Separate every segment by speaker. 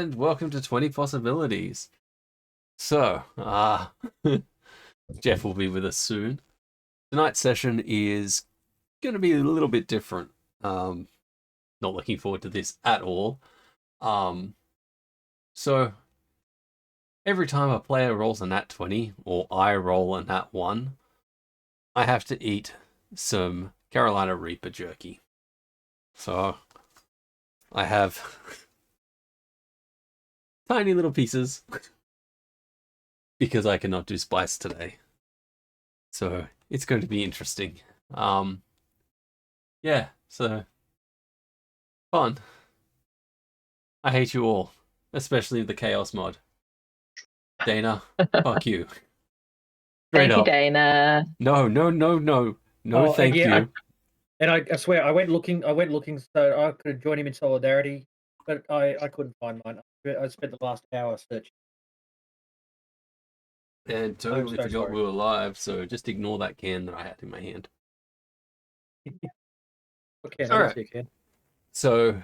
Speaker 1: and welcome to 20 Possibilities. So, Jeff will be with us soon. Tonight's session is going to be a little bit different. Not looking forward to this at all. So, every time a player rolls a nat 20, or I roll a nat 1, I have to eat some Carolina Reaper jerky. So, I have tiny little pieces because I cannot do spice today. So it's going to be interesting. Yeah, so fun. I hate you all, especially the Chaos mod. Dana, fuck you. Straight
Speaker 2: Thank you,
Speaker 1: up.
Speaker 2: Dana.
Speaker 1: No, thank you.
Speaker 3: I swear, I went looking so I could join him in solidarity, but I couldn't find mine. I spent the last hour searching.
Speaker 1: And totally
Speaker 3: so
Speaker 1: forgot
Speaker 3: sorry.
Speaker 1: we were live, so just ignore that can that I had in my hand.
Speaker 3: Okay,
Speaker 1: All right. So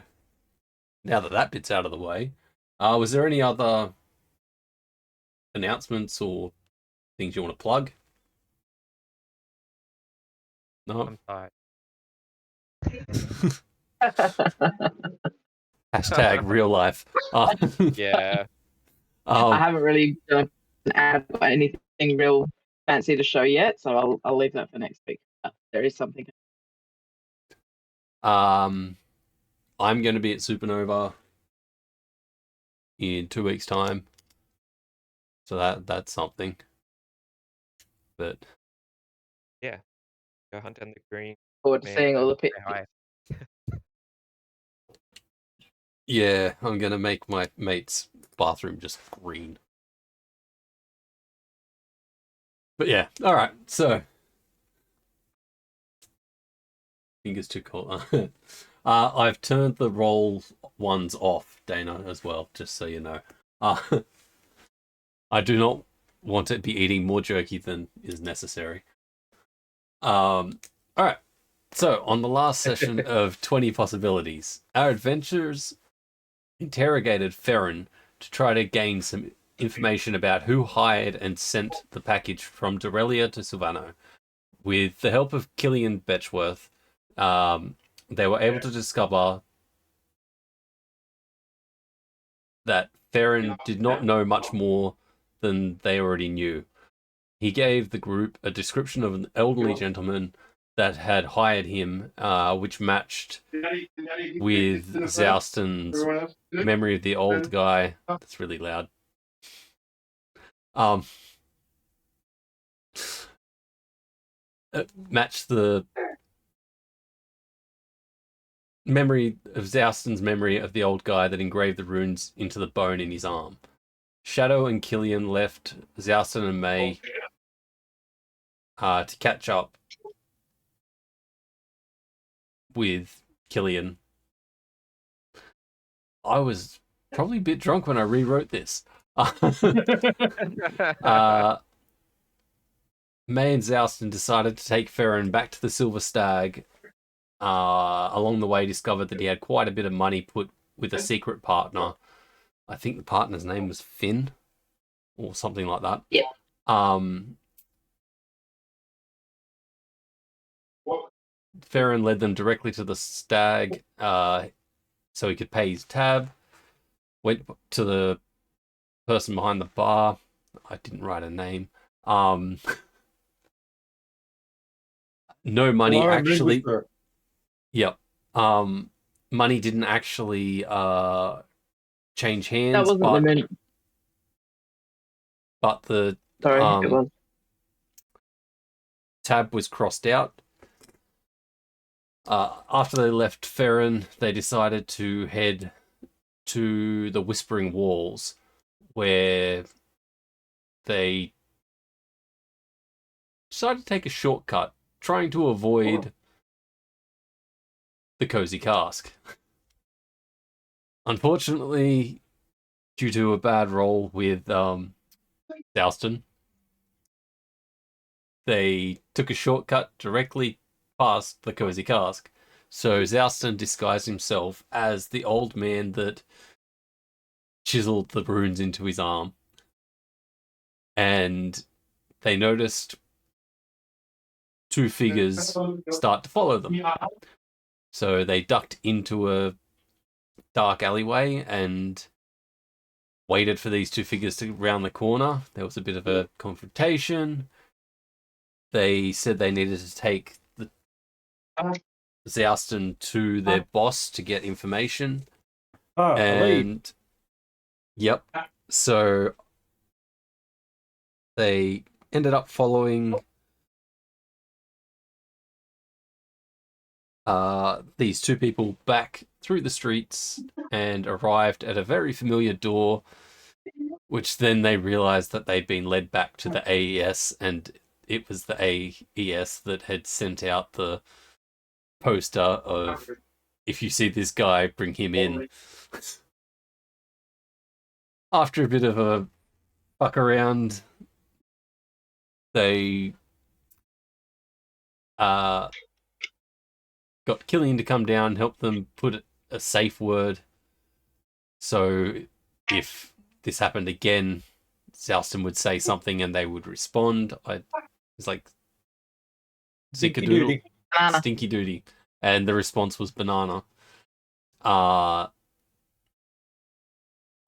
Speaker 1: now that bit's out of the way, was there any other announcements or things you want to plug? No.
Speaker 4: I'm tired.
Speaker 1: Hashtag real life.
Speaker 4: Yeah.
Speaker 2: I haven't really done an ad or anything real fancy to show yet, so I'll leave that for next week. But there is something.
Speaker 1: I'm going to be at Supernova in 2 weeks' time, so that's something. But
Speaker 4: Yeah. Go hunt in the green.
Speaker 2: Forward to seeing all the
Speaker 4: Say
Speaker 2: pictures.
Speaker 4: hi.
Speaker 1: yeah, I'm going to make my mate's bathroom just green. But yeah, all right. So fingers too cold. I've turned the roll ones off, Dana, as well, just so you know. I do not want to be eating more jerky than is necessary. All right. So, on the last session of 20 Possibilities, our adventurers interrogated Ferrin to try to gain some information about who hired and sent the package from Dorelia to Silvano. With the help of Killian Betchworth, they were able to discover that Ferrin did not know much more than they already knew. He gave the group a description of an elderly gentleman that had hired him, which matched with Zouston's memory of the old guy. That's really loud. Matched the memory of Zouston's memory of the old guy that engraved the runes into the bone in his arm. Shadow and Killian left Zouston and May to catch up with Killian. I was probably a bit drunk when I rewrote this. May and Zouston decided to take Ferrin back to the Silver Stag. Along the way, discovered that he had quite a bit of money put with a secret partner. I think the partner's name was Finn, or something like that.
Speaker 2: Yeah.
Speaker 1: Ferrin led them directly to the stag, so he could pay his tab. Went to the person behind the bar. I didn't write a name. No money actually. Yep. Money didn't actually change hands.
Speaker 2: That wasn't the minute.
Speaker 1: But the
Speaker 2: Sorry, it was.
Speaker 1: tab was crossed out. After they left Ferrin, they decided to head to the Whispering Walls, where they decided to take a shortcut, trying to avoid the Cozy Cask. Unfortunately, due to a bad roll with Zouston, they took a shortcut directly past the Cozy Cask. So Zouston disguised himself as the old man that chiseled the runes into his arm. And they noticed two figures start to follow them. So they ducked into a dark alleyway and waited for these two figures to round the corner. There was a bit of a confrontation. They said they needed to take the Zouston to their boss to get information. And yep, so they ended up following these two people back through the streets and arrived at a very familiar door, which then they realized that they'd been led back to the AES, and it was the AES that had sent out the poster of, if you see this guy, bring him in. After a bit of a fuck around, they got Killian to come down, help them put a safe word. So if this happened again, Zouston would say something and they would respond. It's like Zickadoodle, Stinky Doody, and the response was banana.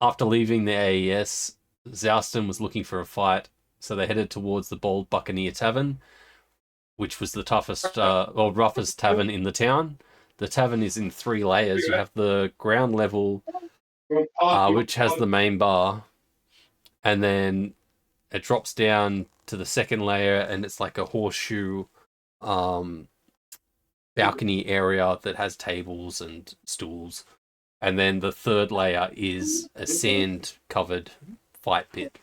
Speaker 1: After leaving the AES, Zouston was looking for a fight, so they headed towards the Bold Buccaneer Tavern, which was the toughest or roughest tavern in the town. The tavern is in 3 layers. You have the ground level, which has the main bar, and then it drops down to the second layer, and it's like a horseshoe balcony area that has tables and stools. And then the third layer is a sand-covered fight pit.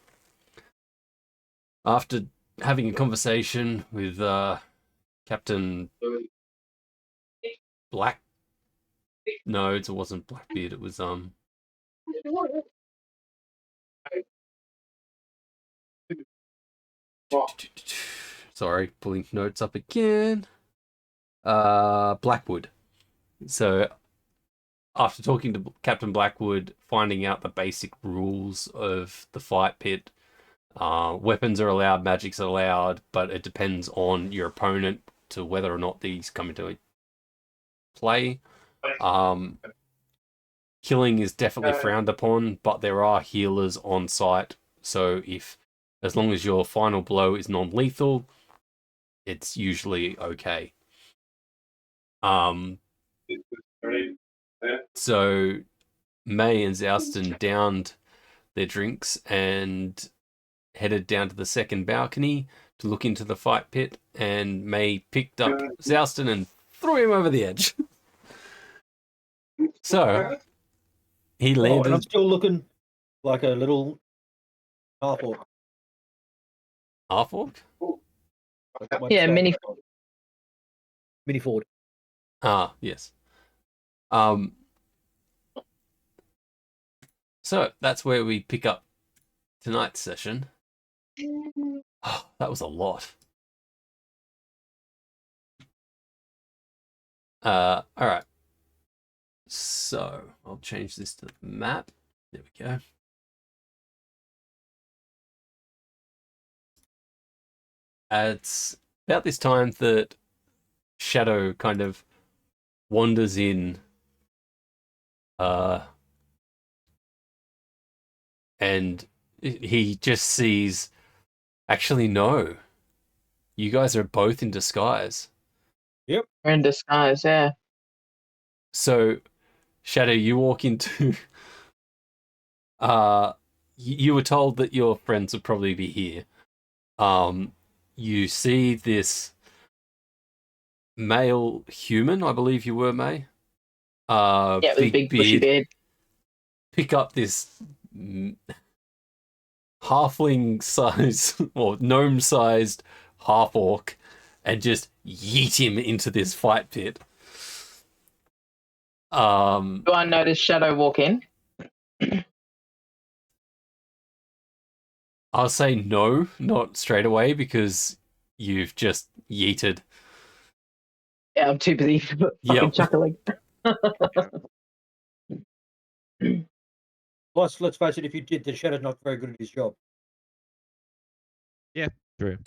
Speaker 1: After having a conversation with Captain Black... No, it wasn't Blackbeard, it was... Sorry, pulling notes up again. Blackwood. So, after talking to Captain Blackwood, finding out the basic rules of the fight pit, weapons are allowed, magic's allowed, but it depends on your opponent to whether or not these come into play. Killing is definitely frowned upon, but there are healers on site, so as long as your final blow is non-lethal, it's usually okay. So May and Zouston downed their drinks and headed down to the second balcony to look into the fight pit, and May picked up Zouston and threw him over the edge. So he landed.
Speaker 3: And I'm still looking like a little half orc.
Speaker 1: Half orc?
Speaker 2: Yeah, mini
Speaker 3: Ford.
Speaker 1: Ah, yes. So that's where we pick up tonight's session. Oh, that was a lot. All right. So I'll change this to the map. There we go. It's about this time that Shadow kind of wanders in, and he just sees, actually, no, you guys are both in disguise.
Speaker 3: Yep.
Speaker 2: We're in disguise, yeah.
Speaker 1: So, Shadow, you walk into... you were told that your friends would probably be here. You see this male human, I believe you were, May.
Speaker 2: Yeah, with a big bushy beard.
Speaker 1: Pick up this halfling size or gnome sized half orc and just yeet him into this fight pit.
Speaker 2: Do I notice Shadow walk in?
Speaker 1: I'll say no, not straight away, because you've just yeeted.
Speaker 2: Yeah, I'm too busy fucking chuckling.
Speaker 3: Plus, let's face it, if you did, the Shadow's not very good at his job.
Speaker 4: True.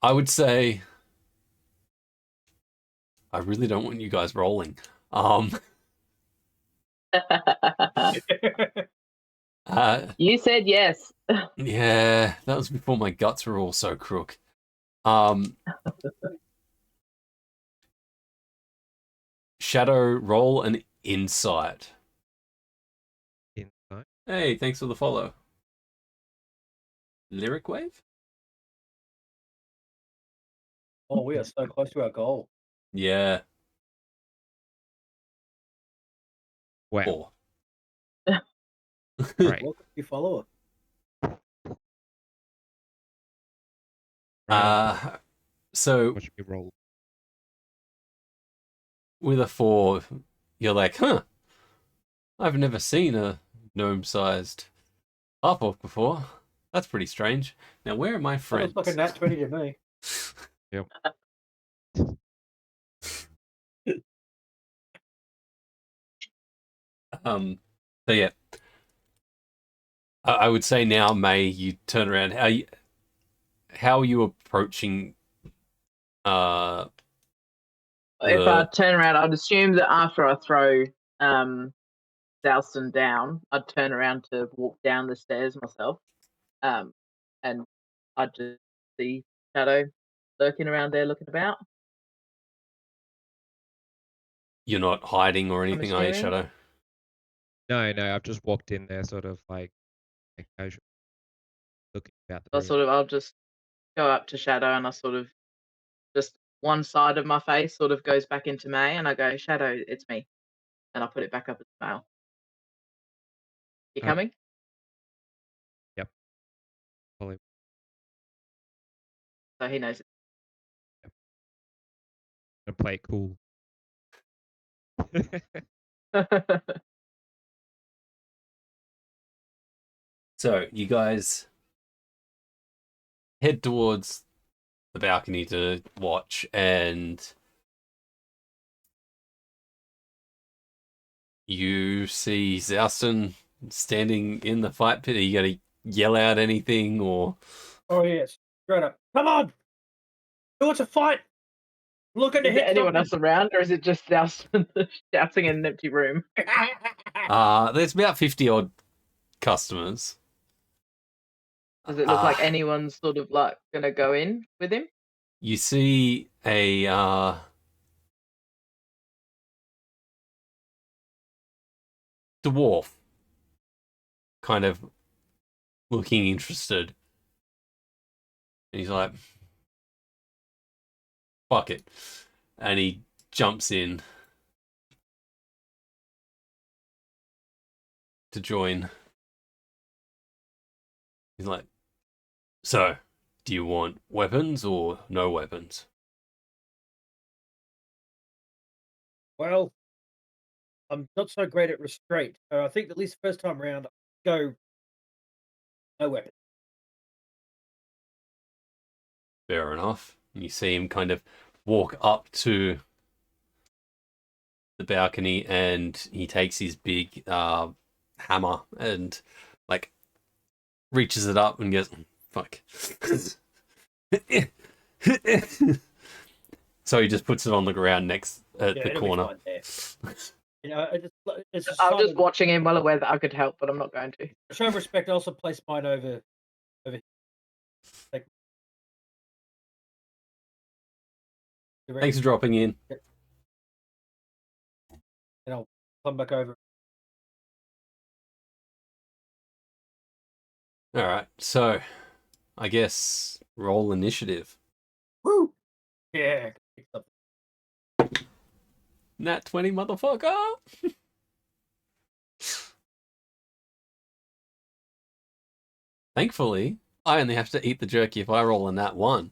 Speaker 1: I would say I really don't want you guys rolling.
Speaker 2: You said yes.
Speaker 1: Yeah, that was before my guts were all so crook. Shadow, roll an insight.
Speaker 4: Inside.
Speaker 1: Hey, thanks for the follow. Lyric Wave?
Speaker 3: Oh, we are so close to our goal.
Speaker 1: Yeah.
Speaker 4: Wow.
Speaker 1: 4.
Speaker 4: Right.
Speaker 3: Welcome, you follower.
Speaker 1: So
Speaker 4: Watch me roll.
Speaker 1: with a 4, you're like, huh, I've never seen a gnome-sized half-orc before. That's pretty strange. Now, where are my
Speaker 3: That
Speaker 1: friends?
Speaker 3: looks like a nat 20 to me.
Speaker 4: Yep.
Speaker 1: So yeah, I would say now, May, you turn around. How are you approaching?
Speaker 2: If I turn around, I'd assume that after I throw Dalston down, I'd turn around to walk down the stairs myself. And I'd just see Shadow lurking around there looking about.
Speaker 1: You're not hiding or anything, are you,
Speaker 2: assuming.
Speaker 1: Shadow?
Speaker 4: No, I've just walked in there, sort of like casual, looking about the room.
Speaker 2: I'll just go up to Shadow and I sort of just one side of my face sort of goes back into May and I go, Shadow, it's me. And I put it back up as a smile. You
Speaker 4: Okay.
Speaker 2: coming?
Speaker 4: Yep. Probably.
Speaker 2: So he knows.
Speaker 4: Gonna play it cool.
Speaker 1: So you guys head towards the balcony to watch, and you see Zouston standing in the fight pit. Are you going to yell out anything, or
Speaker 3: Oh, yes. Straight up. Come on! Who wants to fight? Looking to
Speaker 2: Is there
Speaker 3: hit
Speaker 2: anyone
Speaker 3: something.
Speaker 2: else around or is it just Dalston shouting in an empty room?
Speaker 1: there's about 50 odd customers.
Speaker 2: Does it look like anyone's sort of like gonna go in with him?
Speaker 1: You see a dwarf kind of looking interested. And he's like, fuck it. And he jumps in to join. He's like, so, do you want weapons or no weapons?
Speaker 3: Well, I'm not so great at restraint. So I think at least first time round, go no weapon.
Speaker 1: Fair enough. You see him kind of walk up to the balcony and he takes his big hammer and like reaches it up and goes, fuck. So he just puts it on the ground next at the
Speaker 3: it'll be
Speaker 1: corner.
Speaker 3: fine there. You know, it's a
Speaker 2: I'm
Speaker 3: sign
Speaker 2: just
Speaker 3: of,
Speaker 2: watching him, well aware that I could help, but I'm not going to.
Speaker 3: show of respect. I also place mine over. Like,
Speaker 1: Thanks for dropping in.
Speaker 3: And I'll come back over.
Speaker 1: All right, so I guess roll initiative.
Speaker 3: Woo! Yeah.
Speaker 1: Nat 20, motherfucker. Thankfully, I only have to eat the jerky if I roll a nat 1.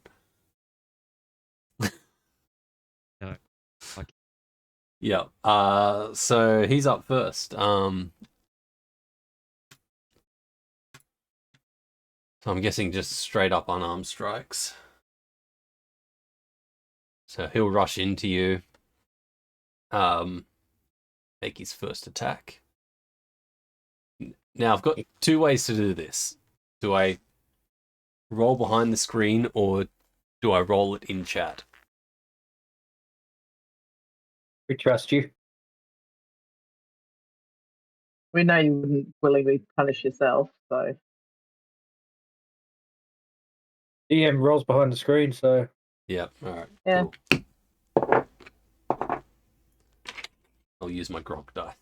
Speaker 4: No. Fuck.
Speaker 1: Yeah. So he's up first. So I'm guessing just straight up unarmed strikes. So he'll rush into you. Make his first attack. Now I've got two ways to do this. Do I roll behind the screen or do I roll it in chat?
Speaker 3: We trust you.
Speaker 2: We know you wouldn't willingly punish yourself, so
Speaker 3: DM rolls behind the screen, so
Speaker 1: Yeah. All right.
Speaker 2: Yeah.
Speaker 1: Cool. I'll use my grog die.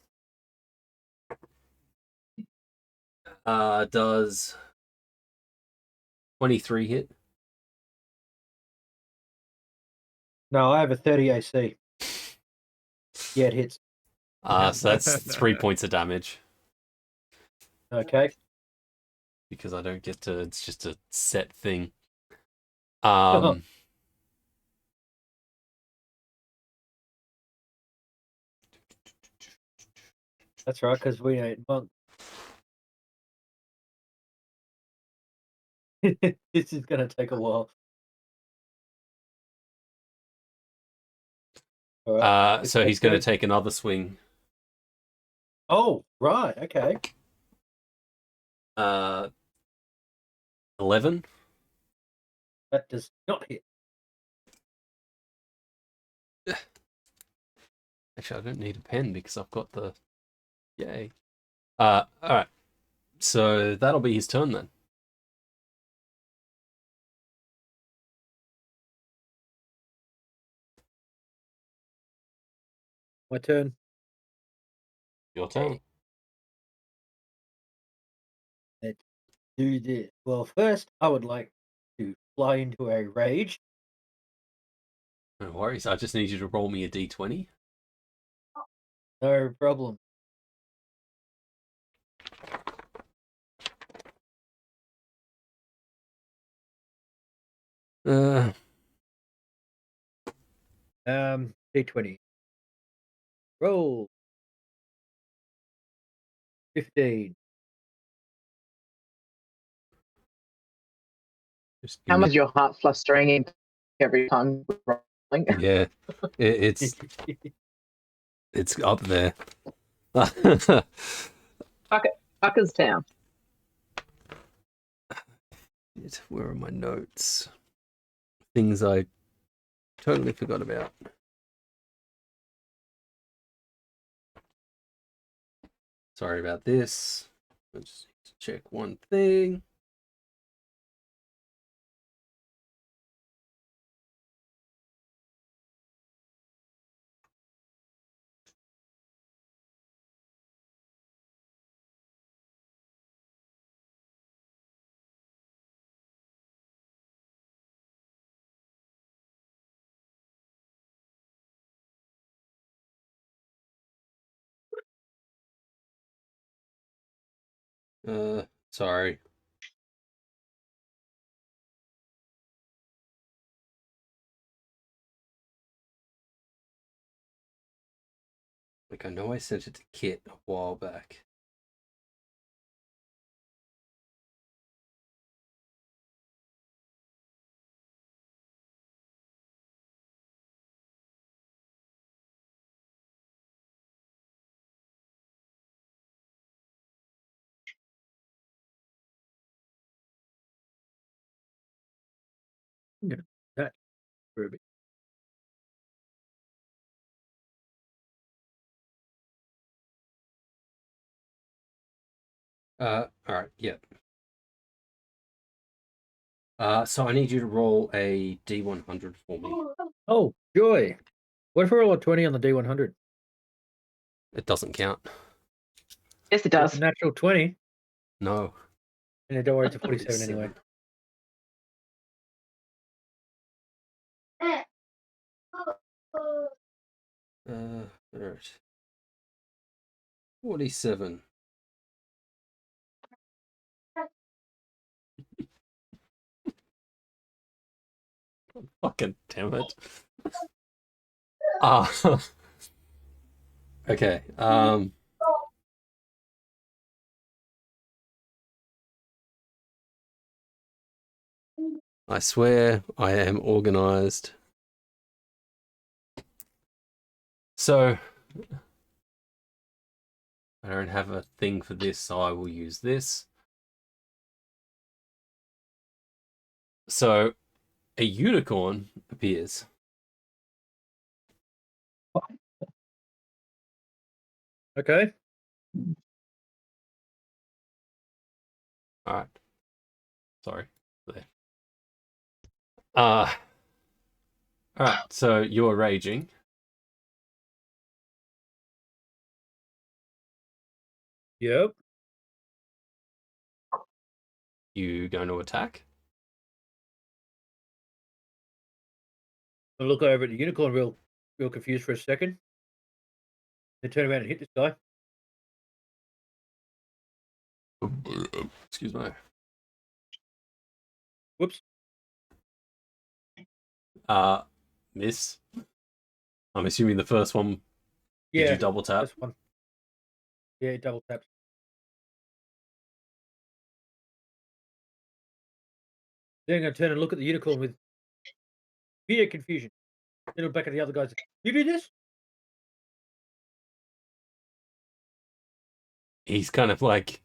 Speaker 1: Does 23 hit?
Speaker 3: no, I have a 30 AC. Yeah, it hits.
Speaker 1: So that's 3 points of damage
Speaker 3: Okay.
Speaker 1: because I don't get to. It's just a set thing.
Speaker 3: That's right, because we ain't monk. This is gonna take a while. All right.
Speaker 1: So he's going to take another swing.
Speaker 3: Oh, right. Okay.
Speaker 1: 11.
Speaker 3: That does not hit.
Speaker 1: Actually, I don't need a pen because I've got the. Yay. All right. So that'll be his turn then.
Speaker 3: My turn.
Speaker 1: Your turn.
Speaker 3: Let's do this. Well, first, I would like to fly into a rage.
Speaker 1: No worries. I just need you to roll me a d20.
Speaker 3: No problem.
Speaker 1: Uh,
Speaker 3: D20. Roll. 15.
Speaker 1: just
Speaker 2: how
Speaker 1: give
Speaker 2: much
Speaker 1: me.
Speaker 2: is your heart flustering every time you're rolling?
Speaker 1: Yeah, it's up there.
Speaker 2: Fuckers town.
Speaker 1: Where are my notes? Things I totally forgot about. Sorry about this. I just need to check one thing. Sorry. Like, I know I sent it to Kit a while back.
Speaker 3: Yeah, that Ruby.
Speaker 1: All right, yeah. So I need you to roll a D100 for me.
Speaker 3: Oh, joy. What if I roll a 20 on the D100?
Speaker 1: It doesn't count.
Speaker 2: Yes, it
Speaker 3: It's
Speaker 2: does.
Speaker 3: a natural 20.
Speaker 1: No.
Speaker 3: And don't worry, it's a 47 anyway.
Speaker 1: All right. 47. Fucking damn it. Okay. I swear I am organized. So I don't have a thing for this, so I will use this. So, a unicorn appears.
Speaker 3: Okay.
Speaker 1: All right. Sorry. There. All right. So you're raging.
Speaker 3: Yep.
Speaker 1: You going to attack?
Speaker 3: I look over at the unicorn real confused for a second. Then turn around and hit this guy.
Speaker 1: Excuse me.
Speaker 3: Whoops.
Speaker 1: Miss. I'm assuming the first one. Did
Speaker 3: Yeah.
Speaker 1: you double tap?
Speaker 3: This one. Yeah, double taps. Then I'm going to turn and look at the unicorn with fear confusion. Then look back at the other guys. You do this?
Speaker 1: He's kind of like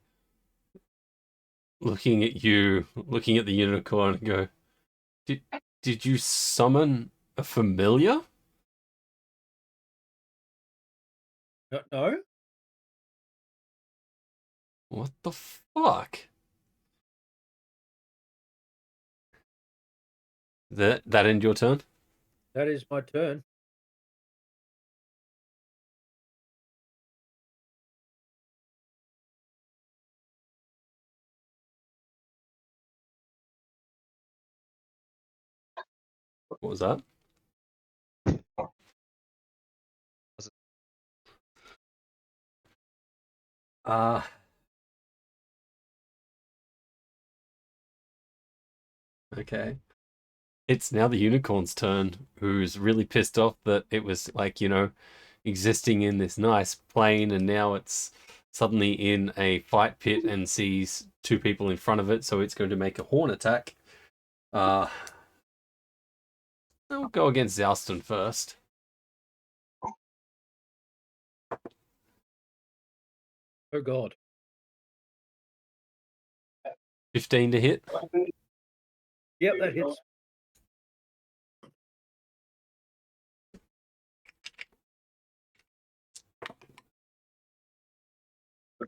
Speaker 1: looking at you, looking at the unicorn, and go, "Did you summon a familiar?"
Speaker 3: No.
Speaker 1: What the fuck? That end your turn?
Speaker 3: That is my turn.
Speaker 1: What was that? Okay. It's now the unicorn's turn, who's really pissed off that it was like, existing in this nice plane and now it's suddenly in a fight pit and sees two people in front of it, so it's going to make a horn attack. I'll go against Zalston first.
Speaker 3: Oh God.
Speaker 1: 15 to hit.
Speaker 3: Yep, that hits.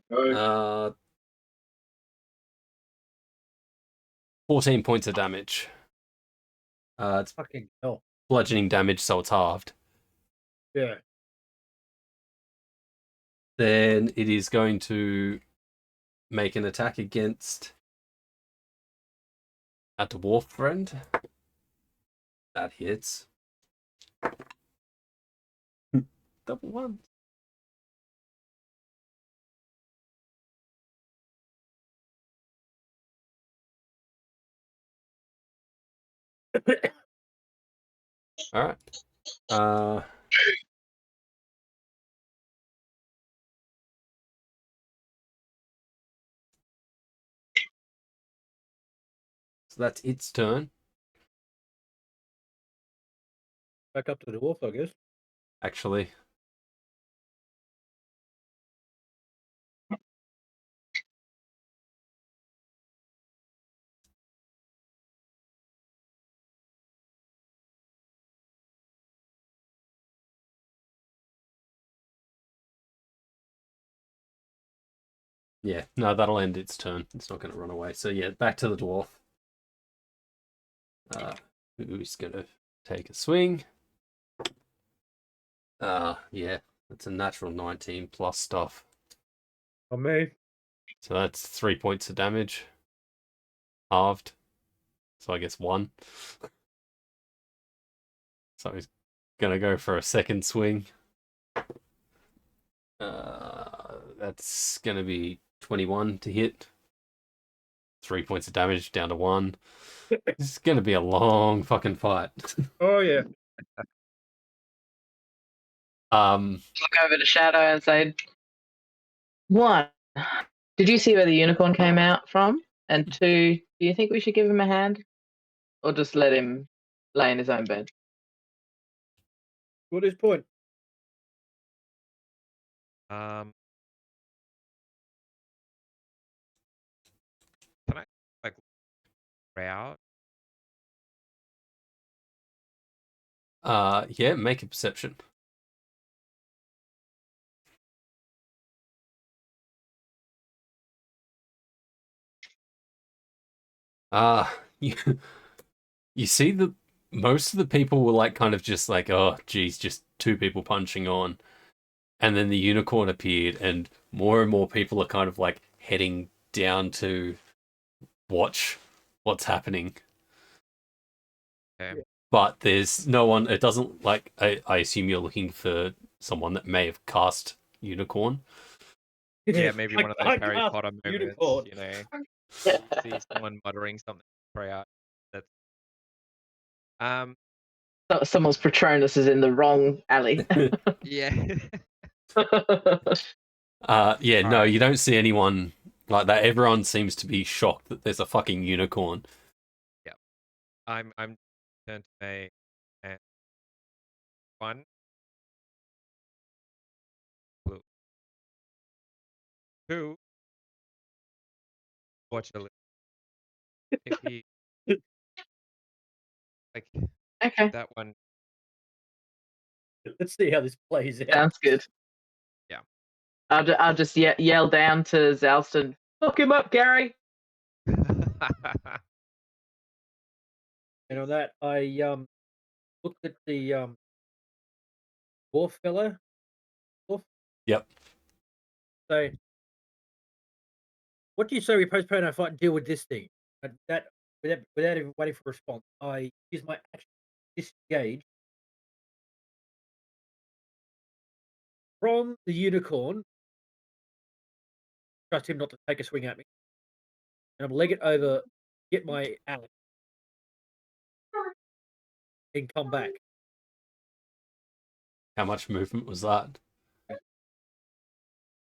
Speaker 1: Uh, 14 points of damage. It's
Speaker 3: Fucking hell.
Speaker 1: bludgeoning damage, so it's halved.
Speaker 3: Yeah.
Speaker 1: Then it is going to make an attack against a dwarf friend. That hits. Double one. All right. So that's its turn.
Speaker 3: Back up to the dwarf, I guess.
Speaker 1: Actually. Yeah, no, that'll end its turn. It's not going to run away. So yeah, back to the dwarf. Who's going to take a swing? Yeah, that's a natural 19 plus stuff.
Speaker 3: On me.
Speaker 1: So that's 3 points of damage. Halved. So I guess 1. So he's going to go for a second swing. That's going to be 21 to hit. 3 points of damage down to 1. This is going to be a long fucking fight.
Speaker 3: Oh yeah.
Speaker 2: Look over to Shadow and say, one, did you see where the unicorn came out from? And 2, do you think we should give him a hand? Or just let him lay in his own bed?
Speaker 3: What is point?
Speaker 4: crowd?
Speaker 1: Yeah, make a perception. You you see the most of the people were like kind of just like, oh geez, just two people punching on. And then the unicorn appeared, and more people are kind of like heading down to watch what's happening.
Speaker 4: Okay.
Speaker 1: But there's no one. It doesn't like. I assume you're looking for someone that may have cast unicorn.
Speaker 4: Yeah, maybe one of those
Speaker 3: I
Speaker 4: Harry
Speaker 3: cast
Speaker 4: Potter moments,
Speaker 3: unicorn.
Speaker 4: you know, see someone muttering something in the crowd. That's
Speaker 2: Someone's Patronus is in the wrong alley.
Speaker 4: yeah.
Speaker 1: Yeah, no,
Speaker 4: Alright.
Speaker 1: you don't see anyone like that. Everyone seems to be shocked that there's a fucking unicorn.
Speaker 4: I'm turned to me and one blue. Two, watch a little. If he like
Speaker 2: Okay,
Speaker 4: that one,
Speaker 3: Let's see how this plays out.
Speaker 2: sounds good.
Speaker 4: Yeah.
Speaker 2: I'll just yell down to Zalston. Fuck him up, Gary.
Speaker 3: And on that, I looked at the dwarf fella. Dwarf.
Speaker 1: Yep.
Speaker 3: So, what do you say we postpone our fight and deal with this thing? And that without even waiting for a response, I use my action to disengage from the unicorn. Trust him not to take a swing at me, and I'm leg it over, get my axe, and come back.
Speaker 1: How much movement was that?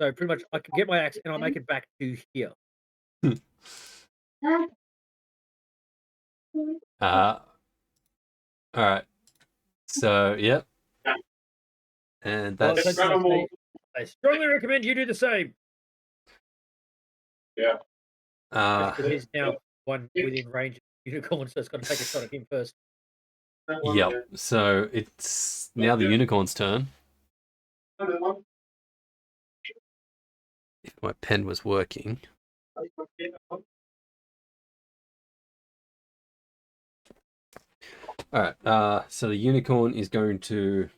Speaker 3: So pretty much, I can get my axe and I'll make it back to here.
Speaker 1: All right. So, yep. And
Speaker 3: Well,
Speaker 1: that's
Speaker 3: I strongly recommend you do the same. Because he's now one within range of the unicorn, so it's got to take a shot at him first.
Speaker 1: yep. So it's now the unicorn's turn. If my pen was working. All right. So the unicorn is going to.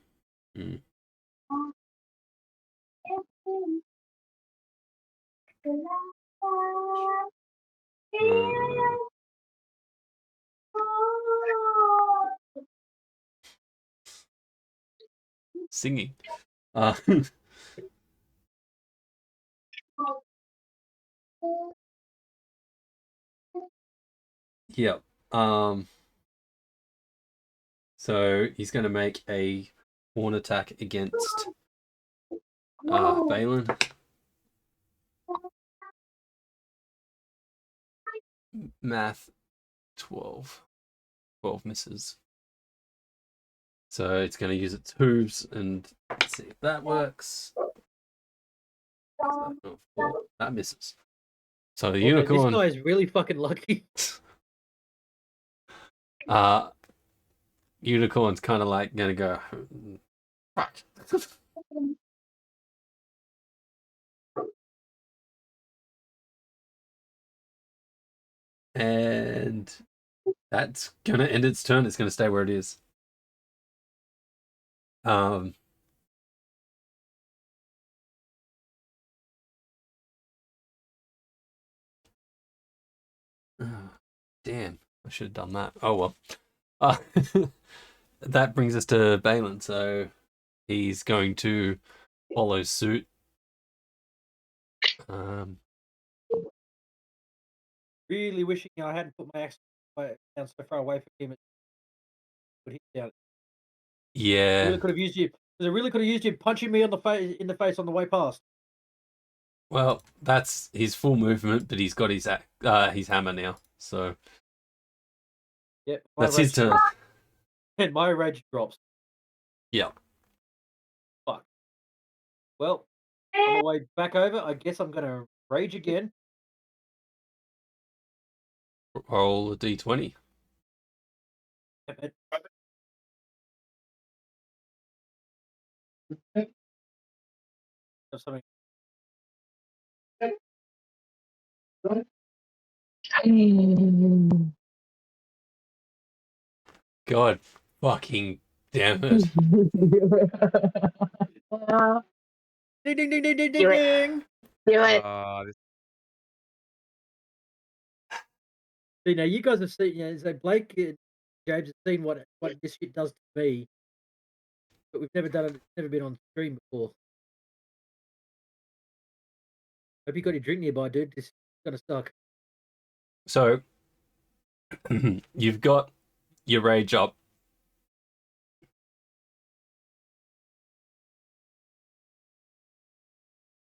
Speaker 1: Singing. Yep. So he's going to make a horn attack against Balin. Math 12. 12 misses. So it's going to use its hooves and let's see if that works. That misses. So the unicorn.
Speaker 3: This guy is really fucking lucky.
Speaker 1: Unicorn's kind of like gonna go. Fuck. And that's gonna end its turn. It's gonna stay where it is. Damn, I should have done that. Oh well. That brings us to Balin. So he's going to follow suit.
Speaker 3: Really wishing I hadn't put my axe down so far away from him. Put him down.
Speaker 1: Yeah.
Speaker 3: Really could have used you. I really could have used you punching me in the face on the way past.
Speaker 1: Well, that's his full movement, but he's got his hammer now. So
Speaker 3: Yep,
Speaker 1: that's his turn.
Speaker 3: And my rage drops.
Speaker 1: Yeah.
Speaker 3: Fuck. Well, on my way back over, I guess I'm gonna rage again.
Speaker 1: Roll a d20.
Speaker 3: Something.
Speaker 1: God fucking damn it.
Speaker 3: Ding ding ding ding ding
Speaker 2: Do it.
Speaker 3: ding.
Speaker 2: Do it.
Speaker 4: This
Speaker 3: See, now you guys have seen. So Blake and James have seen what this shit does to me, but we've never done it. It's never been on stream before. Hope you got your drink nearby, dude. This is gonna suck.
Speaker 1: So, you've got your rage up.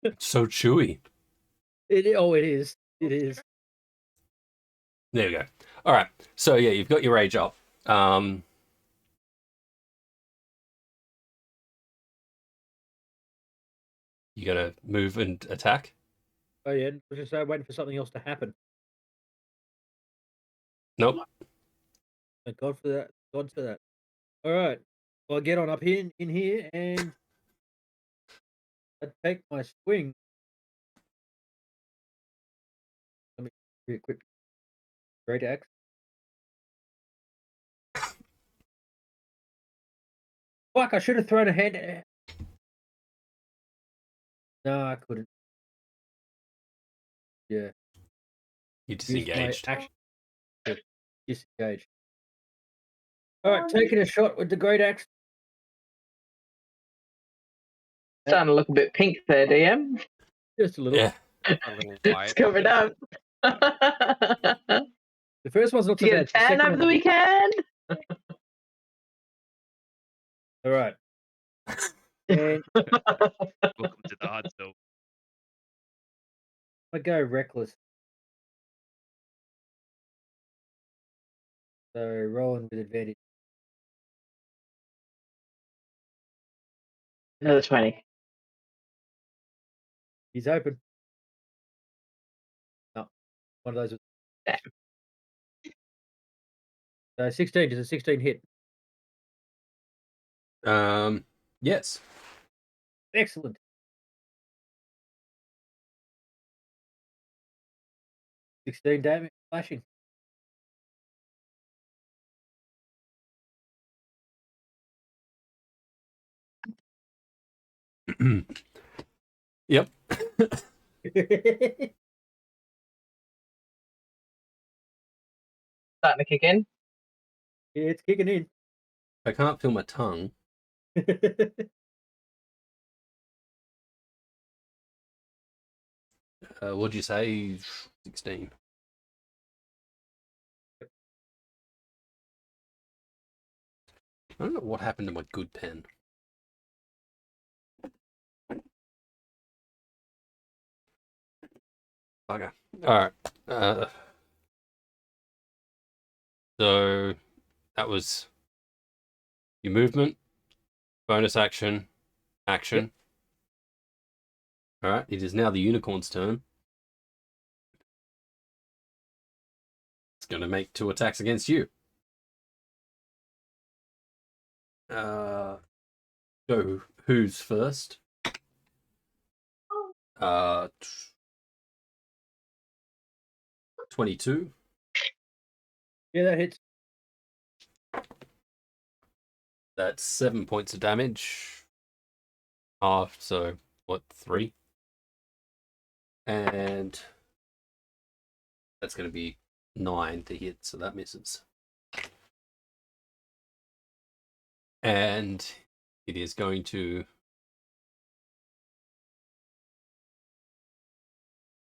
Speaker 1: It's so chewy.
Speaker 3: It is. It is.
Speaker 1: There we go. All right. So yeah, you've got your rage up. You gotta move and attack.
Speaker 3: Oh yeah, I was just waiting for something else to happen.
Speaker 1: Nope.
Speaker 3: Thank God for that. God for that. All right. Well, I get on up here in here and I take my swing. Let me re-equip great axe. Fuck! I should have thrown a hand. No, I couldn't. Yeah.
Speaker 1: You
Speaker 3: Use my
Speaker 1: disengaged.
Speaker 3: action to disengage. All right, taking a shot with the great axe.
Speaker 2: Starting to look a bit pink there, DM.
Speaker 3: Just a little.
Speaker 1: Yeah.
Speaker 4: a little
Speaker 2: It's
Speaker 4: white.
Speaker 2: covered up.
Speaker 3: The first one's not so
Speaker 2: Did you
Speaker 3: bad.
Speaker 2: get a tan over the weekend?
Speaker 3: All right. And
Speaker 4: Welcome to the hot zone.
Speaker 3: I go reckless. So rolling with advantage.
Speaker 2: Another 20.
Speaker 3: He's open. No, one of those.
Speaker 2: Damn.
Speaker 3: So 16. Does a 16 hit?
Speaker 1: Yes.
Speaker 3: Excellent. $16 damage flashing.
Speaker 1: Yep.
Speaker 2: Starting to kick in.
Speaker 3: Yeah, it's kicking in.
Speaker 1: I can't feel my tongue. What'd you say? 16. I don't know what happened to my good pen. Okay. Alright. So that was your movement, bonus action, action. Alright, it is now the unicorn's turn. It's going to make 2 attacks against you. Go who's first? 22.
Speaker 3: Yeah, that hits.
Speaker 1: That's 7 points of damage. Half, so what, 3? And that's going to be 9 to hit, so that misses. And it is going to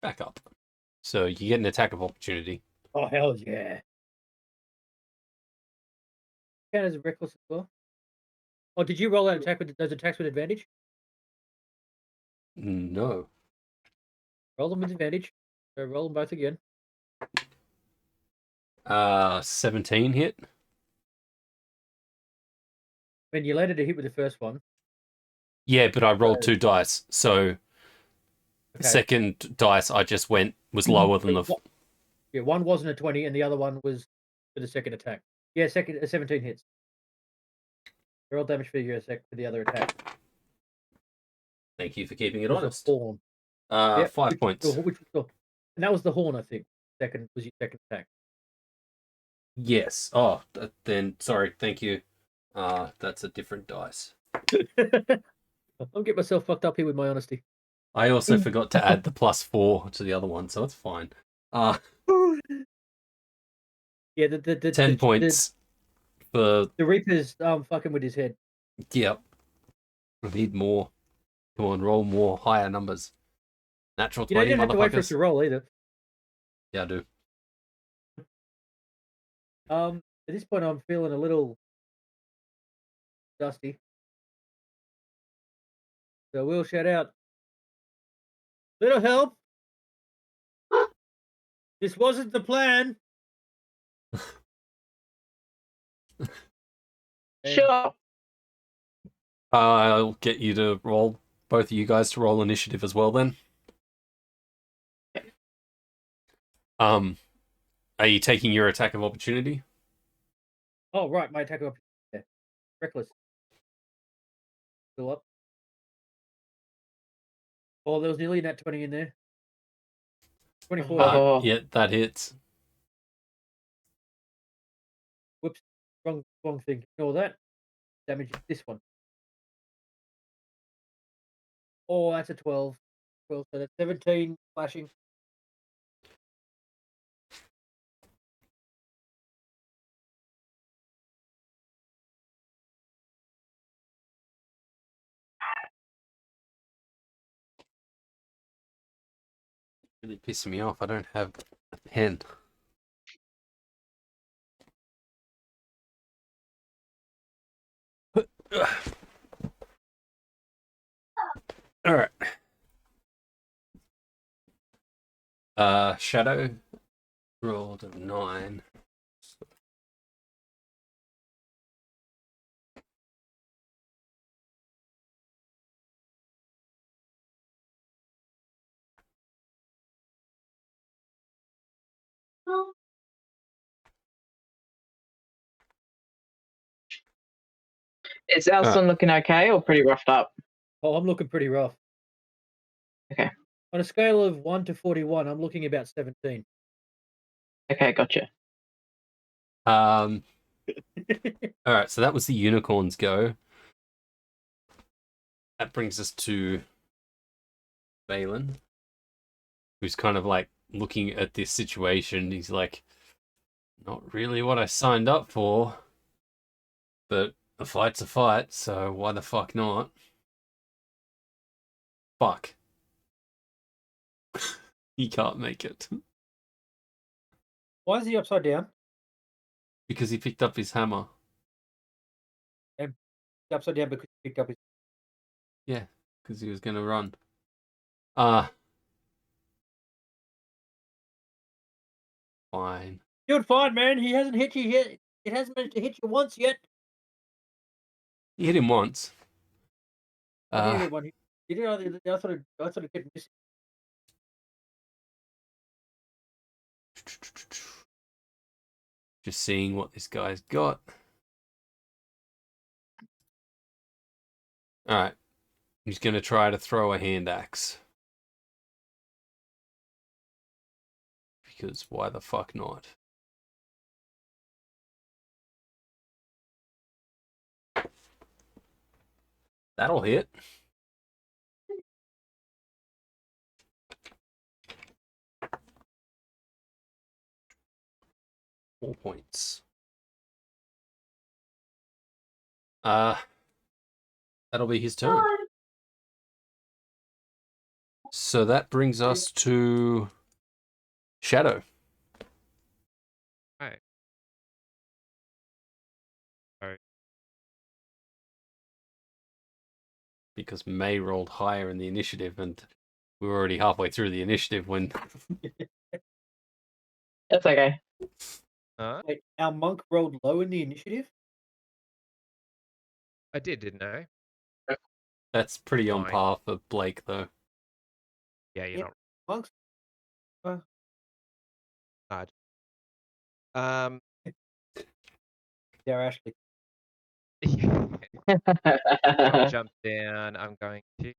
Speaker 1: back up. So you get an attack of opportunity.
Speaker 3: Oh, hell yeah. Count as a reckless as well. Oh, did you roll that attack with those attacks with advantage?
Speaker 1: No.
Speaker 3: Roll them with advantage. So roll them both again.
Speaker 1: 17 hit.
Speaker 3: When you landed a hit with the first one.
Speaker 1: Yeah, but I rolled 2 dice, so
Speaker 3: Okay.
Speaker 1: second dice I just went was lower than the.
Speaker 3: Yeah, one wasn't a 20, and the other one was for the second attack. Yeah, 17 hits. Roll damage for your for the other attack.
Speaker 1: Thank you for keeping it
Speaker 3: It was
Speaker 1: honest.
Speaker 3: a horn.
Speaker 1: 5 points.
Speaker 3: And that was the horn, I think. Second was your second attack.
Speaker 1: Yes. Oh, then sorry. Thank you. That's a different dice.
Speaker 3: I'll get myself fucked up here with my honesty.
Speaker 1: I also forgot to add the +4 to the other one, so it's fine.
Speaker 3: Yeah, the
Speaker 1: 10 points for.
Speaker 3: The Reaper's fucking with his head.
Speaker 1: Yep. I need more. Come on, roll more higher numbers. Natural 20,
Speaker 3: You don't have to wait for us
Speaker 1: motherfuckers.
Speaker 3: to roll either.
Speaker 1: Yeah, I do.
Speaker 3: At this point, I'm feeling a little dusty. So we'll shout out, little help. This wasn't the plan.
Speaker 2: Sure.
Speaker 1: I'll get you to roll, both of you guys to roll initiative as well then. Are you taking your attack of opportunity?
Speaker 3: Oh, right, my attack of reckless. Still up. Oh, there was nearly a nat 20 in there. 24.
Speaker 2: Oh.
Speaker 1: Yeah, that hits.
Speaker 3: Whoops. Wrong thing. Ignore that. Damage this one. Oh, that's a 12. 12, so that's 17 flashing.
Speaker 1: Really pissing me off. I don't have a pen. All right. Shadow rolled a 9.
Speaker 2: Is Alston looking okay or pretty roughed up?
Speaker 3: Oh, I'm looking pretty rough.
Speaker 2: Okay.
Speaker 3: On a scale of 1 to 41, I'm looking about 17.
Speaker 2: Okay, gotcha.
Speaker 1: All right, so that was the unicorn's go. That brings us to Balin, who's kind of like looking at this situation. He's like, not really what I signed up for, but a fight's a fight, so why the fuck not? Fuck. He can't make it.
Speaker 3: Why is he upside down?
Speaker 1: Because he picked up his hammer.
Speaker 3: He's upside down because he picked up his...
Speaker 1: Yeah, because he was going to run. Fine.
Speaker 3: Doing fine, man. He hasn't hit you yet. It hasn't managed to hit you once yet.
Speaker 1: You hit him once.
Speaker 3: I did hit one. You didn't. I thought it kept missing.
Speaker 1: Just seeing what this guy's got. Alright. He's going to try to throw a hand axe. Because why the fuck not? That'll hit. Four points. That'll be his turn. So that brings us to Shadow.
Speaker 4: Right. Sorry.
Speaker 1: Because May rolled higher in the initiative, and we were already halfway through the initiative when...
Speaker 2: That's okay.
Speaker 3: Wait, our monk rolled low in the initiative?
Speaker 4: I did, didn't I?
Speaker 1: That's pretty on
Speaker 4: Fine.
Speaker 1: par for Blake, though.
Speaker 4: Yeah, you're
Speaker 3: Yep.
Speaker 4: not.
Speaker 3: Monks?
Speaker 4: Nah, Um,
Speaker 3: There, Ashley.
Speaker 4: yeah, I'll jump down. I'm going to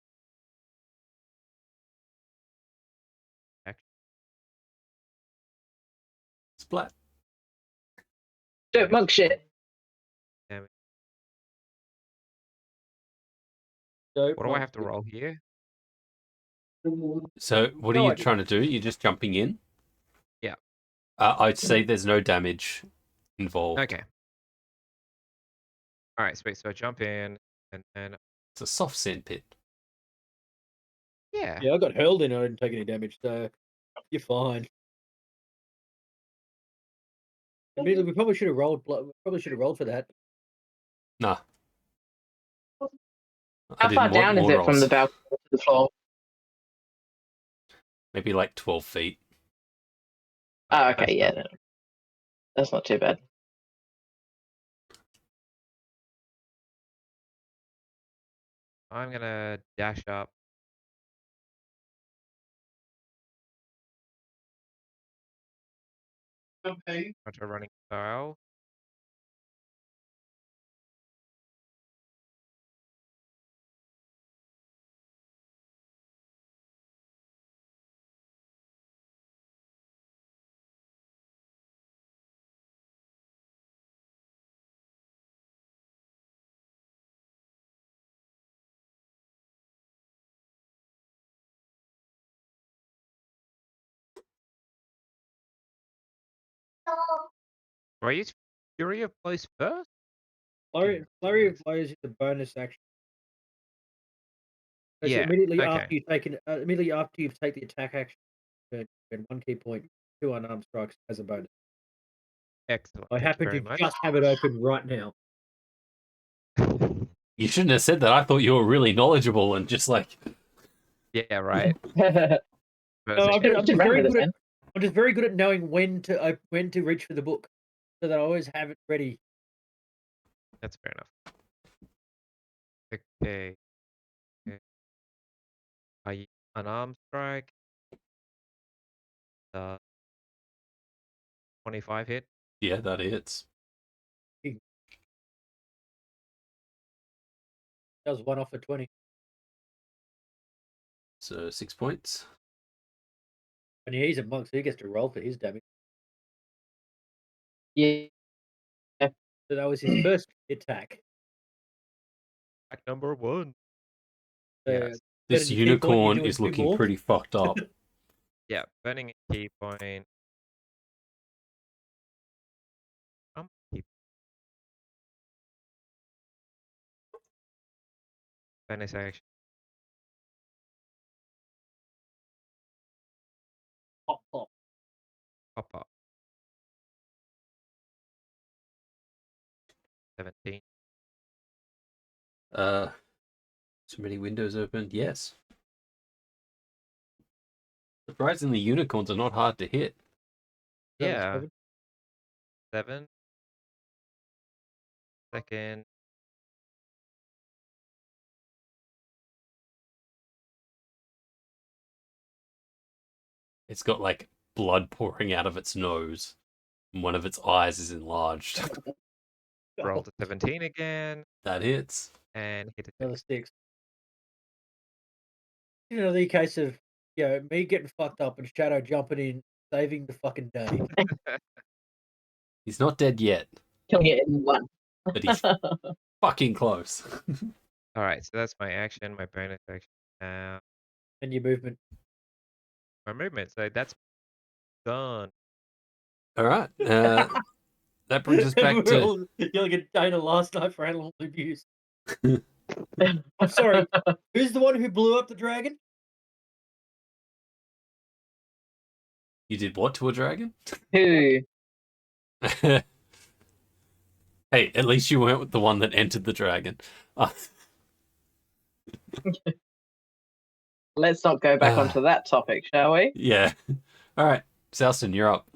Speaker 1: Splat.
Speaker 2: Monk shit.
Speaker 4: damage.
Speaker 3: Dope,
Speaker 4: What do I
Speaker 3: monk
Speaker 4: have to
Speaker 3: shit.
Speaker 4: roll here?
Speaker 1: So what are
Speaker 3: No
Speaker 1: you
Speaker 3: idea.
Speaker 1: trying to do? You're just jumping in?
Speaker 4: Yeah.
Speaker 1: I'd say there's no damage involved.
Speaker 4: Okay. All right, sweet. So I jump in, and then
Speaker 1: It's a soft sand pit.
Speaker 4: yeah,
Speaker 3: Yeah, I got hurled in. I didn't take any damage, so you're fine. Admittedly, we probably should have rolled. Probably should have rolled for that.
Speaker 1: Nah. I
Speaker 2: How far
Speaker 1: didn't want
Speaker 2: down is
Speaker 1: more
Speaker 2: it from
Speaker 1: rolls.
Speaker 2: the balcony to the floor?
Speaker 1: Maybe like 12 feet.
Speaker 2: Oh,
Speaker 4: that's
Speaker 2: okay, yeah,
Speaker 4: not-
Speaker 2: that's not too bad.
Speaker 4: I'm gonna dash up.
Speaker 2: Okay.
Speaker 4: Onto running style. Do I use Fury of Blows first?
Speaker 3: Flurry of blows is a bonus action. It's
Speaker 4: Yeah.
Speaker 3: immediately
Speaker 4: Okay.
Speaker 3: after immediately after you take the attack action, and 1 key point, 2 unarmed strikes as a bonus.
Speaker 4: Excellent.
Speaker 3: I
Speaker 4: Thank you
Speaker 3: happen
Speaker 4: very
Speaker 3: to
Speaker 4: much.
Speaker 3: just have it open right now.
Speaker 1: You shouldn't have said that. I thought you were really knowledgeable and just like...
Speaker 4: Yeah. Right.
Speaker 3: No, I'm
Speaker 2: Just
Speaker 3: just
Speaker 2: run
Speaker 3: very
Speaker 2: with it,
Speaker 3: good at
Speaker 2: man.
Speaker 3: I'm just very good at knowing when to reach for the book, so that I always have it ready.
Speaker 4: That's fair enough. Okay. I unarmed strike. 25 hit.
Speaker 1: Yeah, that hits.
Speaker 3: That was 1 off for 20.
Speaker 1: So 6 points.
Speaker 3: And he's a monk, so he gets to roll for his damage.
Speaker 2: Yeah.
Speaker 3: So that was his first attack.
Speaker 4: Attack number 1.
Speaker 3: So
Speaker 4: Yes.
Speaker 1: This
Speaker 3: burning a key point, you're
Speaker 1: unicorn
Speaker 3: doing
Speaker 1: is
Speaker 3: 2
Speaker 1: looking
Speaker 3: more.
Speaker 1: pretty fucked up.
Speaker 4: Yeah. Burning a key point. Key bonus action.
Speaker 3: Pop, pop.
Speaker 4: Pop up. 17.
Speaker 1: So many windows open. Yes. Surprisingly, unicorns are not hard to hit.
Speaker 3: That was
Speaker 4: Yeah.
Speaker 3: 7.
Speaker 4: 7. Second.
Speaker 1: It's got like blood pouring out of its nose. And one of its eyes is enlarged.
Speaker 4: Roll to 17 again.
Speaker 1: That hits.
Speaker 4: And hit a
Speaker 3: Another
Speaker 4: 6.
Speaker 3: 6. You know, the case of me getting fucked up and Shadow jumping in, saving the fucking day.
Speaker 1: He's not dead yet,
Speaker 2: Killing it in 1.
Speaker 1: but he's fucking close.
Speaker 4: Alright, so that's my action, my bonus action. Now,
Speaker 3: And your movement.
Speaker 4: my movement. So that's done.
Speaker 1: All right. That brings us back to...
Speaker 3: You're like a Dana last night for animal abuse. I'm sorry. Who's the one who blew up the dragon?
Speaker 1: You did what to a dragon?
Speaker 2: Who?
Speaker 1: Hey, at least you weren't with the one that entered the dragon.
Speaker 2: Let's not go back onto that topic, shall we?
Speaker 1: Yeah. All right. Souston, you're up.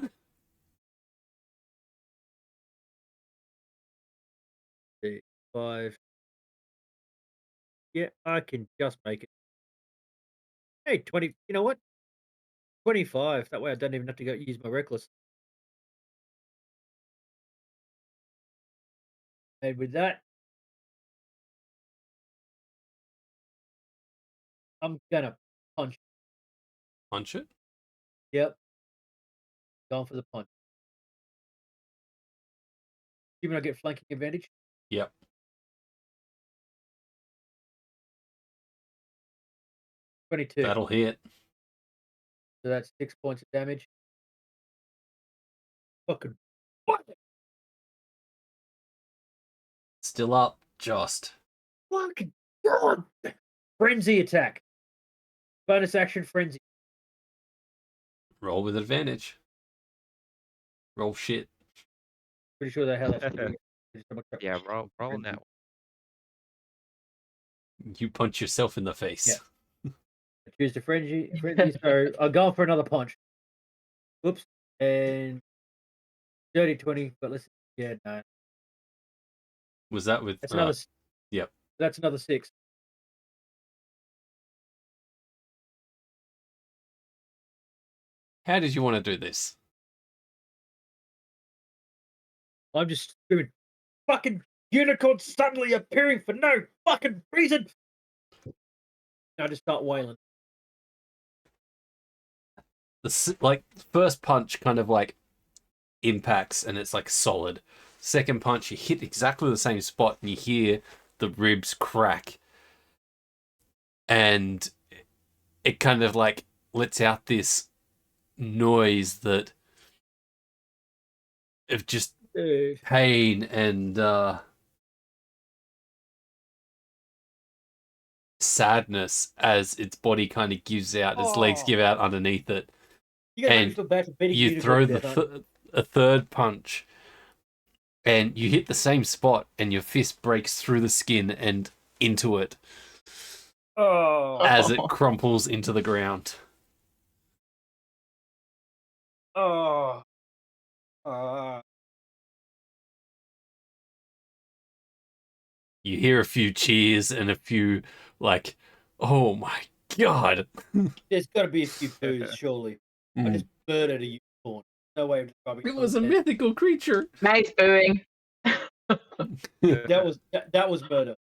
Speaker 3: Eight, 5. Yeah, I can just make it. Hey, 20. You know what? 25. That way I don't even have to go use my reckless. And with that, I'm gonna punch.
Speaker 1: Punch it.
Speaker 3: Yep. Going for the punch. Even I get flanking advantage.
Speaker 1: Yep.
Speaker 3: 22.
Speaker 1: That'll hit.
Speaker 3: So that's 6 points of damage. Fucking what?
Speaker 1: Still up, just.
Speaker 3: Fucking God. Frenzy attack. Bonus action frenzy.
Speaker 1: Roll with advantage. Roll shit.
Speaker 3: Pretty sure they have that.
Speaker 4: Yeah, roll on that one.
Speaker 1: You punch yourself in the face.
Speaker 3: Yeah. I choose the frenzy. So I'll go for another punch. Oops. And dirty 20, but let's no.
Speaker 1: Was that with?
Speaker 3: That's another.
Speaker 1: Yep.
Speaker 3: That's another 6.
Speaker 1: How did you want to do this?
Speaker 3: I'm just screaming, fucking unicorn suddenly appearing for no fucking reason. I just start wailing.
Speaker 1: The first punch kind of like impacts and it's like solid. Second punch, you hit exactly the same spot and you hear the ribs crack. And it kind of like lets out this noise that of just pain and sadness as its body kind of gives out, its legs give out underneath it.
Speaker 3: You feel bad for beating
Speaker 1: You throw a third punch and you hit the same spot and your fist breaks through the skin and into it as it crumples into the ground. You hear a few cheers and a few like, oh my god.
Speaker 3: There's got to be a few boos, surely. I just murdered a unicorn. No way of describing
Speaker 1: it. Was a mythical creature.
Speaker 2: Mate's booing.
Speaker 3: That was murder.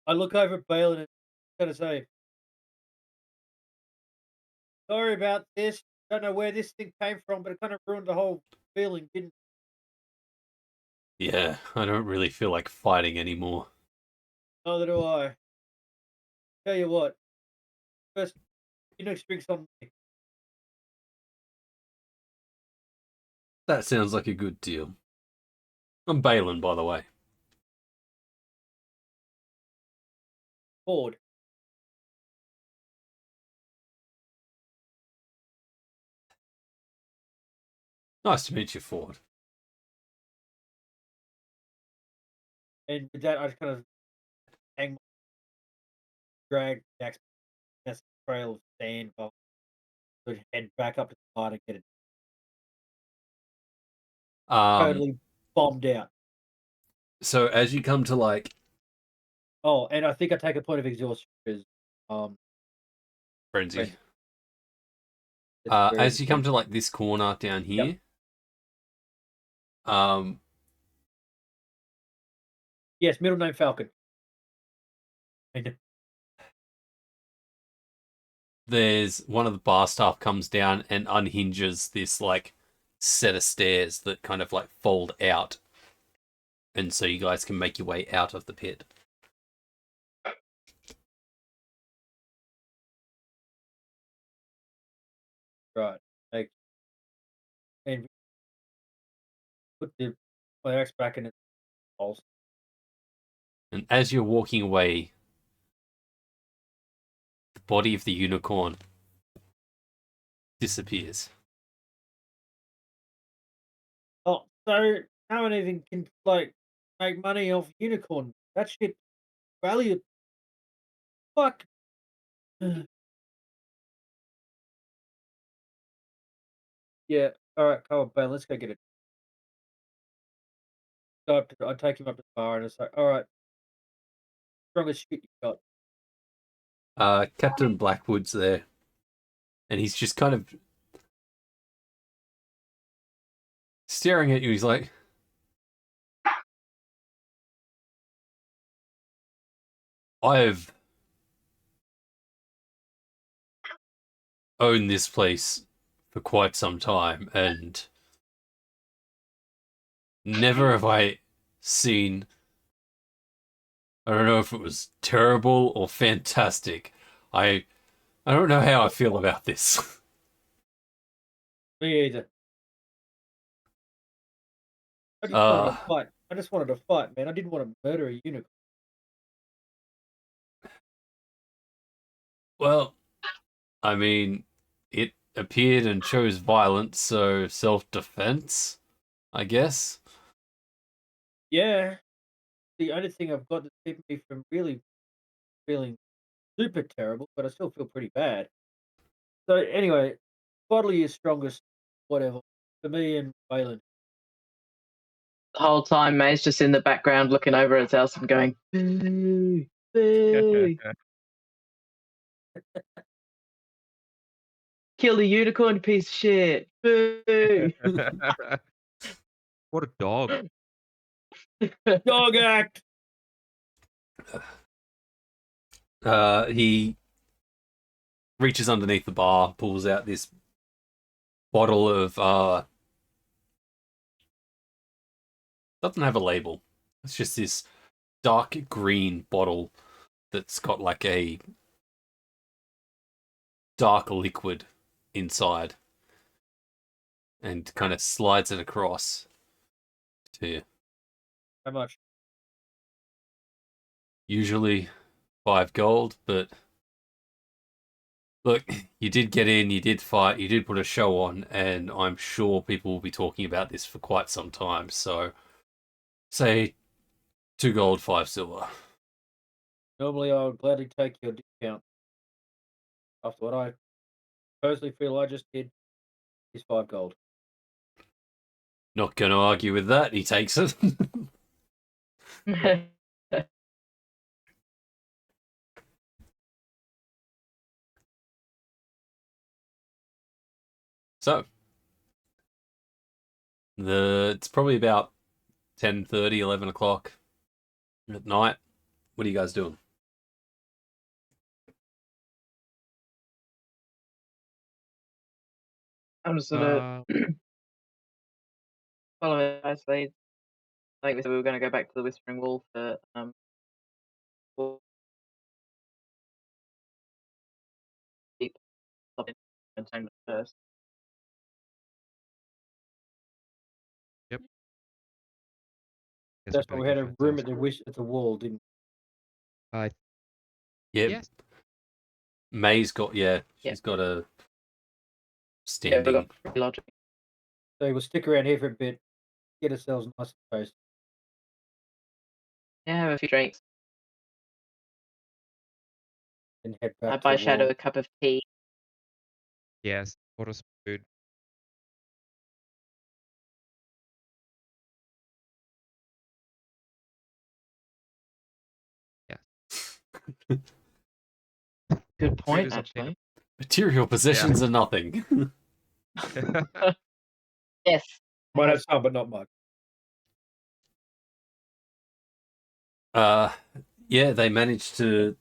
Speaker 3: I look over at Balin and kind of say, sorry about this. Don't know where this thing came from, but it kind of ruined the whole feeling, didn't it?
Speaker 1: Yeah, I don't really feel like fighting anymore.
Speaker 3: Neither do I. Tell you what. First, drinks on me.
Speaker 1: That sounds like a good deal. I'm Balin, by the way.
Speaker 3: Ford.
Speaker 1: Nice to meet you, Ford.
Speaker 3: And with that, I just kind of drag Jack's trail of sand off. So head back up to the bar to get it totally bombed out.
Speaker 1: So as you come to like...
Speaker 3: Oh, and I think I take a point of exhaustion because
Speaker 1: frenzy. As you come to like this corner down here,
Speaker 3: yes, middle name Falcon.
Speaker 1: there's one of the bar staff comes down and unhinges this like set of stairs that kind of like fold out, and so you guys can make your way out of the pit.
Speaker 3: Right. And put my axe back in its holes.
Speaker 1: And as you're walking away, the body of the unicorn disappears.
Speaker 3: Oh, so no one even can like make money off unicorn. That shit value. Fuck. Yeah. All right, come on, Ben. Let's go get it. So I take him up to the bar and it's like, all right, strongest shit you got.
Speaker 1: Captain Blackwood's there, and he's just kind of staring at you. He's like, I've owned this place for quite some time, and never have I seen, I don't know if it was terrible or fantastic. I don't know how I feel about this.
Speaker 3: Me either. I just wanted to fight. I just wanted to fight, man. I didn't want to murder a unicorn.
Speaker 1: Well, I mean, it appeared and chose violence, so self-defense, I guess.
Speaker 3: Yeah. The only thing I've got that's keeping me from really feeling super terrible, but I still feel pretty bad. So anyway, bodily is strongest, whatever. For me and Waylon.
Speaker 2: The whole time, May's just in the background looking over at Zelson going, boo, boo. Kill the unicorn, you piece of shit. Boo.
Speaker 4: What a dog.
Speaker 3: Dog act!
Speaker 1: He reaches underneath the bar, pulls out this bottle of doesn't have a label. It's just this dark green bottle that's got like a dark liquid inside, and kind of slides it across to you.
Speaker 3: How much?
Speaker 1: Usually 5 gold, but look, you did get in, you did fight, you did put a show on, and I'm sure people will be talking about this for quite some time. So, say 2 gold, 5 silver.
Speaker 3: Normally, I would gladly take your discount. After what I personally feel I just did, is 5 gold.
Speaker 1: Not going to argue with that. He takes it. So, it's probably about 10:30, 11 o'clock at night. What are you guys doing?
Speaker 2: I'm just gonna follow my lead. I think we said we were going to go back to the Whispering Wall for deep entertainment first.
Speaker 4: Yep. Yes,
Speaker 3: That's
Speaker 4: we
Speaker 3: why we
Speaker 4: better
Speaker 3: had
Speaker 4: get
Speaker 3: a room
Speaker 4: downstairs.
Speaker 3: at the wall, didn't
Speaker 4: Yeah.
Speaker 1: Yes. May's got, she's got a standing.
Speaker 2: Yeah, we got logic.
Speaker 3: So we'll stick around here for a bit, get ourselves nice and toasted.
Speaker 2: Yeah, have a few drinks.
Speaker 3: And head back
Speaker 2: I
Speaker 3: to
Speaker 2: buy
Speaker 3: the
Speaker 2: Shadow
Speaker 3: wall.
Speaker 2: a cup of tea.
Speaker 4: Yes. Order some food. Yeah.
Speaker 2: Good point,
Speaker 4: is
Speaker 2: actually.
Speaker 1: Material possessions are nothing.
Speaker 2: Yes.
Speaker 3: Might have some, but not much.
Speaker 1: Yeah, they managed to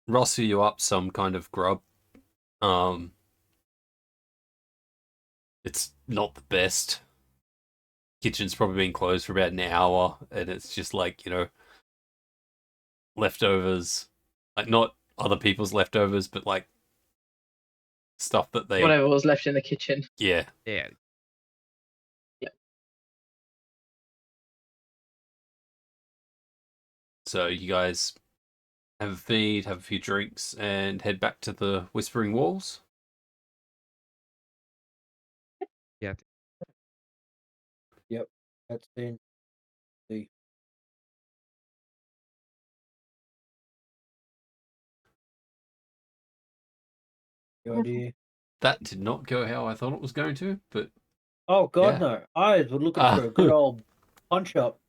Speaker 1: rustle you up some kind of grub. It's not the best. Kitchen's probably been closed for about an hour, and it's just like, leftovers. Like, not other people's leftovers, but like stuff that they...
Speaker 2: Whatever was left in the kitchen.
Speaker 1: Yeah.
Speaker 4: Yeah.
Speaker 1: So you guys have a feed, have a few drinks, and head back to the Whispering Walls.
Speaker 4: Yeah.
Speaker 3: Yep. That's the idea.
Speaker 1: That did not go how I thought it was going to, but...
Speaker 3: Oh, God,
Speaker 1: Yeah.
Speaker 3: no. I was looking for a good old punch-up.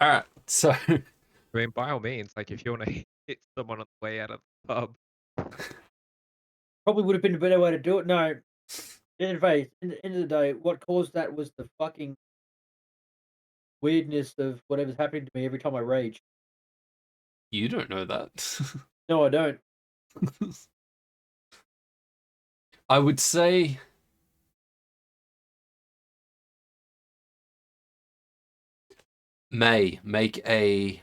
Speaker 1: Alright, so...
Speaker 4: I mean, by all means, like, if you want to hit someone on the way out of the pub.
Speaker 3: Probably would have been a better way to do it. No. Anyway, in the end of the day, what caused that was the fucking weirdness of whatever's happening to me every time I rage.
Speaker 1: You don't know that.
Speaker 3: No, I don't.
Speaker 1: I would say make a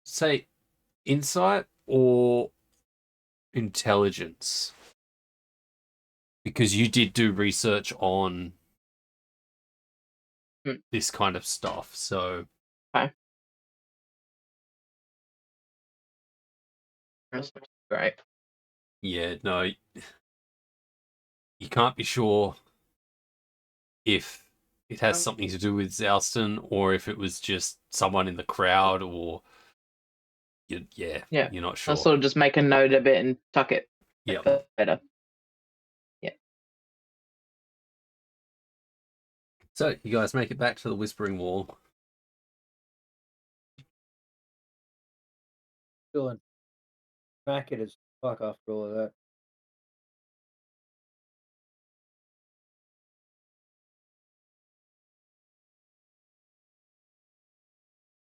Speaker 1: say insight or intelligence, because you did do research on this kind of stuff. So
Speaker 2: Okay. That's great.
Speaker 1: yeah, no, you can't be sure if it has something to do with Zalston or if it was just someone in the crowd, or
Speaker 2: Yeah.
Speaker 1: you're not
Speaker 2: I'll
Speaker 1: sure.
Speaker 2: sort of just make a note of it and tuck it
Speaker 1: Yeah.
Speaker 2: better.
Speaker 1: So you guys make it back to the Whispering Wall.
Speaker 3: Feeling knackered as fuck after all of that.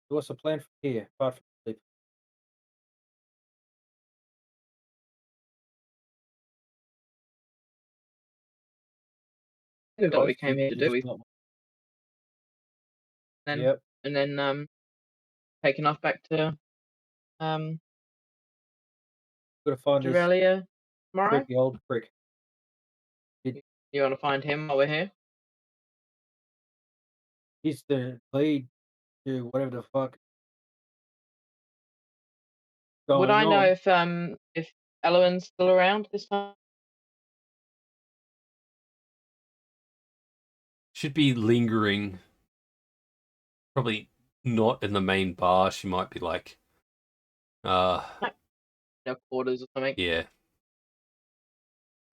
Speaker 3: So what's the plan from here, apart from sleep?
Speaker 2: That's what we came here to do.
Speaker 3: Yep.
Speaker 2: And then taking off back to
Speaker 3: Gotta find this
Speaker 2: Australia tomorrow.
Speaker 3: creepy old prick.
Speaker 2: You want to find him while we're here?
Speaker 3: He's the lead to whatever the fuck
Speaker 2: Would
Speaker 3: going
Speaker 2: I know
Speaker 3: on.
Speaker 2: if Elowen's still around this time?
Speaker 1: Should be lingering. Probably not in the main bar. She might be like,
Speaker 2: No quarters or something.
Speaker 1: yeah.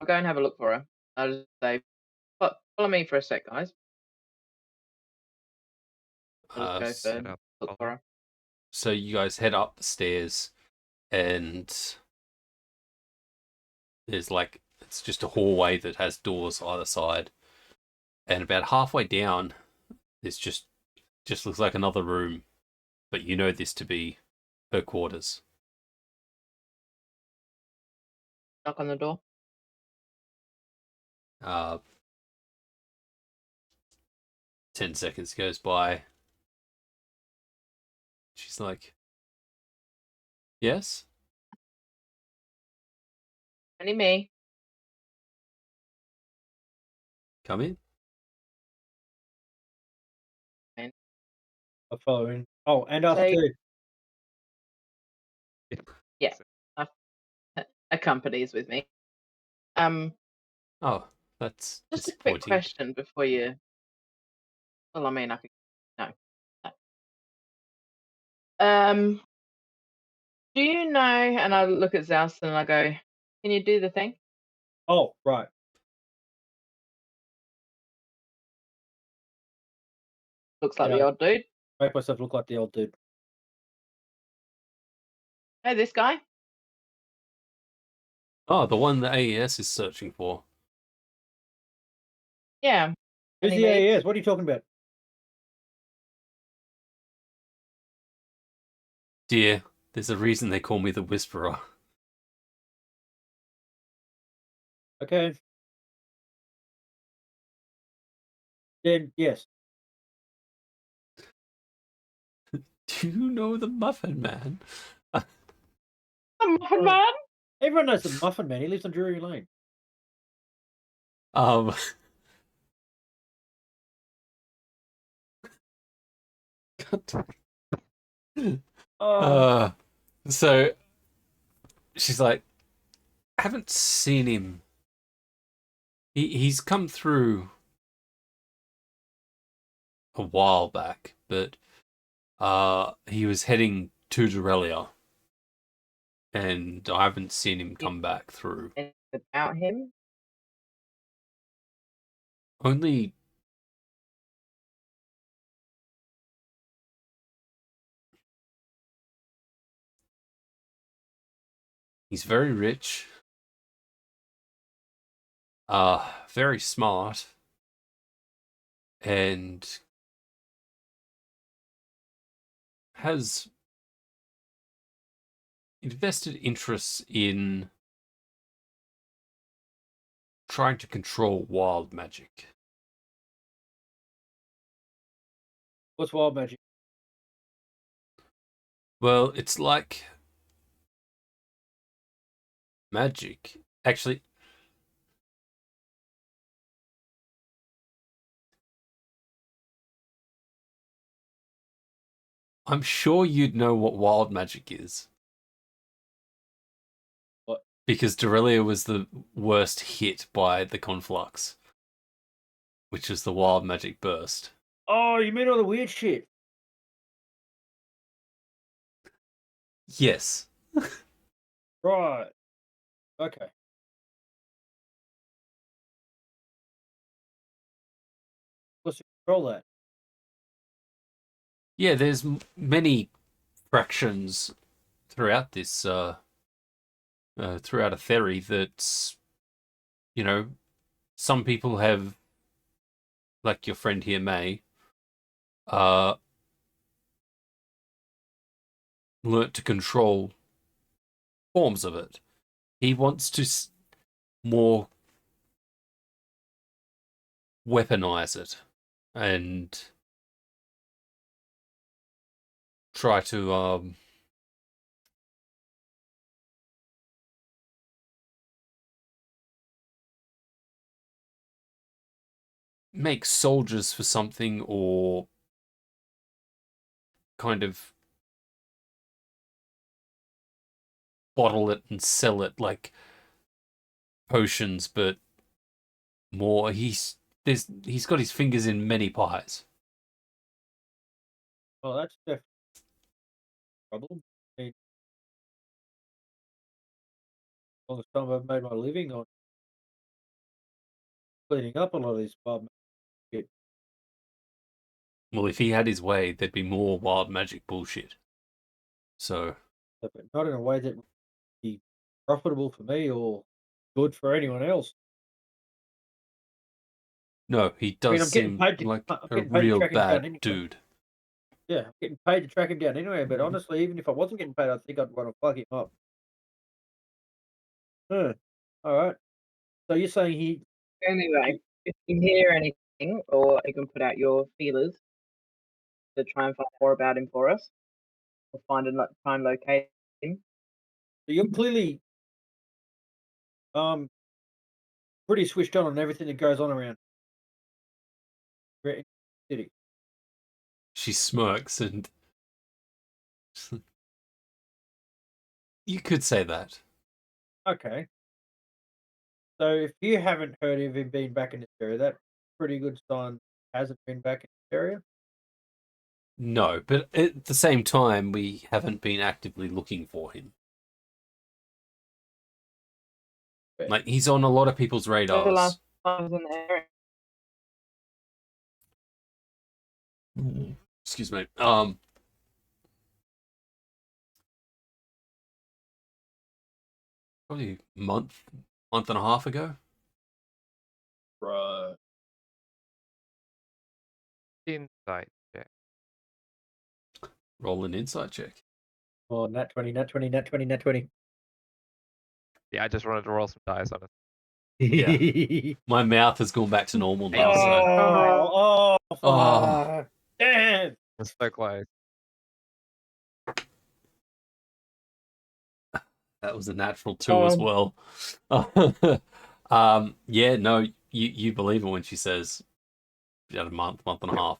Speaker 2: I'll go and have a look for her. I'll just say, follow me for a sec, guys. I'll just go
Speaker 4: set
Speaker 2: for
Speaker 4: up.
Speaker 2: look for her.
Speaker 1: So you guys head up the stairs, and there's like, it's just a hallway that has doors either side, and about halfway down, there's just looks like another room, but you know this to be her quarters.
Speaker 2: Knock on the door.
Speaker 1: 10 seconds goes by. She's like, yes?
Speaker 2: Only me.
Speaker 1: Come in.
Speaker 3: I'm following. Oh, and us
Speaker 2: Say-
Speaker 3: too.
Speaker 2: Yeah. Accompanies with me.
Speaker 1: Oh, that's
Speaker 2: Just a quick
Speaker 1: disappointing.
Speaker 2: question before you. Well, I mean, I could. No. Do you know? And I look at Zoust and I go, "Can you do the thing?"
Speaker 3: Oh, right.
Speaker 2: Looks like
Speaker 3: Yeah.
Speaker 2: the old dude.
Speaker 3: Make myself look like the old dude.
Speaker 2: Hey, this guy.
Speaker 1: Oh, the one that AES is searching for.
Speaker 2: Yeah.
Speaker 3: Who's
Speaker 2: Any
Speaker 3: the
Speaker 2: mates?
Speaker 3: AES? What are you talking about?
Speaker 1: Dear, there's a reason they call me the Whisperer.
Speaker 3: Okay. Then yes.
Speaker 1: Do you know the Muffin Man?
Speaker 2: The Muffin Man.
Speaker 3: Everyone knows the Muffin Man. He lives on Drury Lane.
Speaker 1: Um,
Speaker 3: Oh,
Speaker 1: so she's like, I haven't seen him. He's come through a while back, but he was heading to Dorelia, and I haven't seen him come back through.
Speaker 2: About him.
Speaker 1: Only he's very rich, very smart and has invested interests in trying to control wild magic.
Speaker 3: What's wild magic?
Speaker 1: Well, it's like magic. Actually, I'm sure you'd know what wild magic is.
Speaker 3: What?
Speaker 1: Because Dorelia was the worst hit by the conflux, which is the wild magic burst.
Speaker 3: Oh, you mean all the weird shit?
Speaker 1: Yes.
Speaker 3: Right. Okay. What's to control that?
Speaker 1: Yeah, there's many fractions throughout this, throughout a theory that's, you know, some people have, like your friend here, May, uh, learnt to control forms of it. He wants to more weaponize it and try to make soldiers for something, or kind of bottle it and sell it like potions, but more. He's got his fingers in many pies.
Speaker 3: Oh, that's definitely a problem. I mean, as long as time I've made my living on cleaning up a lot of this wild magic shit.
Speaker 1: Well, if he had his way, there'd be more wild magic bullshit. So,
Speaker 3: But not in a way that would be profitable for me or good for anyone else.
Speaker 1: no, he
Speaker 3: I mean,
Speaker 1: does
Speaker 3: I'm getting
Speaker 1: seem
Speaker 3: paid to
Speaker 1: like
Speaker 3: I'm
Speaker 1: a
Speaker 3: getting paid to
Speaker 1: real
Speaker 3: track him down
Speaker 1: bad
Speaker 3: anyway.
Speaker 1: dude.
Speaker 3: Yeah, I'm getting paid to track him down anyway. But honestly, even if I wasn't getting paid, I think I'd want to fuck him up. Huh. All right. So you're saying he?
Speaker 2: Anyway, if you hear anything, or you can put out your feelers to try and find more about him for us, or try and locate him.
Speaker 3: So you're clearly pretty switched on everything that goes on around the city.
Speaker 1: She smirks, and you could say that.
Speaker 3: Okay. So if you haven't heard of him being back in this area, that's pretty good sign he hasn't been back in this area.
Speaker 1: No, but at the same time, we haven't been actively looking for him.
Speaker 3: Okay.
Speaker 1: Like, he's on a lot of people's
Speaker 2: The last
Speaker 1: radars.
Speaker 2: time I was in the area.
Speaker 1: Excuse me. Probably a month and a half ago.
Speaker 3: Right.
Speaker 4: Insight check.
Speaker 1: Roll an insight check.
Speaker 3: Oh, nat 20, nat 20, nat 20, nat 20.
Speaker 4: Yeah, I just wanted to roll some dice on it.
Speaker 1: Yeah. My mouth has gone back to normal now, so.
Speaker 3: Oh,
Speaker 1: Oh.
Speaker 3: fuck. Damn.
Speaker 4: It's so close.
Speaker 1: That was a natural 2 as well. Yeah, no, you believe her when she says she had a month and a half.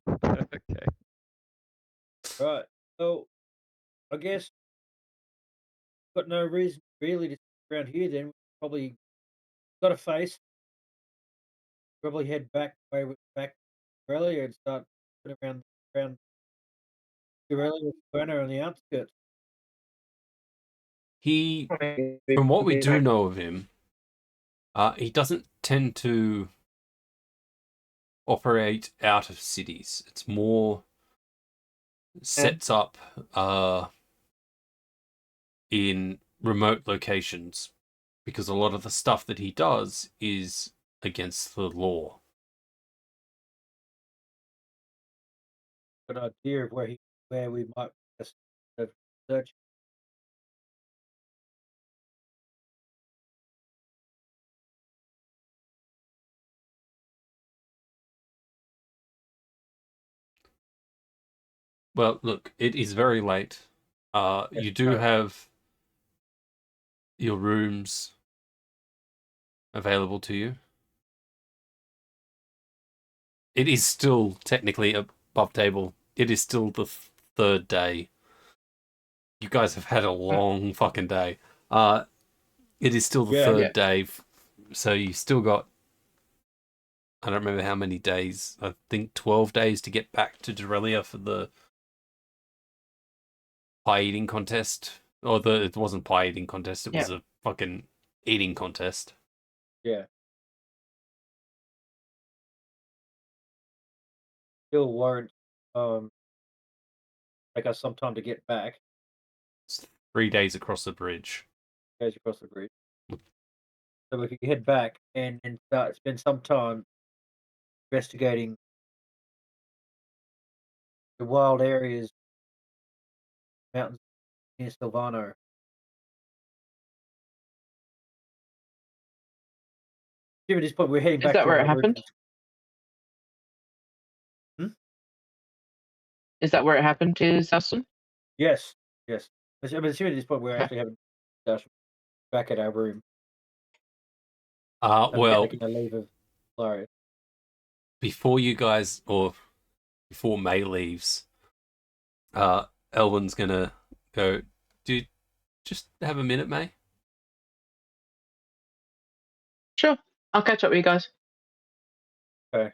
Speaker 4: Okay.
Speaker 3: Right. So, I guess got no reason really to stick around here then. Probably got a face. Probably head back to Australia and start looking around Australia, Savannah on the outskirts.
Speaker 1: He, from what we do know of him, he doesn't tend to operate out of cities. It's more sets up in remote locations because a lot of the stuff that he does is against the law.
Speaker 3: An idea of where we might best search.
Speaker 1: Well, look, it is very late. You do
Speaker 3: sorry.
Speaker 1: have your rooms available to you. It is still technically above table. It is still the third day. You guys have had a long fucking day. It is still the third day, so you still got, I don't remember how many days. I think 12 days to get back to Dorelia for the pie eating contest. It wasn't pie eating contest, it was a fucking eating contest.
Speaker 3: Yeah. Still warrant take us some time to get back.
Speaker 1: It's 3 days across the bridge.
Speaker 3: Goes across the bridge. So we could head back and spend some time investigating the wild areas, mountains near Silvano. At this point, we're heading back
Speaker 2: Is that
Speaker 3: to
Speaker 2: where
Speaker 3: our
Speaker 2: it happened?
Speaker 3: rooms.
Speaker 2: Is that where it happened to Dustin?
Speaker 3: Yes. I'm assuming at this point we're
Speaker 2: Okay.
Speaker 3: actually having a discussion back at our room.
Speaker 1: Well,
Speaker 3: taking a leave of Larry.
Speaker 1: before you guys, or before May leaves, Elvin's gonna go, dude, just have a minute, May.
Speaker 2: Sure. I'll catch up with you guys.
Speaker 3: Okay.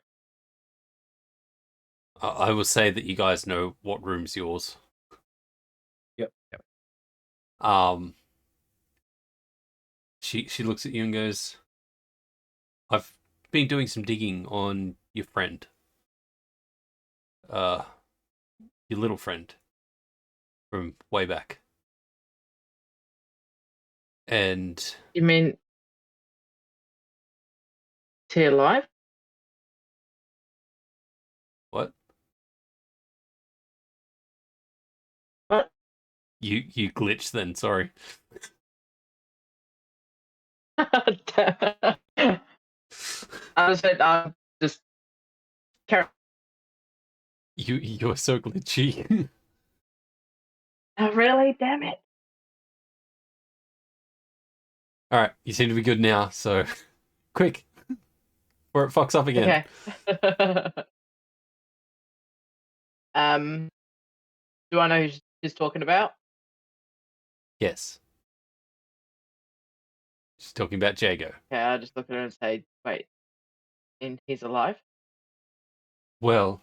Speaker 1: I will say that you guys know what room's yours.
Speaker 3: Yep.
Speaker 1: She looks at you and goes, I've been doing some digging on your friend. Your little friend from way back. And
Speaker 2: You mean, is he alive?
Speaker 1: what?
Speaker 2: What?
Speaker 1: You glitched then, sorry.
Speaker 2: I said, just carry.
Speaker 1: You're so glitchy.
Speaker 2: Oh, really? Damn it.
Speaker 1: Alright, you seem to be good now, so quick. Or it fucks up again.
Speaker 2: Okay. Do I know who she's talking about?
Speaker 1: Yes. She's talking about Jago.
Speaker 2: Okay, I'll just look at her and say, wait, and he's alive?
Speaker 1: Well,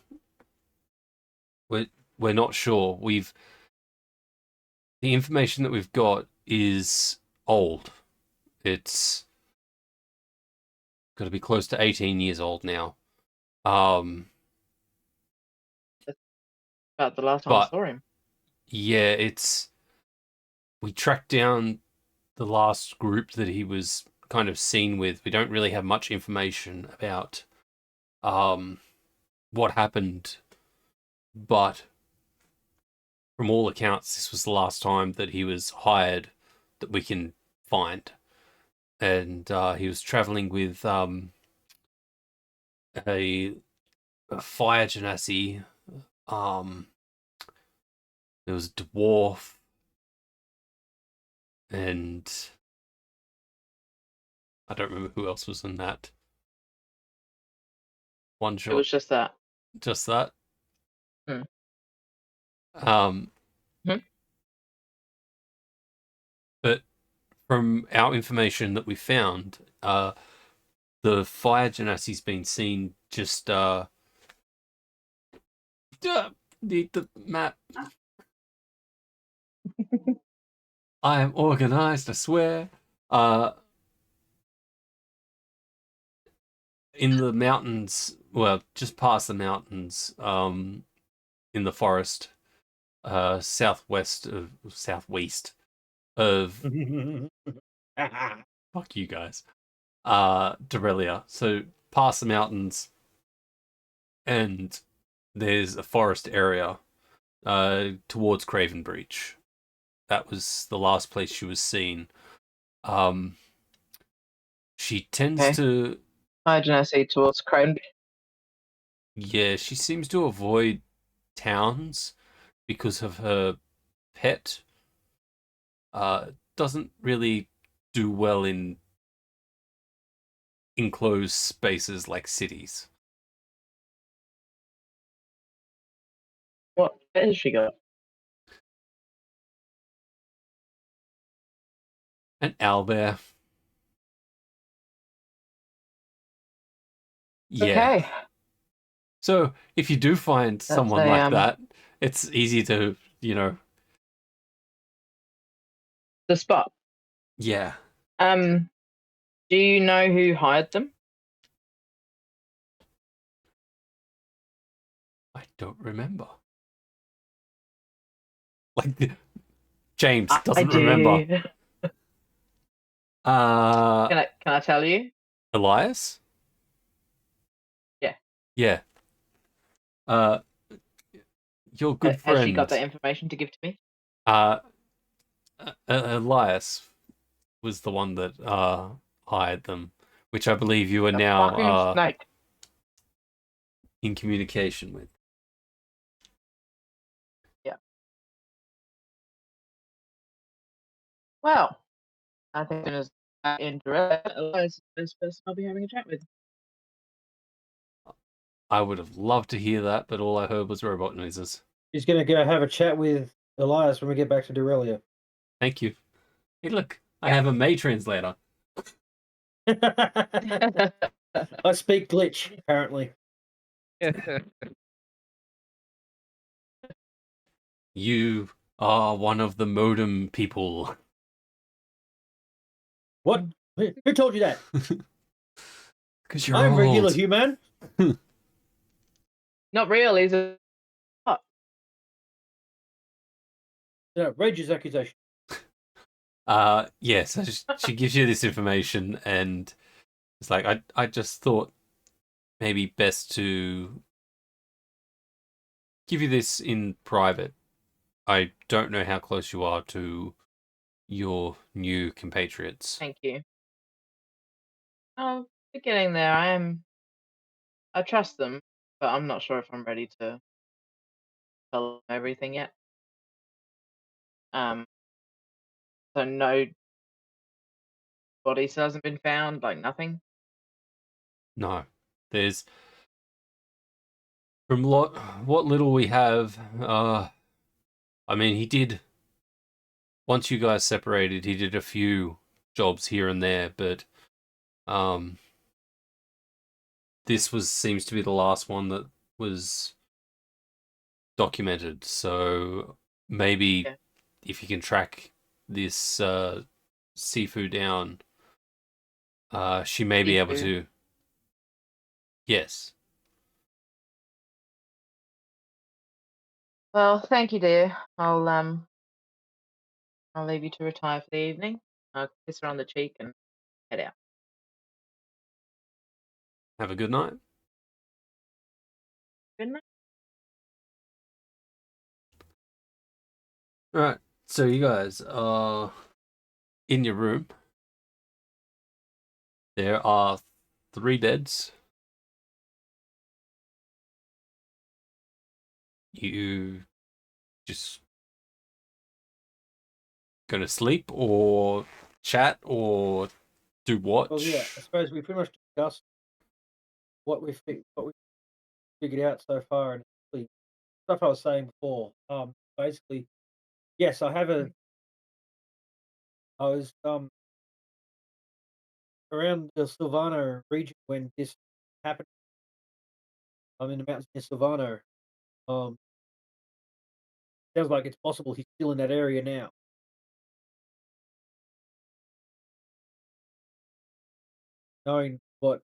Speaker 1: we're not sure. The information that we've got is old. It's got to be close to 18 years old now.
Speaker 2: About the last time I saw him.
Speaker 1: Yeah, we tracked down the last group that he was kind of seen with. We don't really have much information about what happened, but from all accounts, this was the last time that he was hired that we can find. And he was traveling with a fire genasi. There was a dwarf, and I don't remember who else was in that one shot.
Speaker 2: It was just that.
Speaker 1: Just that.
Speaker 2: Hmm.
Speaker 1: But from our information that we found, the fire genasi's been seen just need the map. I am organized, I swear. In the mountains, well, just past the mountains, in the forest, southwest of fuck you guys. Dorelia. So past the mountains, and there's a forest area towards Craven Breach. That was the last place she was seen. She tends
Speaker 2: Okay.
Speaker 1: to,
Speaker 2: I don't see towards Crane.
Speaker 1: yeah, she seems to avoid towns because of her pet. Doesn't really do well in enclosed spaces like cities.
Speaker 2: What pet has she got?
Speaker 1: An owlbear. Yeah.
Speaker 2: Okay.
Speaker 1: So if you do find
Speaker 2: That's
Speaker 1: someone
Speaker 2: a,
Speaker 1: like that, it's easy to,
Speaker 2: the spot.
Speaker 1: yeah.
Speaker 2: Do you know who hired them?
Speaker 1: I don't remember. Like James
Speaker 2: I
Speaker 1: doesn't
Speaker 2: do.
Speaker 1: remember.
Speaker 2: Can I tell you?
Speaker 1: Elias?
Speaker 2: Yeah.
Speaker 1: Yeah. Your good
Speaker 2: Has she got
Speaker 1: friend.
Speaker 2: that information to give to me?
Speaker 1: Elias was the one that hired them, which I believe you are
Speaker 2: The
Speaker 1: now
Speaker 2: fucking snake.
Speaker 1: in communication with.
Speaker 2: Yeah. Well, I think as indirect, Elias is the first person I'll be having a chat with.
Speaker 1: I would have loved to hear that, but all I heard was robot noises.
Speaker 3: He's going to go have a chat with Elias when we get back to Dorelia.
Speaker 1: Thank you. Hey, look, I
Speaker 2: Yeah.
Speaker 1: have a May translator.
Speaker 3: I speak glitch, apparently.
Speaker 1: You are one of the modem people.
Speaker 3: What? Who told you that?
Speaker 1: Because you're
Speaker 3: I'm
Speaker 1: old.
Speaker 3: regular human.
Speaker 2: Not real, is it?
Speaker 3: Outrageous accusation.
Speaker 1: Yeah, so she gives you this information, and it's like, I just thought maybe best to give you this in private. I don't know how close you are to your new compatriots.
Speaker 2: Thank you. Oh, we're getting there. I trust them, but I'm not sure if I'm ready to tell them everything yet. So no body still hasn't been found, like nothing.
Speaker 1: No, there's from what little we have. I mean, he did. Once you guys separated, he did a few jobs here and there, but this seems to be the last one that was documented. So maybe
Speaker 2: Yeah.
Speaker 1: if you can track this Sifu down, she may be able
Speaker 2: Sifu?
Speaker 1: to. Yes.
Speaker 2: Well, thank you, dear. I'll leave you to retire for the evening. I'll kiss her on the cheek and head out.
Speaker 1: Have a good night.
Speaker 2: Good night.
Speaker 1: All right. So you guys are in your room. There are 3 beds. You just gonna sleep or chat or do what?
Speaker 3: Well, yeah, I suppose we pretty much discussed what we figured out so far, and the stuff I was saying before. Basically, yes, I was around the Silvano region when this happened. I'm in the mountains near Silvano. Um, Sounds like it's possible he's still in that area now. Knowing what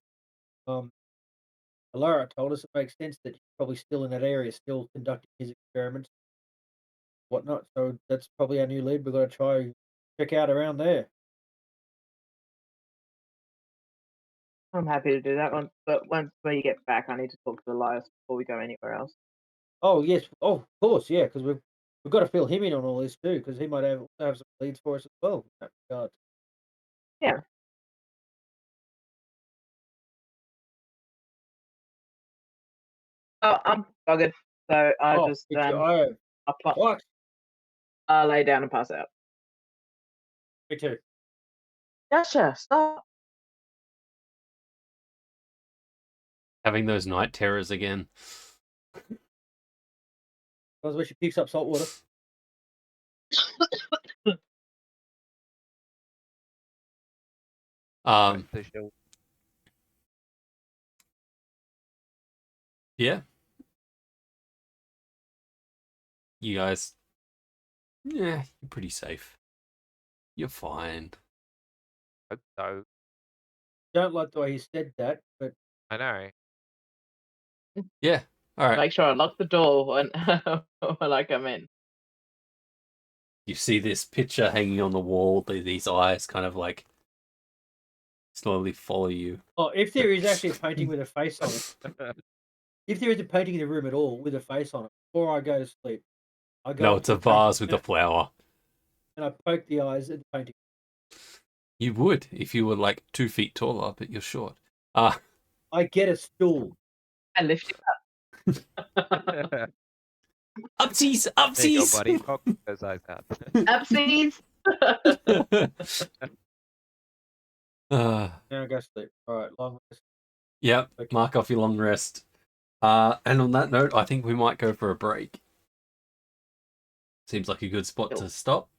Speaker 3: Alara told us, it makes sense that he's probably still in that area, still conducting his experiments, whatnot. So that's probably our new lead. We've got to try check out around there.
Speaker 2: I'm happy to do that one. But once we get back, I need to talk to Elias before we go anywhere else.
Speaker 3: Oh yes, oh of course, yeah, because we've got to fill him in on all this too, because he might have some leads for us as well. In that regard.
Speaker 2: Yeah. Oh, I'm buggered. So I just
Speaker 3: What?
Speaker 2: lay down and pass out.
Speaker 3: Me too.
Speaker 2: Gotcha. Stop.
Speaker 1: Having those night terrors again.
Speaker 3: That's where she picks up salt water.
Speaker 1: Yeah. You guys, yeah, you're pretty safe. You're fine.
Speaker 4: Hope so.
Speaker 3: Don't like the way he said that, but
Speaker 4: I know.
Speaker 1: Yeah. All right.
Speaker 2: Make sure I lock the door when I come in.
Speaker 1: You see this picture hanging on the wall. These eyes kind of like slowly follow you.
Speaker 3: oh, if there is actually a painting with a face on it, if there is a painting in the room at all with a face on it, before I go to sleep, I go.
Speaker 1: No,
Speaker 3: up
Speaker 1: it's
Speaker 3: to
Speaker 1: a
Speaker 3: the painting
Speaker 1: vase with a flower.
Speaker 3: and I poke the eyes at the painting.
Speaker 1: You would if you were like 2 feet taller, but you're short.
Speaker 3: I get a stool.
Speaker 2: I lift it up.
Speaker 1: Upsies,
Speaker 4: There you go,
Speaker 1: upsies.
Speaker 4: buddy. Cock those eyes out.
Speaker 2: Upsies.
Speaker 3: Now I go to sleep. All right, long rest.
Speaker 1: Yep,
Speaker 3: Okay.
Speaker 1: mark off your long rest. And on that note, I think we might go for a break. Seems like a good spot to stop.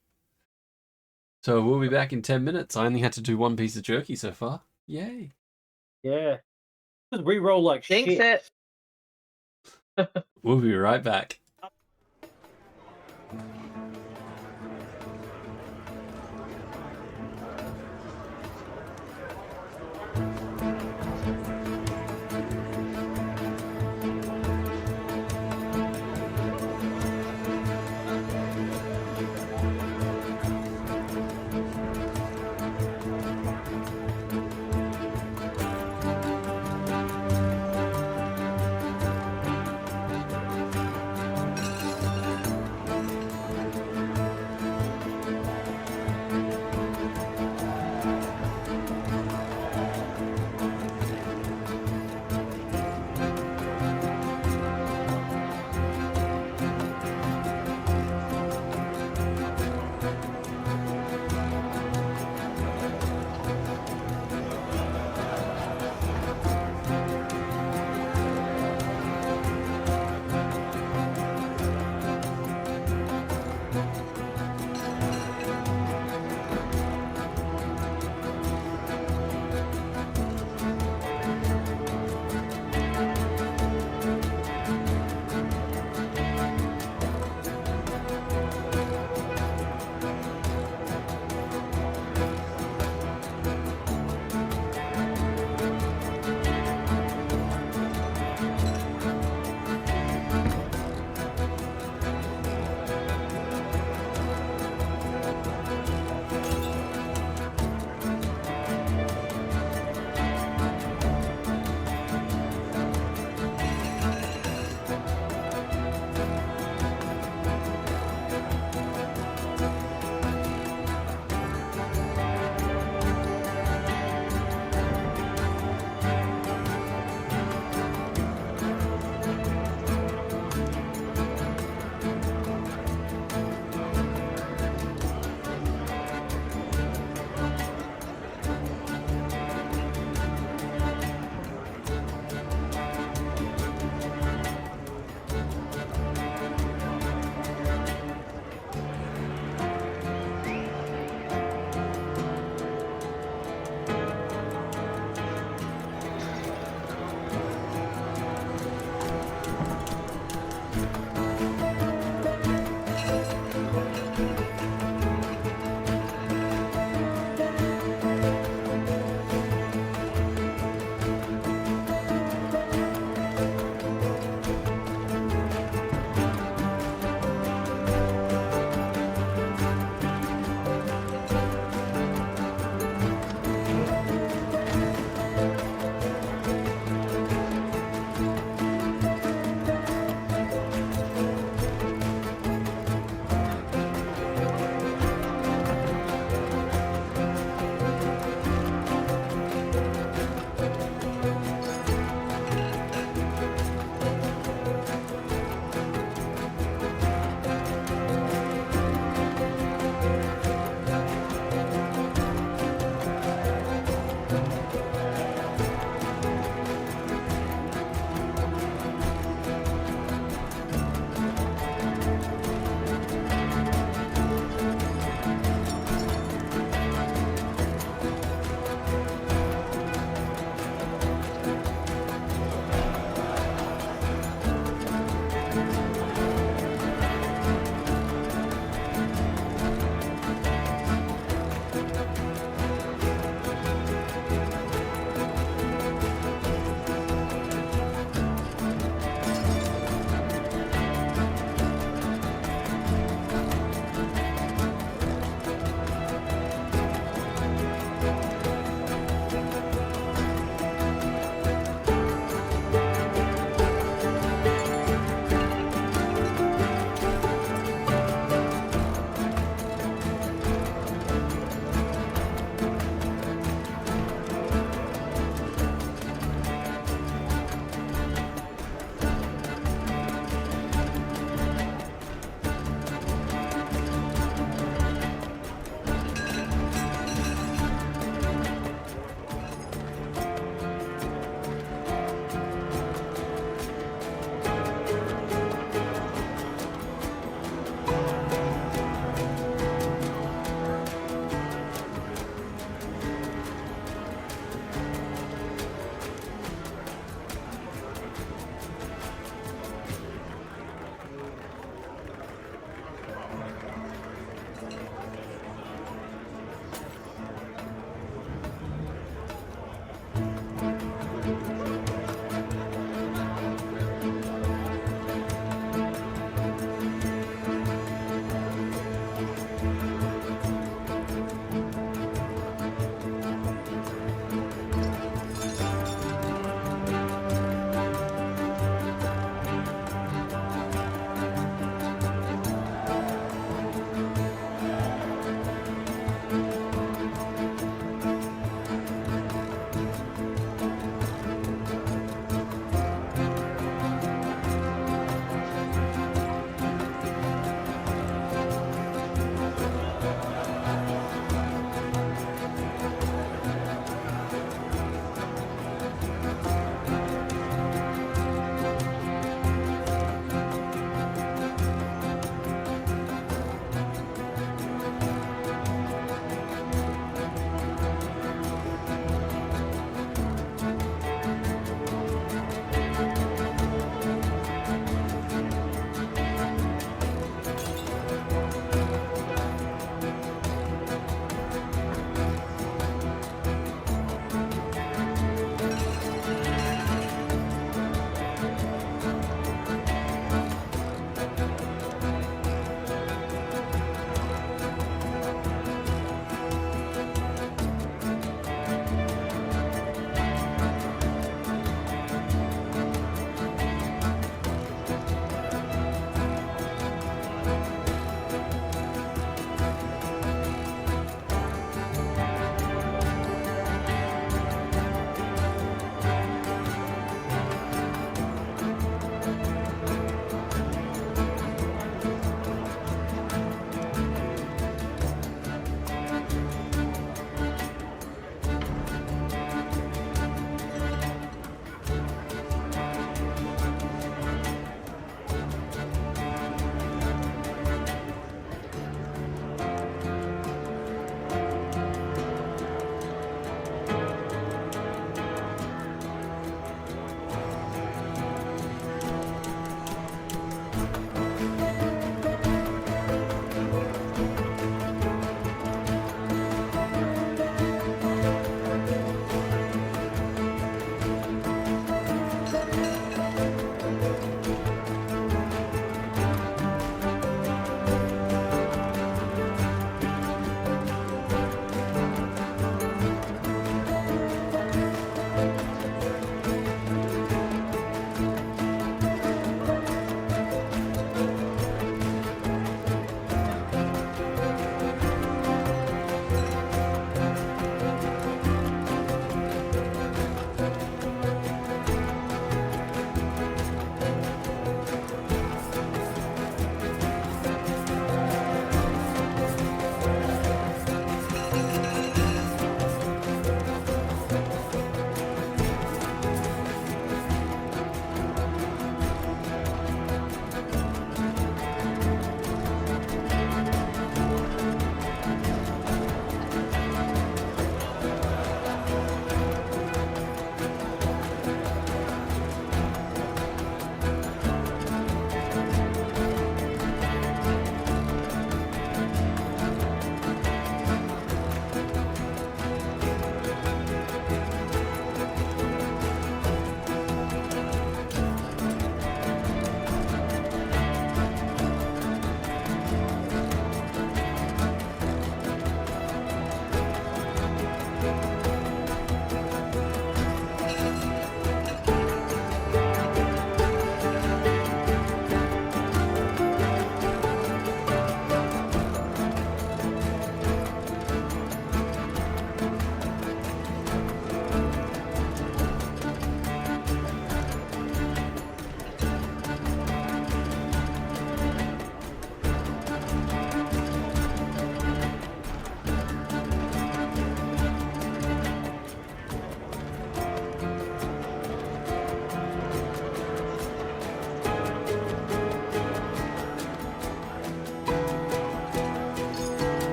Speaker 1: So we'll be back in 10 minutes. I only had to do 1 piece of jerky so far. Yay.
Speaker 3: Yeah. Just re-roll like
Speaker 2: Jinx
Speaker 3: shit.
Speaker 2: it.
Speaker 1: We'll be right back.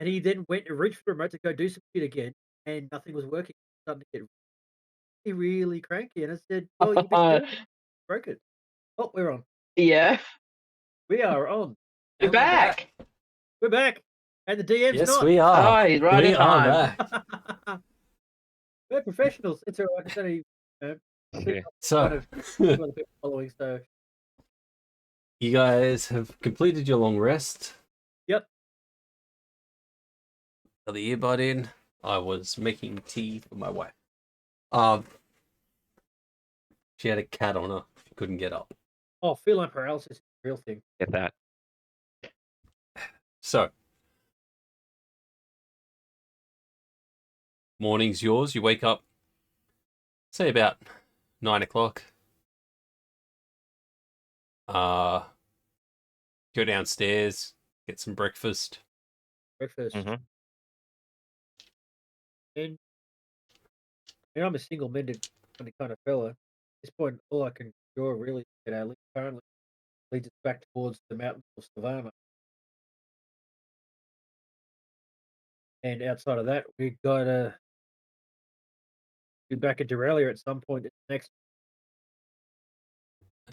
Speaker 3: And he then went and reached for the remote to go do some shit again, and nothing was working. Starting to get really cranky, and I said, "Well, you've been doing it. Broke it." Oh, we're on.
Speaker 2: Yeah.
Speaker 3: We are on.
Speaker 2: You're
Speaker 1: And we're
Speaker 2: back.
Speaker 3: We're back, and the DM's
Speaker 1: Yes,
Speaker 3: not.
Speaker 1: we are.
Speaker 2: Oh, he's right
Speaker 1: We
Speaker 2: in
Speaker 1: are
Speaker 2: time.
Speaker 1: back.
Speaker 3: We're professionals. It's all right. It's only
Speaker 4: Yeah.
Speaker 1: So,
Speaker 3: one of people following. So,
Speaker 1: you guys have completed your long rest.
Speaker 3: yep.
Speaker 1: Got the earbud in. I was making tea for my wife. She had a cat on her. She couldn't get up.
Speaker 3: Oh, feline paralysis is a real thing.
Speaker 4: Get that.
Speaker 1: So, morning's yours. You wake up, say about 9 o'clock. Go downstairs, get some breakfast.
Speaker 3: Breakfast.
Speaker 4: Mhm.
Speaker 3: And I'm a single-minded kind of fella. At this point, all I can draw really at our list currently leads us back towards the mountains of Savannah. And outside of that, we've got to be back at Deralia at some point in the next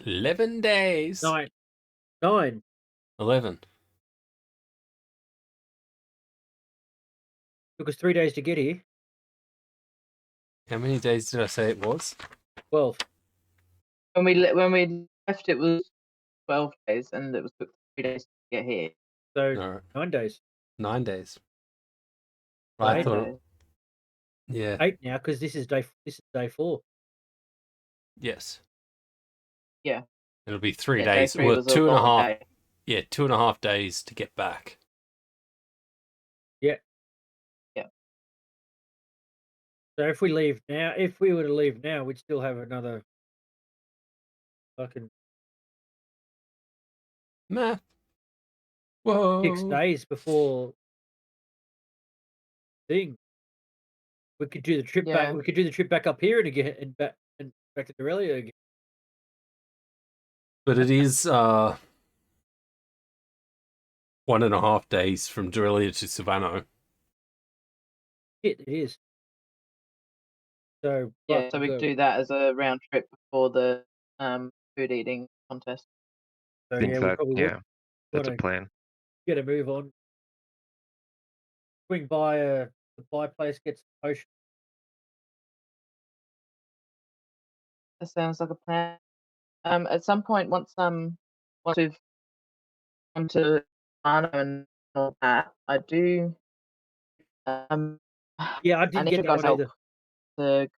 Speaker 1: 11 days.
Speaker 3: 9.
Speaker 1: 11.
Speaker 3: Took us 3 days to get here.
Speaker 1: How many days did I say it was?
Speaker 3: 12.
Speaker 2: When we left, it was 12 days, and it was took 3 days to get here.
Speaker 3: So
Speaker 1: No,
Speaker 3: 9 days.
Speaker 1: 9 days.
Speaker 3: Nine
Speaker 1: I thought,
Speaker 2: days.
Speaker 1: yeah,
Speaker 3: 8 now because this is day 4.
Speaker 1: yes.
Speaker 2: Yeah.
Speaker 1: It'll be 3
Speaker 2: Yeah, day
Speaker 1: days.
Speaker 2: 3
Speaker 1: Well,
Speaker 2: was a
Speaker 1: 2.5.
Speaker 2: long day.
Speaker 1: Yeah, 2.5 days to get back.
Speaker 3: Yeah.
Speaker 2: Yeah.
Speaker 3: So if we leave now, if we were to leave now, we'd still have another fucking
Speaker 1: Math. Whoa.
Speaker 3: 6 days before thing. We could do the trip back.
Speaker 2: Yeah.
Speaker 3: We could do the trip back up here and again and back to Aurelia again.
Speaker 1: But it is 1.5 days from Dorelia to Savannah.
Speaker 3: It is. So
Speaker 2: Yeah, so we could do that as a round trip before the food eating contest.
Speaker 3: So
Speaker 4: I think
Speaker 3: yeah, we
Speaker 4: that,
Speaker 3: probably
Speaker 4: yeah,
Speaker 3: would
Speaker 4: that's a
Speaker 3: want to
Speaker 4: plan.
Speaker 3: get a move on. Swing by a supply place, get some potion.
Speaker 2: That sounds like a plan. At some point, once we've come to Arno and all that, I do
Speaker 3: Yeah, I
Speaker 2: I
Speaker 3: didn't
Speaker 2: need
Speaker 3: get
Speaker 2: you
Speaker 3: that
Speaker 2: guys
Speaker 3: one
Speaker 2: help
Speaker 3: either.
Speaker 2: to.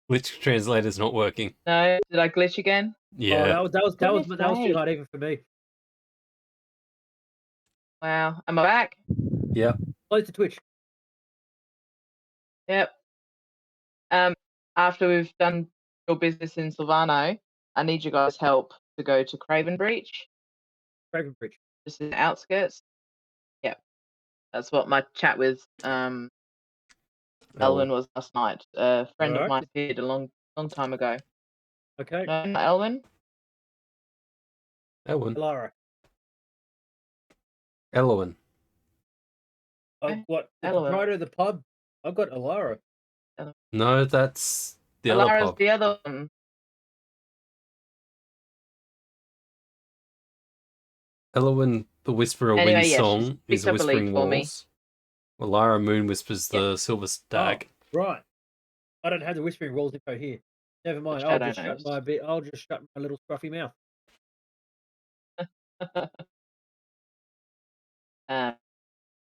Speaker 1: Which translator's not working?
Speaker 2: No, did I glitch again?
Speaker 3: Oh,
Speaker 1: Yeah.
Speaker 3: that was
Speaker 2: Goodness
Speaker 3: too
Speaker 2: sake.
Speaker 3: hard even for me.
Speaker 2: Wow, am I back?
Speaker 1: Yep.
Speaker 3: Close to Twitch.
Speaker 2: Yep. After we've done your business in Silvano, I need you guys' help to go to Craven Breach,
Speaker 3: Craven Bridge.
Speaker 2: just in the outskirts. Yep. That's what my chat with Elwin was last night. A friend of
Speaker 3: Alright.
Speaker 2: mine appeared a long time ago.
Speaker 3: Okay.
Speaker 2: No, not Elwin.
Speaker 1: Elwin.
Speaker 3: Alara.
Speaker 1: Elwin.
Speaker 3: What? The
Speaker 2: Elwin.
Speaker 3: proprietor of the pub? I've got Alara.
Speaker 1: No, that's the other
Speaker 2: Alara's
Speaker 1: pub.
Speaker 2: the other one.
Speaker 1: Elwin, the Whisperer
Speaker 2: Anyway,
Speaker 1: Wind
Speaker 2: yeah, she's
Speaker 1: Song, is
Speaker 2: picked up a lead
Speaker 1: Whispering
Speaker 2: for me.
Speaker 1: Walls. Well, Lyra Moon whispers
Speaker 2: Yeah.
Speaker 1: the Silver Stag.
Speaker 3: Oh, right. I don't have the Whispering Walls info here. Never mind.
Speaker 2: Shadow
Speaker 3: I'll just shut my little scruffy mouth.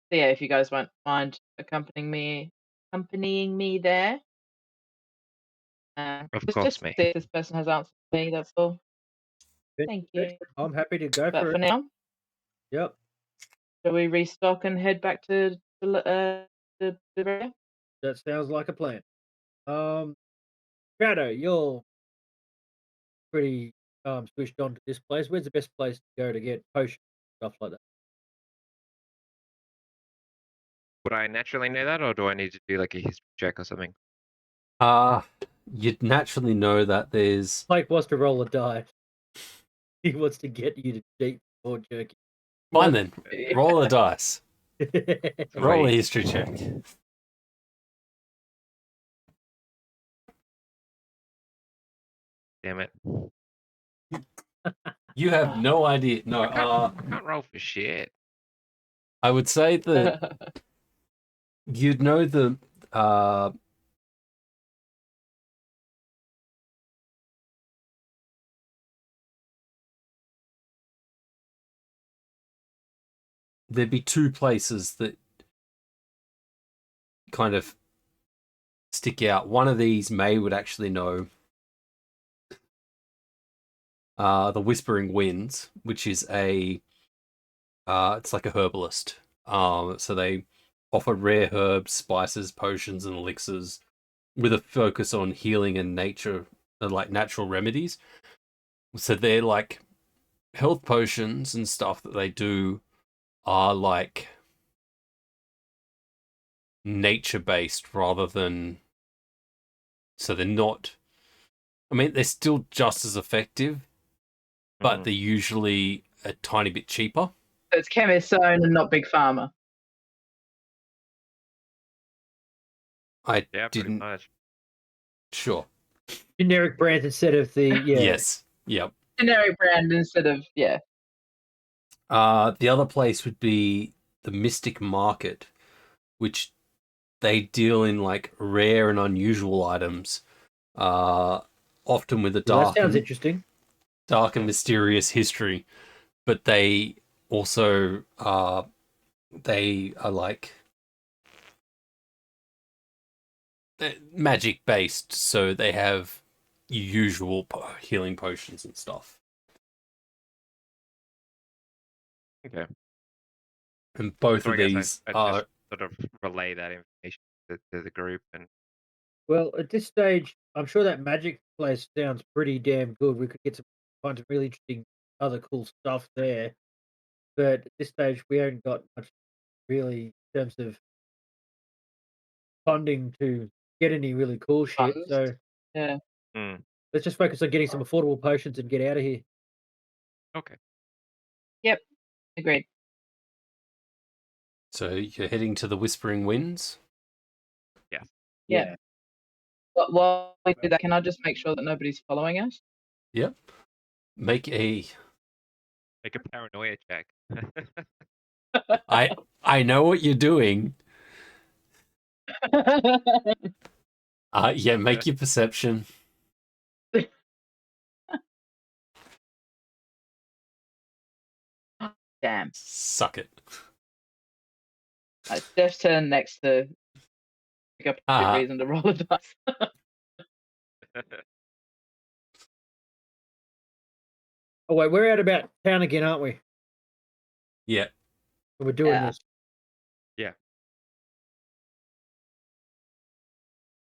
Speaker 2: So yeah, if you guys won't mind accompanying me there.
Speaker 4: Of
Speaker 2: Just
Speaker 4: course,
Speaker 2: see
Speaker 4: mate.
Speaker 2: if this person has answered me. That's all. Thank you.
Speaker 3: I'm happy to go
Speaker 2: But
Speaker 3: for
Speaker 2: for
Speaker 3: it.
Speaker 2: now,
Speaker 3: Yep.
Speaker 2: shall we restock and head back to the area?
Speaker 3: That sounds like a plan. Shadow, you're pretty switched on to this place. Where's the best place to go to get potions, stuff like that?
Speaker 4: Would I naturally know that, or do I need to do like a history check or something?
Speaker 1: You'd naturally know that there's
Speaker 3: Blake wants to roll a die. He wants to get you to cheat or jerky.
Speaker 1: Fine then. Roll a dice. Roll a
Speaker 4: Sweet.
Speaker 1: history check.
Speaker 4: Damn it.
Speaker 1: You have no idea. No,
Speaker 4: I can't roll for shit.
Speaker 1: I would say that you'd know the there'd be two places that kind of stick out. One of these May would actually know the Whispering Winds, which is it's like a herbalist. So they offer rare herbs, spices, potions, and elixirs with a focus on healing and nature, like natural remedies. So they're like health potions and stuff that they do are like nature based rather than. So they're not. I mean, they're still just as effective, but they're usually a tiny bit cheaper.
Speaker 2: So it's chemist's own and not big pharma.
Speaker 1: I
Speaker 4: Yeah, pretty
Speaker 1: didn't.
Speaker 4: much.
Speaker 1: Sure.
Speaker 3: Generic brands instead of the
Speaker 1: Yes. Yep.
Speaker 2: Generic brand instead of
Speaker 1: The other place would be the Mystic Market, which they deal in like rare and unusual items, often with a
Speaker 3: Well, that sounds interesting.
Speaker 1: dark and mysterious history. But they also they are like magic based, so they have usual healing potions and stuff.
Speaker 4: Okay.
Speaker 1: And both
Speaker 4: So
Speaker 1: of
Speaker 4: I guess
Speaker 1: these
Speaker 4: I
Speaker 1: are
Speaker 4: just sort of relay that information to the group and
Speaker 3: Well, at this stage, I'm sure that magic place sounds pretty damn good. We could get some find some really interesting other cool stuff there. But at this stage, we haven't got much really in terms of funding to get any really cool shit.
Speaker 2: funds.
Speaker 3: So
Speaker 2: Yeah.
Speaker 3: let's just focus on getting some affordable potions and get out of here.
Speaker 4: okay.
Speaker 2: Yep. Agreed.
Speaker 1: so you're heading to the Whispering Winds.
Speaker 2: Yeah. While we do that, can I just make sure that nobody's following us?
Speaker 1: Yep. Make a.
Speaker 4: Make a paranoia check.
Speaker 1: I know what you're doing. Yeah, make your perception.
Speaker 2: Damn.
Speaker 1: Suck it.
Speaker 2: It's Jeff's turn next to pick up a good reason to roll a dice.
Speaker 3: Oh wait, we're out about town again, aren't we?
Speaker 1: Yeah.
Speaker 3: We're doing
Speaker 2: Yeah.
Speaker 3: this.
Speaker 4: Yeah.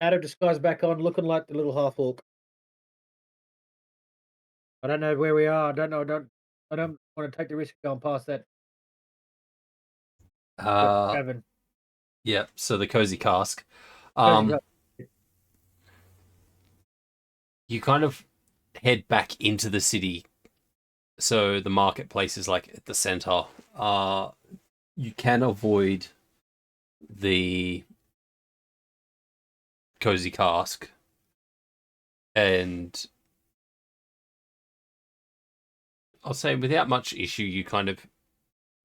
Speaker 3: Out of disguise back on, looking like the little half orc. I don't know where we are. I don't want to take the risk of going past that tavern.
Speaker 1: Yeah, so the Cozy Cask.
Speaker 3: Cozy
Speaker 1: You kind of head back into the city. So the marketplace is like at the center. You can avoid the Cozy Cask. And I'll say without much issue, you kind of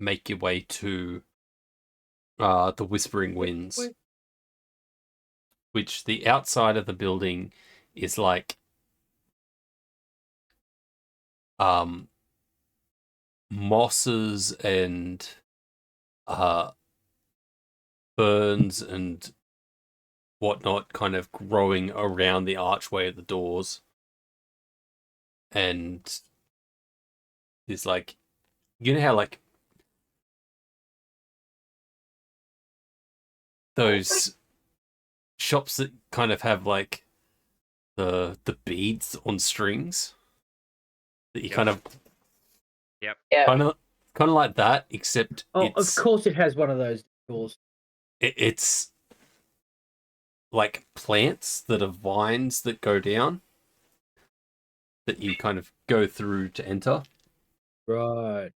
Speaker 1: make your way to the Whispering Winds, which the outside of the building is like mosses and ferns and whatnot kind of growing around the archway of the doors. And there's like, you know how like those shops that kind of have like the beads on strings that you kind of kind of like that, except
Speaker 3: of course it has one of those doors.
Speaker 1: It's like plants that are vines that go down that you kind of go through to enter.
Speaker 3: Right.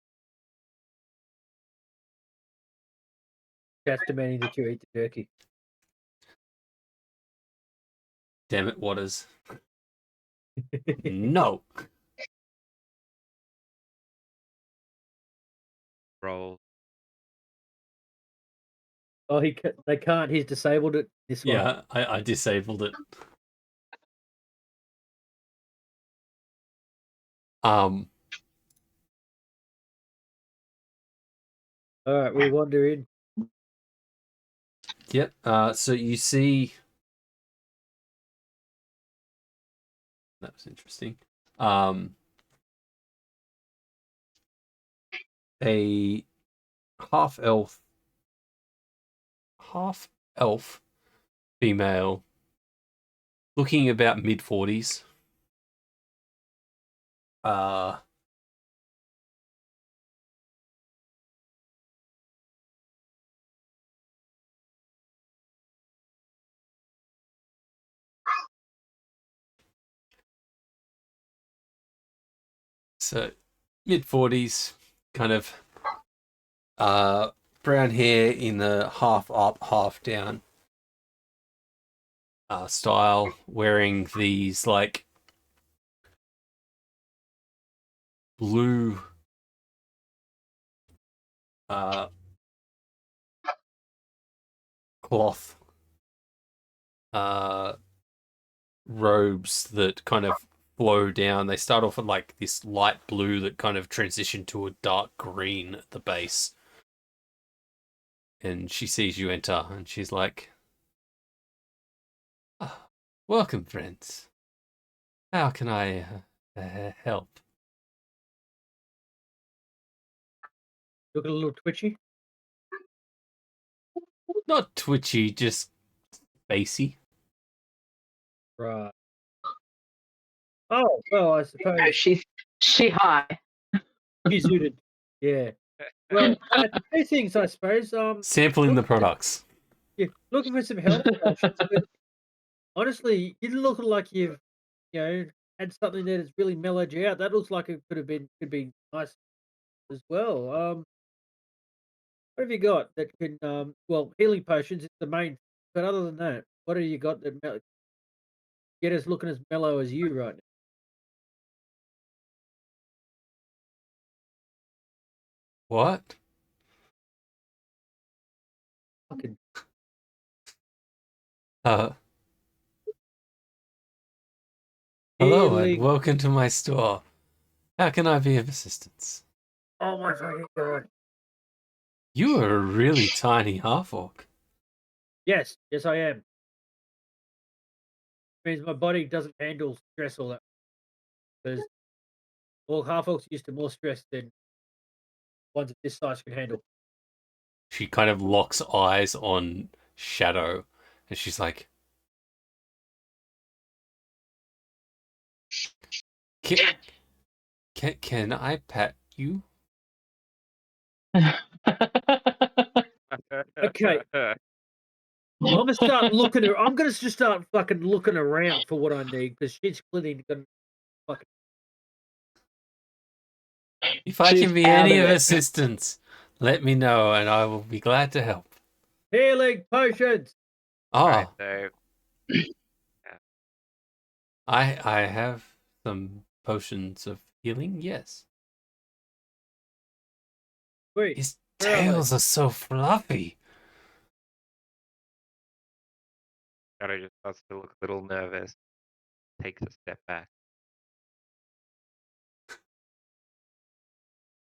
Speaker 3: Chat's demanding that you eat the jerky.
Speaker 1: Damn it, Waters. No.
Speaker 4: Roll.
Speaker 3: Oh, they can't. He's disabled it. This one.
Speaker 1: Yeah, I disabled it.
Speaker 3: All right, we wander in.
Speaker 1: Yep. So you see. That was interesting. A half elf female, looking about mid-40s. So mid-40s, kind of brown hair in the half up, half down style, wearing these like blue cloth robes that kind of flow down. They start off at like this light blue that kind of transition to a dark green at the base. And she sees you enter and she's like, "Oh, welcome, friends. How can I help?"
Speaker 3: Look a little twitchy.
Speaker 1: Not twitchy, just spacey.
Speaker 3: Right. Oh, well, I suppose
Speaker 2: Oh, she high.
Speaker 3: she's zooted. Yeah. Well, two things, I suppose.
Speaker 1: Sampling the products.
Speaker 3: Yeah, looking for some health potions, but honestly, you look like you've, had something that has really mellowed you out. That looks like it could be nice as well. What have you got that can, well, healing potions is the main, but other than that, what have you got that get us looking as mellow as you right now?
Speaker 1: What?
Speaker 3: Fucking
Speaker 1: Hello and
Speaker 3: healing.
Speaker 1: welcome to my store. How can I be of assistance?
Speaker 3: Oh my fucking god.
Speaker 1: You are a really tiny half-orc.
Speaker 3: Yes, I am. Means my body doesn't handle stress all that because all half orcs used to more stress than ones of this size can handle.
Speaker 1: She kind of locks eyes on Shadow, and she's like, Can I pet you?"
Speaker 3: Okay. I'm gonna start looking. I'm gonna just start fucking looking around for what I need because she's clearly gonna fucking.
Speaker 1: If I
Speaker 2: She's
Speaker 1: can be
Speaker 2: out
Speaker 1: any
Speaker 2: of
Speaker 1: of
Speaker 2: it.
Speaker 1: assistance, let me know, and I will be glad to help.
Speaker 3: Healing potions.
Speaker 1: Oh,
Speaker 4: Right, so
Speaker 1: I have some potions of healing. Yes,
Speaker 3: Sweet.
Speaker 1: his
Speaker 3: Where are they?
Speaker 1: tails are so fluffy.
Speaker 4: Shadow just starts to look a little nervous. Takes a step back.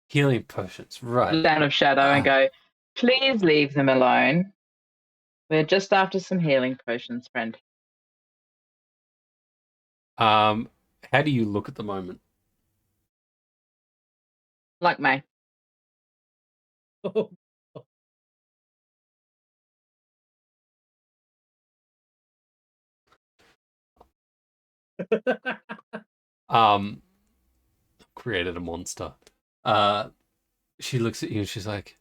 Speaker 1: Healing potions, right?
Speaker 2: Down of shadow and go, please leave them alone. We're just after some healing potions, friend.
Speaker 1: How do you look at the moment?
Speaker 2: Like May.
Speaker 3: Oh.
Speaker 1: Created a monster. She looks at you and she's like,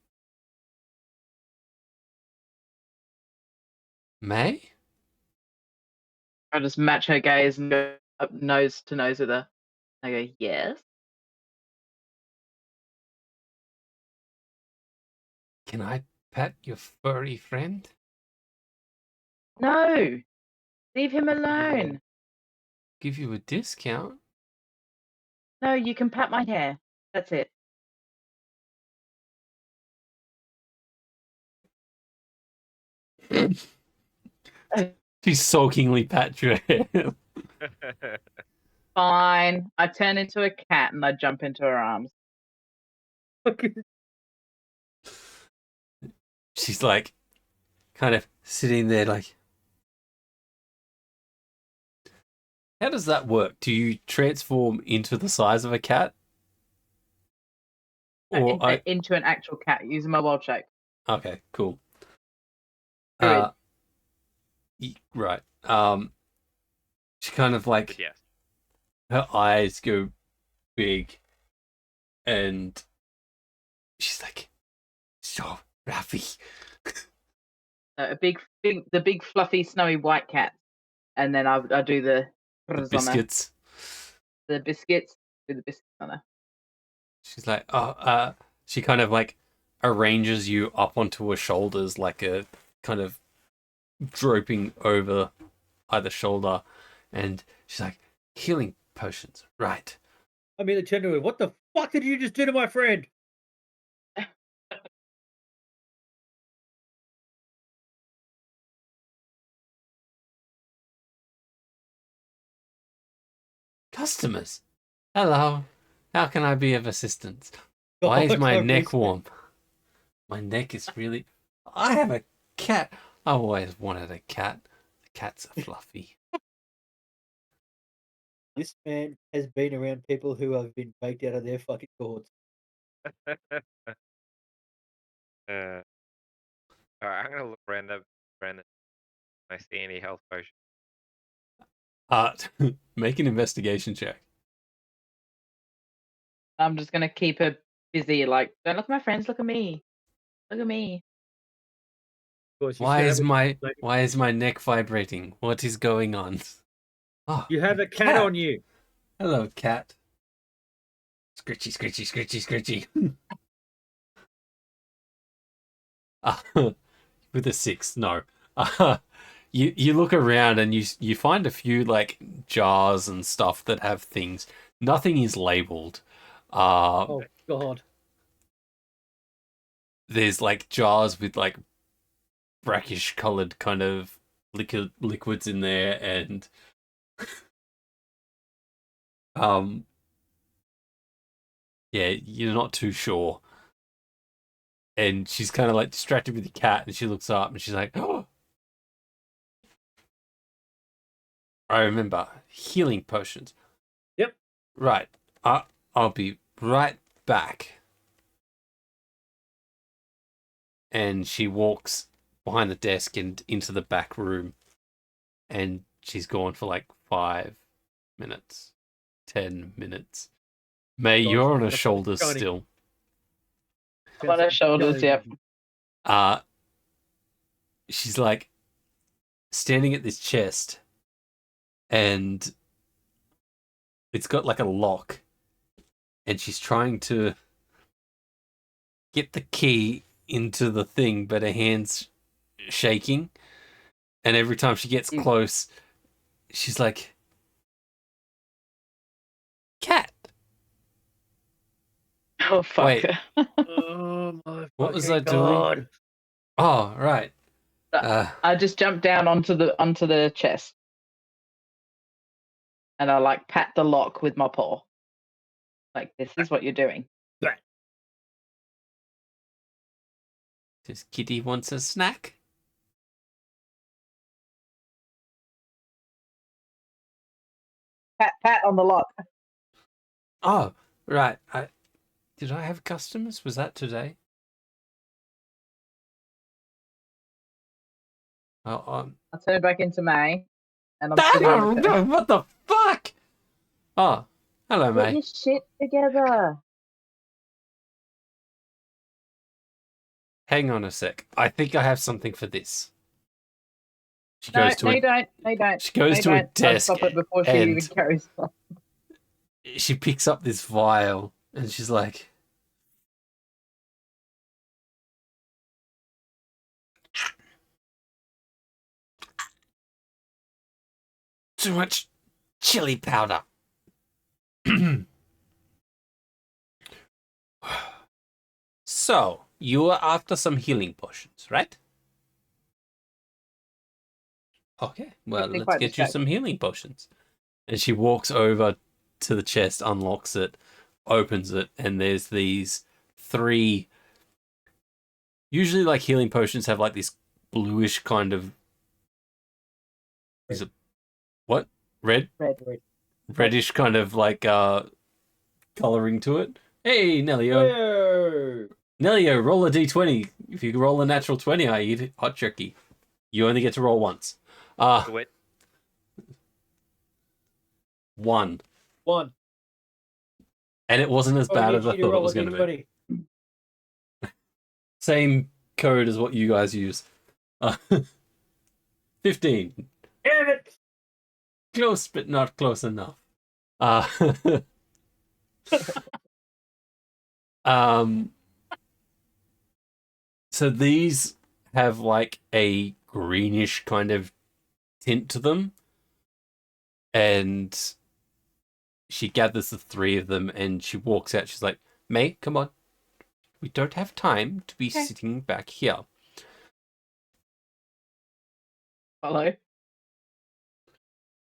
Speaker 1: May?
Speaker 2: I just match her gaze and go up nose to nose with her. I go, yes.
Speaker 1: Can I pet your furry friend?
Speaker 2: No, leave him alone.
Speaker 1: Give you a discount?
Speaker 2: No, you can pat my hair. That's it.
Speaker 1: She sulkingly pats your hair.
Speaker 2: Fine. I turn into a cat and I jump into her arms.
Speaker 1: She's like, kind of sitting there like, how does that work? Do you transform into the size of a cat? Or
Speaker 2: Into an actual cat using my wild shape.
Speaker 1: Okay, cool.
Speaker 2: Druid.
Speaker 1: Right. She kind of like,
Speaker 5: Yes.
Speaker 1: her eyes go big, and she's like, so Raffy.
Speaker 2: The big fluffy snowy white cat, and then I do the
Speaker 1: Biscuits.
Speaker 2: The biscuits. Do the biscuits on her.
Speaker 1: She's like, she kind of like arranges you up onto her shoulders like a kind of draping over either shoulder, and she's like, healing potions, right?
Speaker 3: I mean, genuinely, what the fuck did you just do to my friend?
Speaker 1: Customers, hello. How can I be of assistance? Why is my neck warm? My neck is really... I have a cat. I always wanted a cat. The cats are fluffy.
Speaker 3: This man has been around people who have been baked out of their fucking gourds.
Speaker 5: All right, I'm gonna look around the Brandon. I see any health potion.
Speaker 1: Make an investigation check.
Speaker 2: I'm just gonna keep her busy. Like, don't look at my friends. Look at me. Look at me.
Speaker 1: Why is my neck vibrating? What is going on? Oh,
Speaker 3: You have a cat on you.
Speaker 1: Hello, cat. Scritchy, scritchy, scritchy, scritchy. With a 6, no. You look around and you find a few like jars and stuff that have things. Nothing is labeled.
Speaker 3: Oh God.
Speaker 1: There's like jars with like brackish colored kind of liquids in there, and yeah, you're not too sure. And she's kind of like distracted with the cat, and she looks up and she's like, oh, I remember healing potions.
Speaker 3: Yep.
Speaker 1: Right. I'll be right back. And she walks behind the desk and into the back room. And she's gone for like 5 minutes, 10 minutes. May, you're on her shoulders still.
Speaker 2: I'm on her shoulders, yep.
Speaker 1: She's like standing at this chest, and it's got like a lock, and she's trying to get the key into the thing, but her hand's shaking, and every time she gets close, she's like, cat.
Speaker 2: Oh fuck.
Speaker 1: Wait.
Speaker 3: Oh my
Speaker 1: What was I
Speaker 3: God.
Speaker 1: doing? Oh, right.
Speaker 2: I just jumped down onto the chest, and I like pat the lock with my paw. Like, this is what you're doing.
Speaker 1: Does Kitty wants a snack?
Speaker 2: Pat on the lock.
Speaker 1: Oh, right. Did I have customers? Was that today? Oh,
Speaker 2: I turn back into May, and I'm sitting on the chest.
Speaker 1: what the fuck? Oh, hello,
Speaker 2: Get your
Speaker 1: mate.
Speaker 2: shit together.
Speaker 1: Hang on a sec. I think I have something for this. She
Speaker 2: No,
Speaker 1: goes to
Speaker 2: you don't. No, you don't.
Speaker 1: She goes to a desk.
Speaker 2: I'll stop it before she
Speaker 1: and
Speaker 2: even carries on.
Speaker 1: She picks up this vial and she's like, Too much chili powder. So, you are after some healing potions, right? Okay, well,
Speaker 2: They're
Speaker 1: let's
Speaker 2: quite
Speaker 1: get you some healing potions. And she walks over to the chest, unlocks it, opens it, and there's these 3. Usually, like, healing potions have, like, this bluish kind of. Is it. What? Red?
Speaker 2: Red.
Speaker 1: Reddish kind of, like, coloring to it. Hey, Nellio.
Speaker 3: Whoa!
Speaker 1: Nellio, roll a d20. If you roll a natural 20, I eat hot jerky. You only get to roll once.
Speaker 5: Do it.
Speaker 1: 1.
Speaker 3: 1.
Speaker 1: And it wasn't as
Speaker 3: Oh,
Speaker 1: bad
Speaker 3: need
Speaker 1: as I
Speaker 3: you to
Speaker 1: thought it
Speaker 3: roll
Speaker 1: was
Speaker 3: a
Speaker 1: going to be.
Speaker 3: D20.
Speaker 1: Same code as what you guys use. 15.
Speaker 3: Damn it!
Speaker 1: Close, but not close enough. Uh, um, so these have like a greenish kind of tint to them. And she gathers the 3 of them and she walks out. She's like, May, come on. We don't have time to be sitting back here.
Speaker 2: Hello.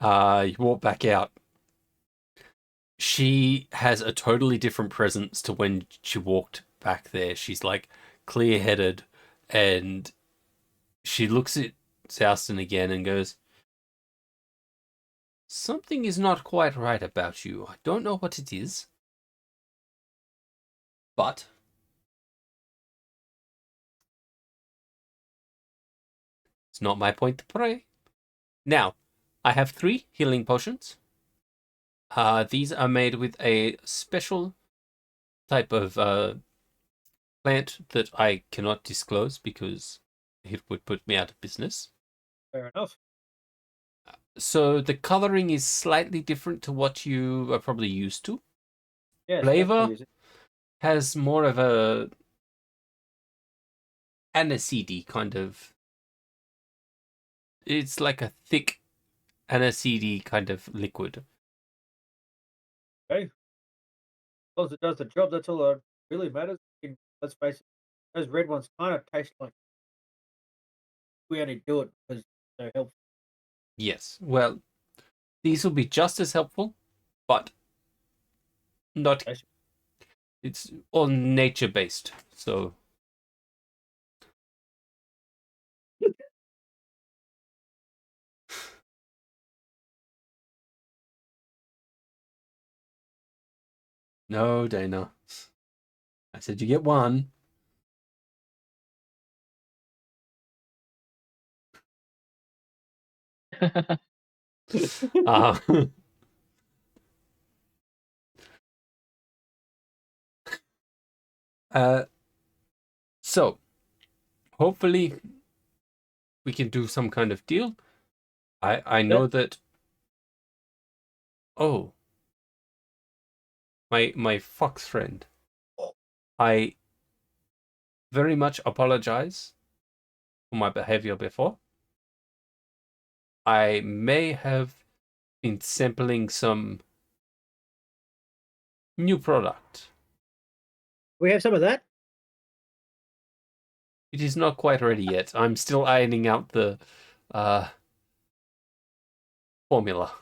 Speaker 1: You walk back out. She has a totally different presence to when she walked back there. She's like clear-headed, and she looks at Souston again and goes, something is not quite right about you. I don't know what it is, but it's not my point to pray. Now, I have 3 healing potions. These are made with a special type of plant that I cannot disclose because it would put me out of business.
Speaker 3: Fair enough.
Speaker 1: So the coloring is slightly different to what you are probably used to.
Speaker 3: Yes,
Speaker 1: Flavor?
Speaker 3: definitely.
Speaker 1: Has more of a aniseedy kind of. It's like a thick aniseedy kind of liquid.
Speaker 3: Okay. As long as it does the job, that's all that really matters. Let's face it, those red ones kind of taste like we only do it because they're helpful.
Speaker 1: Yes. Well, these will be just as helpful, but not. It's all nature based, so. No, Dana. I said you get 1. Uh, so, hopefully, we can do some kind of deal. I know that. Oh, my fox friend. I very much apologize for my behavior before. I may have been sampling some new product.
Speaker 3: We have some of that.
Speaker 1: It is not quite ready yet. I'm still ironing out the formula.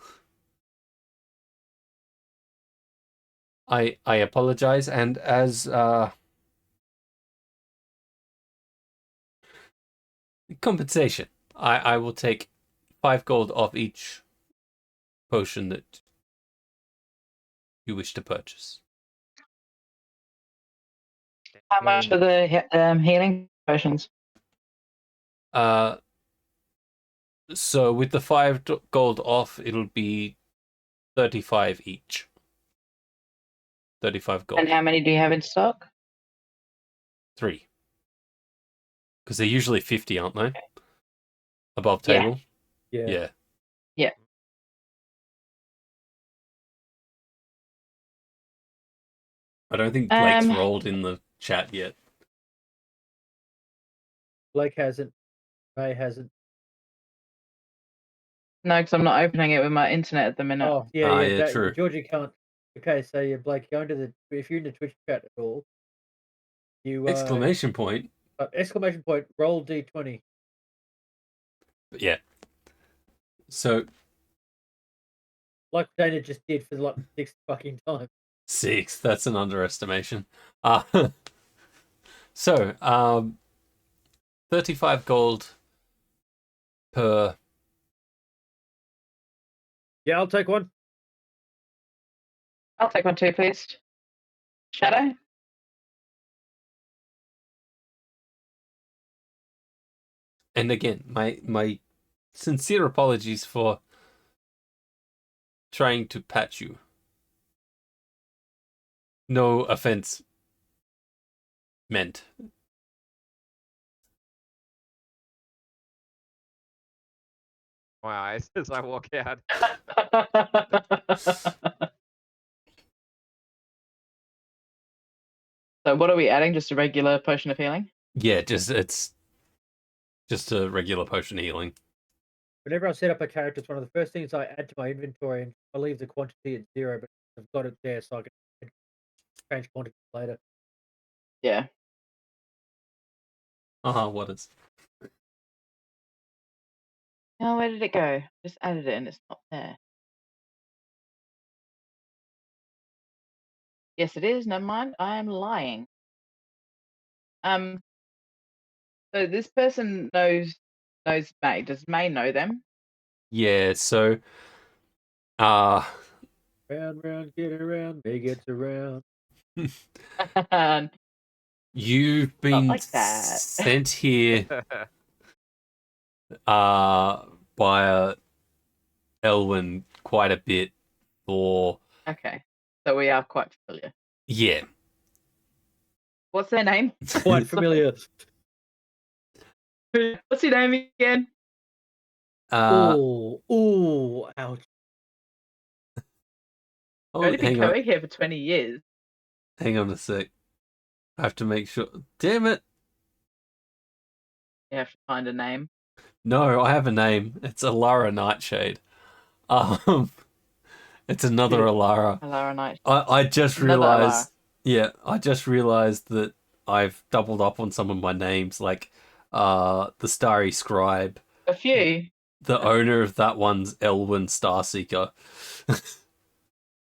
Speaker 1: I apologize, and as compensation, I will take 5 gold off each potion that you wish to purchase.
Speaker 2: How much are the healing potions?
Speaker 1: So with the 5 gold off, it'll be 35 each. 35 gold.
Speaker 2: And how many do you have in stock?
Speaker 1: 3. Because they're usually 50, aren't they?
Speaker 2: Okay.
Speaker 1: Above
Speaker 2: Yeah.
Speaker 1: table?
Speaker 3: Yeah.
Speaker 1: Yeah.
Speaker 2: Yeah.
Speaker 1: I don't think Blake's rolled in the chat yet.
Speaker 3: Blake hasn't. Ray hasn't.
Speaker 2: No, because I'm not opening it with my internet at the minute.
Speaker 3: Oh, yeah,
Speaker 1: yeah, true.
Speaker 3: Georgie can't. Okay, so yeah, Blake, go into if you're in the Twitch chat at all, you
Speaker 1: Exclamation point.
Speaker 3: exclamation point, roll d20.
Speaker 1: Yeah. So
Speaker 3: Like Dana just did for like 6 fucking times.
Speaker 1: 6. That's an underestimation. So 35 gold per.
Speaker 3: Yeah, I'll take one.
Speaker 2: I'll take one too, please. Shadow?
Speaker 1: And again, my sincere apologies for trying to patch you. No offense meant.
Speaker 5: Wow, as I walk out.
Speaker 2: So what are we adding? Just a regular potion of healing?
Speaker 1: Yeah, it's just a regular potion healing.
Speaker 3: Whenever I set up a character, it's one of the first things I add to my inventory, and I leave the quantity at 0, but I've got it there so I can change quantity later.
Speaker 2: Yeah.
Speaker 1: What is?
Speaker 2: Oh, where did it go? Just added it and it's not there. Yes, it is. Never mind. I am lying. So this person knows May. Does May know them?
Speaker 1: Yeah, so
Speaker 3: Round, round, get around, May gets around.
Speaker 1: you've been
Speaker 2: like that.
Speaker 1: sent here by Elwyn quite a bit for.
Speaker 2: Okay. So we are quite familiar.
Speaker 1: Yeah.
Speaker 2: What's their name?
Speaker 3: Quite familiar.
Speaker 2: What's your name again?
Speaker 3: Ooh, ouch.
Speaker 2: I've only been going here for 20 years.
Speaker 1: Hang on a sec. I have to make sure. Damn it.
Speaker 2: You have to find a name.
Speaker 1: No, I have a name. It's Alara Nightshade. It's another
Speaker 3: Yeah.
Speaker 1: Alara.
Speaker 2: Alara Knight.
Speaker 1: I just
Speaker 2: Another
Speaker 1: realized. Yeah, I just realized that I've doubled up on some of my names, like the Starry Scribe.
Speaker 2: A few.
Speaker 1: The owner of that one's Elwyn Starseeker.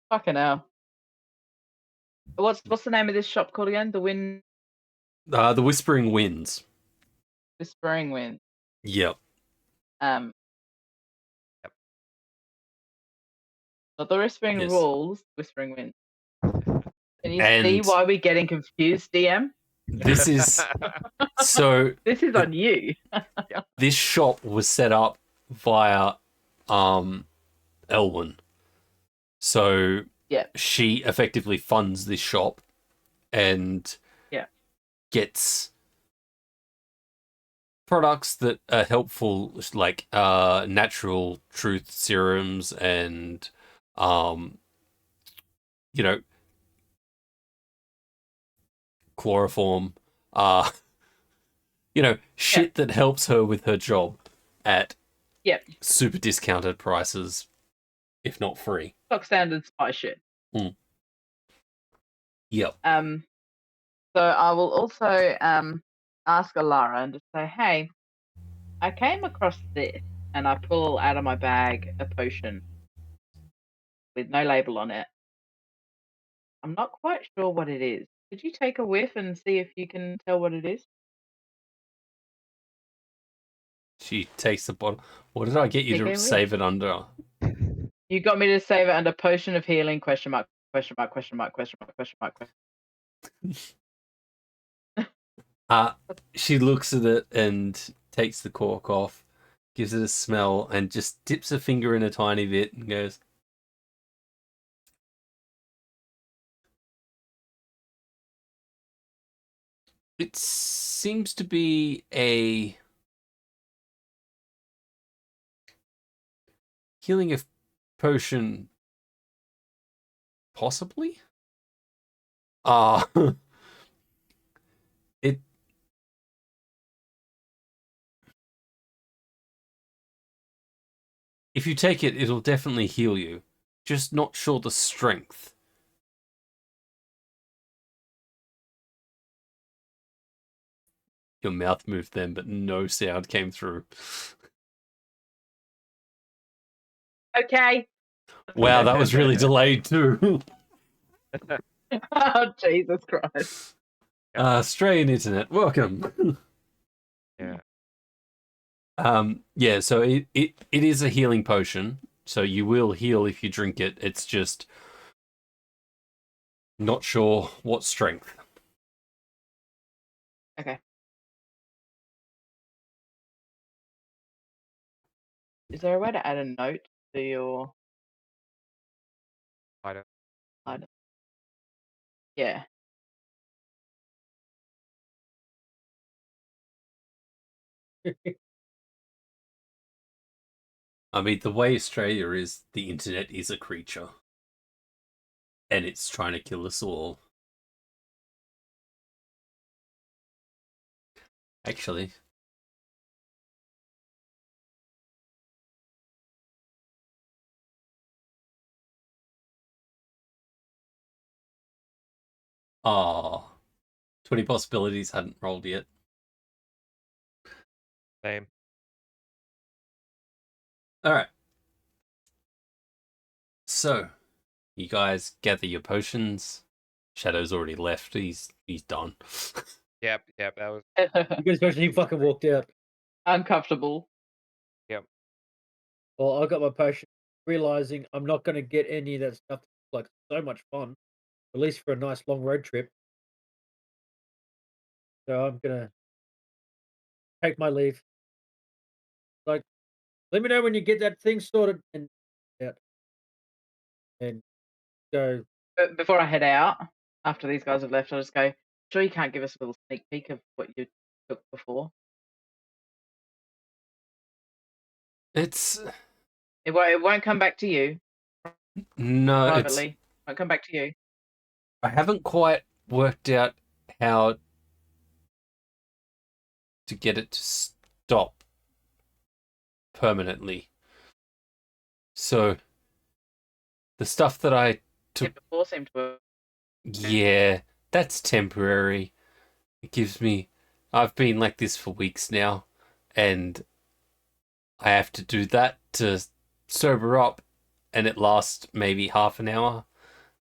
Speaker 2: Fucking hell. What's the name of this shop called again? The
Speaker 1: Whispering Winds.
Speaker 2: Whispering Wind.
Speaker 1: Yep.
Speaker 2: Not the Whispering
Speaker 1: Yes.
Speaker 2: Rules. Whispering Wind. Can you
Speaker 1: And
Speaker 2: see why we're getting confused, DM?
Speaker 1: this is so.
Speaker 2: This is on you.
Speaker 1: This shop was set up via Elwyn. So
Speaker 2: Yeah.
Speaker 1: she effectively funds this shop and gets products that are helpful, like natural truth serums and chloroform, shit that helps her with her job at super discounted prices, if not free.
Speaker 2: Stock standard spy shit.
Speaker 1: Yep.
Speaker 2: So I will also ask Alara and just say, hey, I came across this, and I pull out of my bag a potion with no label on it. I'm not quite sure what it is. Could you take a whiff and see if you can tell what it is?
Speaker 1: She takes the bottle. What did I get you to save it under?
Speaker 2: You got me to save it under potion of healing, question mark, question mark, question mark, question mark, question mark, question.
Speaker 1: She looks at it and takes the cork off, gives it a smell, and just dips a finger in a tiny bit and goes, it seems to be a healing of potion, possibly? It... if you take it, it'll definitely heal you. Just not sure the strength. Your mouth moved then, but no sound came through.
Speaker 2: Okay.
Speaker 1: Wow, that was really delayed too.
Speaker 2: Oh, Jesus Christ.
Speaker 1: Australian internet, welcome.
Speaker 5: Yeah.
Speaker 1: Yeah, so it is a healing potion, so you will heal if you drink it. It's just not sure what strength.
Speaker 2: Okay. Is there a way to add a note to your
Speaker 5: I don't.
Speaker 2: item? Yeah.
Speaker 1: I mean, the way Australia is, the internet is a creature. And it's trying to kill us all. Actually. Oh, 20 possibilities hadn't rolled yet.
Speaker 5: Same.
Speaker 1: Alright. So, you guys gather your potions. Shadow's already left. He's done.
Speaker 5: Yep. That was.
Speaker 3: You guys mentioned he fucking walked out.
Speaker 2: Uncomfortable.
Speaker 3: Well, I got my potion, realizing I'm not going to get any of that stuff. Like so much fun, at least for a nice long road trip. So I'm gonna take my leave. Like, let me know when you get that thing sorted and out, and go.
Speaker 2: But before I head out, after these guys have left, I'll just go, sure you can't give us a little sneak peek of what you took before?
Speaker 1: It's...
Speaker 2: It won't come back to you
Speaker 1: No,
Speaker 2: privately. It won't come back to you.
Speaker 1: I haven't quite worked out how to get it to stop permanently. So, the stuff that I took...
Speaker 2: It before seemed to work.
Speaker 1: Yeah, that's temporary. It gives me... I've been like this for weeks now, and I have to do that to sober up, and it lasts maybe half an hour,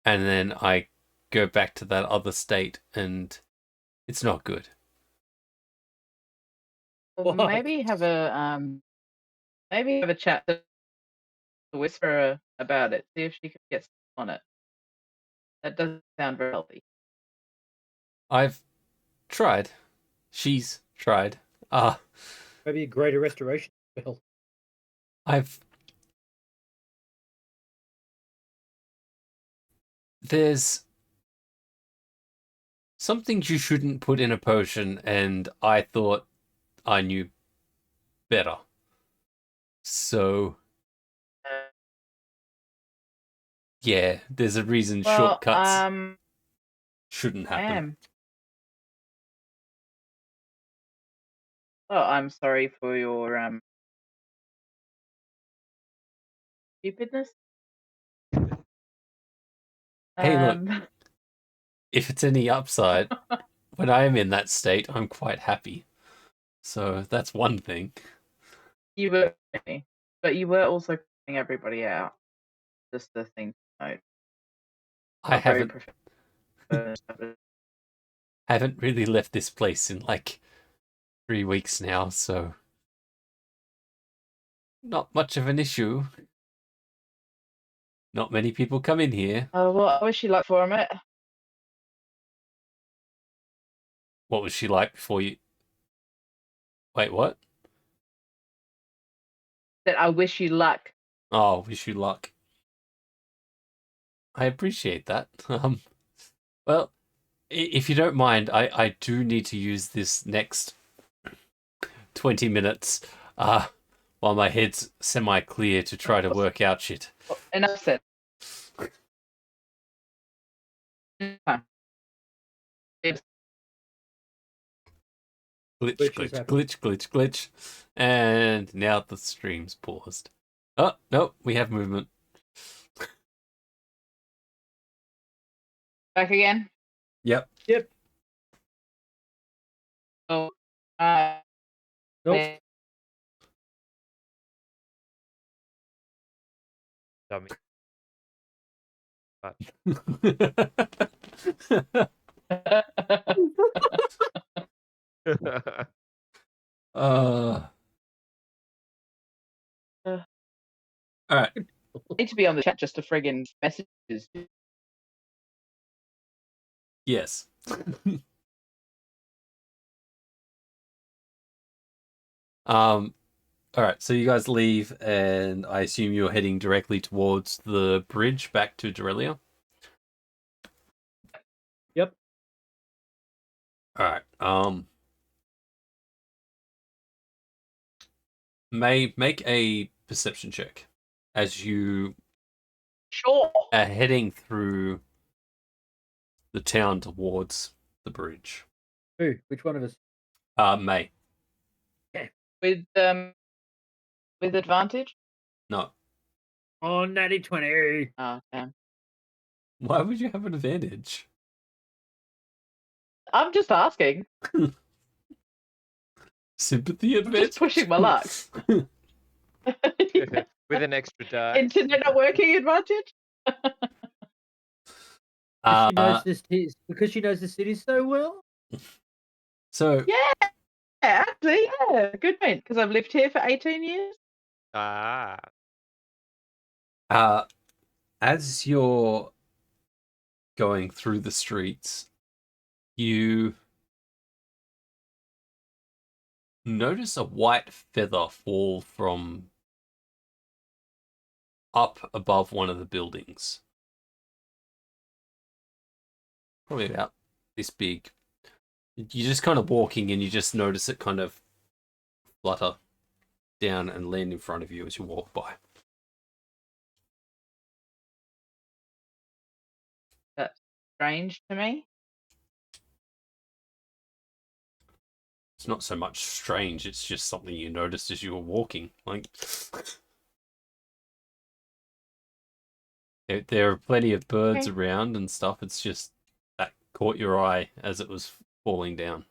Speaker 1: and then I go back to that other state, and it's not good.
Speaker 2: Well,
Speaker 3: Why?
Speaker 2: maybe have a chat to Whisperer about it. See if she can get on it. That doesn't sound very healthy.
Speaker 1: I've tried. She's tried.
Speaker 3: Maybe a greater restoration spell.
Speaker 1: There's some things you shouldn't put in a potion, and I thought I knew better. So, yeah, there's a reason
Speaker 2: Well,
Speaker 1: shortcuts shouldn't happen.
Speaker 2: Oh, I'm sorry for your stupidness.
Speaker 1: Hey, look, if it's any upside, when I am in that state, I'm quite happy. So that's one thing.
Speaker 2: You were, but you were also putting everybody out. Just the thing to note.
Speaker 1: I
Speaker 2: Not very
Speaker 1: haven't haven't really left this place in like 3 weeks now, so not much of an issue. Not many people come in here.
Speaker 2: Oh, well, I wish you luck for it.
Speaker 1: What was she like before you... Wait, what?
Speaker 2: That I wish you luck.
Speaker 1: Oh, wish you luck. I appreciate that. Well, if you don't mind, I do need to use this next 20 minutes while my head's semi-clear to try to work out shit.
Speaker 2: Enough said.
Speaker 1: Glitch,
Speaker 3: Glitch is
Speaker 1: glitch,
Speaker 3: happening.
Speaker 1: glitch, glitch, glitch. And now the stream's paused. Oh, no, we have movement.
Speaker 2: Back again.
Speaker 1: Yep.
Speaker 3: Yep.
Speaker 2: Oh,
Speaker 3: Nope.
Speaker 5: Dummy.
Speaker 1: uh, all right.
Speaker 2: need to be on the chat just to friggin' messages.
Speaker 1: Yes. All right, so you guys leave, and I assume you're heading directly towards the bridge back to Dorelia.
Speaker 3: Yep.
Speaker 1: All right. Make a perception check as you
Speaker 2: Sure.
Speaker 1: are heading through the town towards the bridge.
Speaker 3: Who? Which one of us?
Speaker 1: May.
Speaker 2: With advantage.
Speaker 1: No.
Speaker 3: Oh, natty 20.
Speaker 2: Oh, damn.
Speaker 1: Why would you have an advantage?
Speaker 2: I'm just asking.
Speaker 1: Sympathy
Speaker 2: I'm
Speaker 1: advantage?
Speaker 2: just pushing my luck.
Speaker 5: With an extra die.
Speaker 2: Internet not working advantage.
Speaker 3: She knows this because she knows the city so well.
Speaker 1: So
Speaker 2: Yeah, actually, yeah, good point. Because I've lived here for 18 years.
Speaker 5: Ah.
Speaker 1: as you're going through the streets, you notice a white feather fall from up above one of the buildings. Probably about this big. You're just kind of walking and you just notice it kind of flutter down and land in front of you as you walk by.
Speaker 2: That's strange to me.
Speaker 1: It's not so much strange, it's just something you noticed as you were walking. Like, there are plenty of birds
Speaker 2: Okay.
Speaker 1: around and stuff. It's just that caught your eye as it was falling down.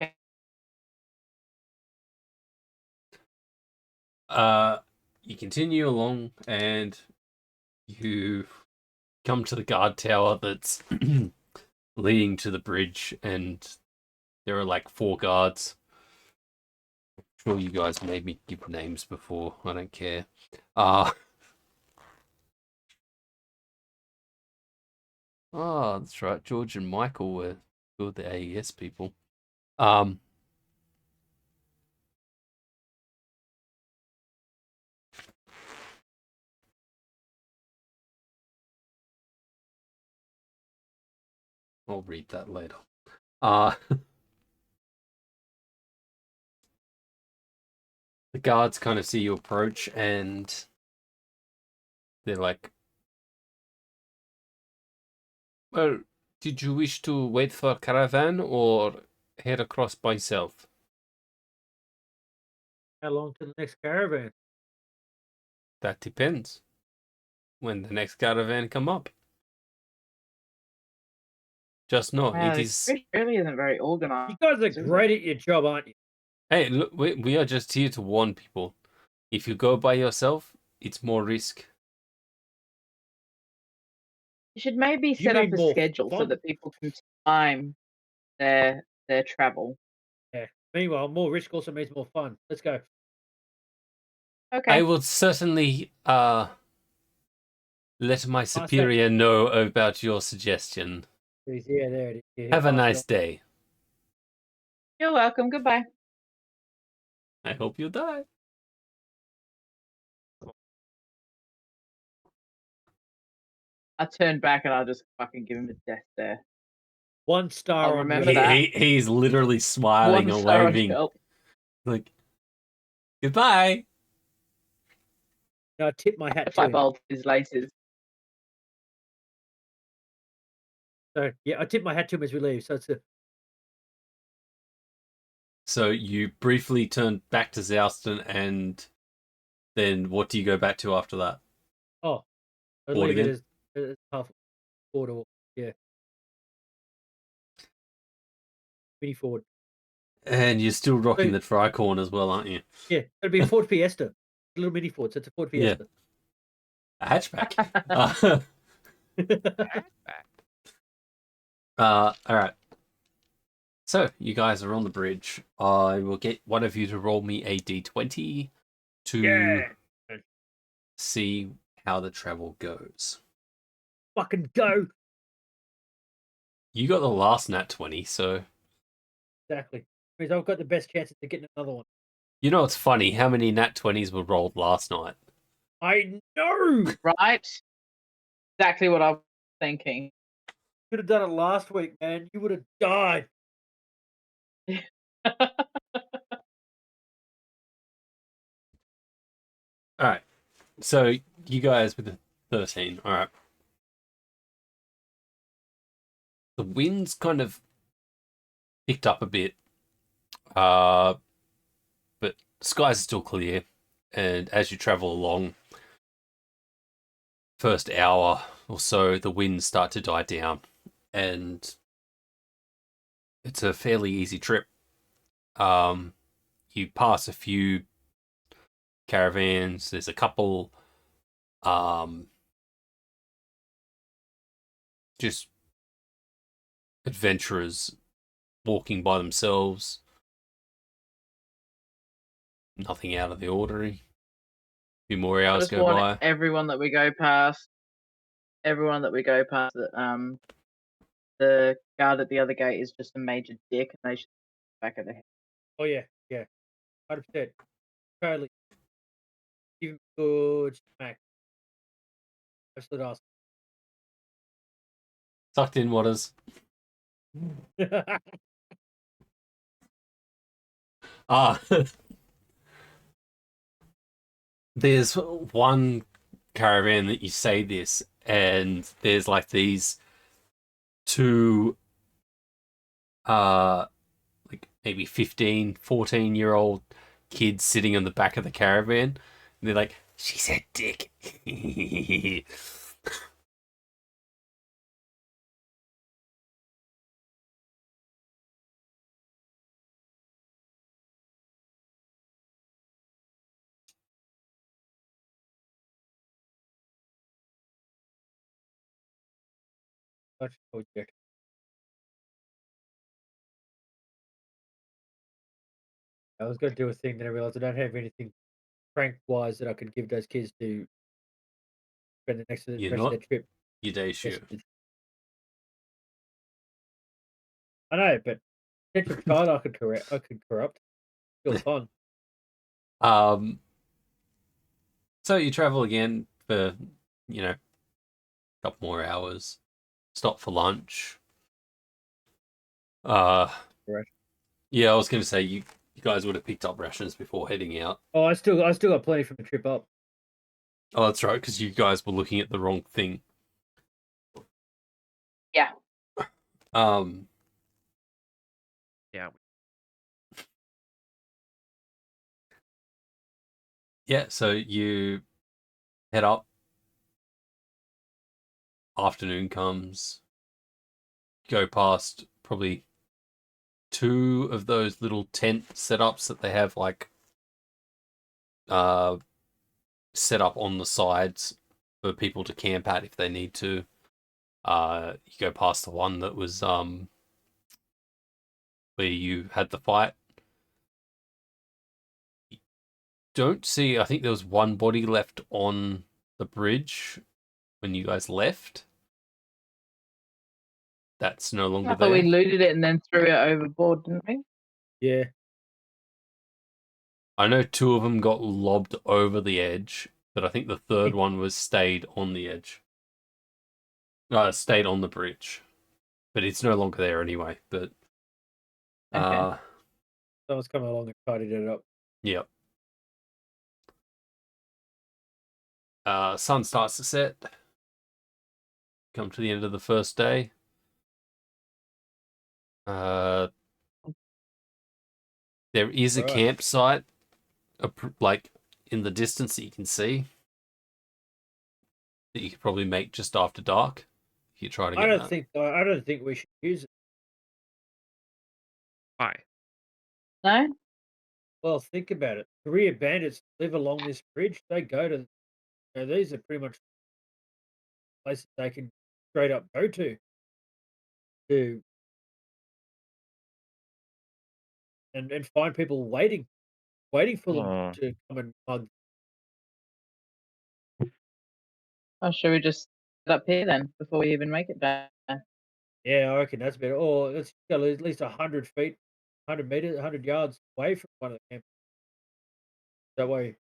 Speaker 2: Okay.
Speaker 1: You continue along and you come to the guard tower that's leading to the bridge, and there are like 4 guards. I'm sure you guys made me give names before. I don't care. Oh, that's right. George and Michael were the AES people. I'll read that later. The guards kind of see you approach and they're like, well, did you wish to wait for a caravan or head across by yourself?
Speaker 3: How long to the next caravan?
Speaker 1: That depends. When the next caravan come up. Just know
Speaker 2: Wow,
Speaker 1: it
Speaker 2: this
Speaker 1: is.
Speaker 2: bridge really isn't very
Speaker 3: You
Speaker 2: organized.
Speaker 3: guys are
Speaker 2: is it?
Speaker 3: great at your job, aren't you?
Speaker 1: Hey, look, we are just here to warn people. If you go by yourself, it's more risk.
Speaker 2: You should maybe
Speaker 3: You
Speaker 2: set up
Speaker 3: mean
Speaker 2: a
Speaker 3: more
Speaker 2: schedule so
Speaker 3: fun?
Speaker 2: that people can time their travel.
Speaker 3: Yeah. Meanwhile, more risk also means more fun. Let's go.
Speaker 2: Okay.
Speaker 1: I will certainly let my superior know about your suggestion.
Speaker 3: Yeah, there it is. Yeah,
Speaker 1: Have a
Speaker 3: pass it
Speaker 1: nice
Speaker 3: on.
Speaker 1: day.
Speaker 2: You're welcome. Goodbye.
Speaker 1: I hope you die.
Speaker 2: I turn back and I'll just fucking give him a death stare.
Speaker 3: 1 star
Speaker 2: I'll
Speaker 3: on
Speaker 2: remember
Speaker 3: your
Speaker 2: that.
Speaker 1: He's literally smiling
Speaker 2: 1
Speaker 1: and
Speaker 2: star on
Speaker 1: waving.
Speaker 2: Yelp.
Speaker 1: Like, goodbye.
Speaker 3: I tip my hat
Speaker 2: If
Speaker 3: to
Speaker 2: I
Speaker 3: him.
Speaker 2: bolt his laces.
Speaker 3: So yeah, I tip my hat to him as we leave. So it's a
Speaker 1: So you briefly turn back to Zouston, and then what do you go back to after that?
Speaker 3: Oh, I
Speaker 1: Board
Speaker 3: leave it
Speaker 1: again?
Speaker 3: as half forward or mini Ford.
Speaker 1: And you're still rocking
Speaker 3: So-
Speaker 1: the Tricorn as well, aren't you?
Speaker 3: Yeah, it'd be a Ford Fiesta, a little mini Ford. So it's a Ford
Speaker 1: Yeah.
Speaker 3: Fiesta.
Speaker 1: A hatchback.
Speaker 5: Hatchback.
Speaker 1: All right. So you guys are on the bridge. I will get one of you to roll me a d20 to
Speaker 3: Yeah.
Speaker 1: see how the travel goes.
Speaker 3: Fucking go.
Speaker 1: You got the last nat 20, so
Speaker 3: Exactly. Because I've got the best chances of getting another one.
Speaker 1: you know it's funny how many nat 20s were rolled last night.
Speaker 3: I know.
Speaker 2: Right? Exactly what I was thinking.
Speaker 3: Could have done it last week, man. You would have died.
Speaker 1: All right. So you guys with the 13. All right. The wind's kind of picked up a bit. But the skies are still clear, and as you travel along, first hour or so, the winds start to die down, and it's a fairly easy trip. You pass a few caravans. There's a couple, just adventurers walking by themselves. Nothing out of the ordinary. A few more
Speaker 2: I
Speaker 1: hours
Speaker 2: just
Speaker 1: go
Speaker 2: want
Speaker 1: by.
Speaker 2: everyone that we go past, the guard at the other gate is just a major dick, and they should back of the head.
Speaker 3: Oh yeah, 100%. Totally. Give him a good smack. Absolute awesome.
Speaker 1: Sucked in waters. Ah, there's one caravan that you say this, and there's like these two, like maybe 15, 14-year-old kids sitting on the back of the caravan. And they're like, she said dick.
Speaker 3: Such a dick. I was going to do a thing, then I realized I don't have anything prank wise that I could give those kids to spend the rest
Speaker 1: You're
Speaker 3: of
Speaker 1: not?
Speaker 3: their trip.
Speaker 1: You day sure.
Speaker 3: Tested. I know, but potential child I could corrupt. Still fun.
Speaker 1: So you travel again for, a couple more hours. Stop for lunch.
Speaker 3: Right.
Speaker 1: Yeah, I was going to say you guys would have picked up rations before heading out.
Speaker 3: Oh, I still got plenty from the trip up.
Speaker 1: Oh, that's right, because you guys were looking at the wrong thing.
Speaker 2: Yeah.
Speaker 5: Yeah.
Speaker 1: Yeah, so you head up. Afternoon comes. Go past probably two of those little tent setups that they have, like, set up on the sides for people to camp at if they need to. You go past the one that was where you had the fight. Don't see. I think there was one body left on the bridge when you guys left. That's no longer
Speaker 2: I thought we
Speaker 1: there.
Speaker 2: looted it and then threw it overboard, didn't we?
Speaker 3: Yeah.
Speaker 1: I know two of them got lobbed over the edge, but I think the third one was stayed on the edge. Stayed on the bridge, but it's no longer there anyway. But
Speaker 2: Okay.
Speaker 3: Someone's coming along and tidied it up.
Speaker 1: yep. Sun starts to set. Come to the end of the first day. There is a
Speaker 3: Right.
Speaker 1: campsite, like in the distance that you can see, that you could probably make just after dark if you try to get that.
Speaker 3: I don't think we should use it.
Speaker 5: Why?
Speaker 2: No?
Speaker 3: Well, think about it. Career bandits live along this bridge. They go to. These are pretty much places they can straight up go to and find people waiting for them
Speaker 5: Oh.
Speaker 3: to come and mug.
Speaker 2: Or should we just set up here then before we even make it down?
Speaker 3: Yeah, I reckon that's better. Or let's go at least 100 feet, 100 meters, 100 yards away from one of the camp. That way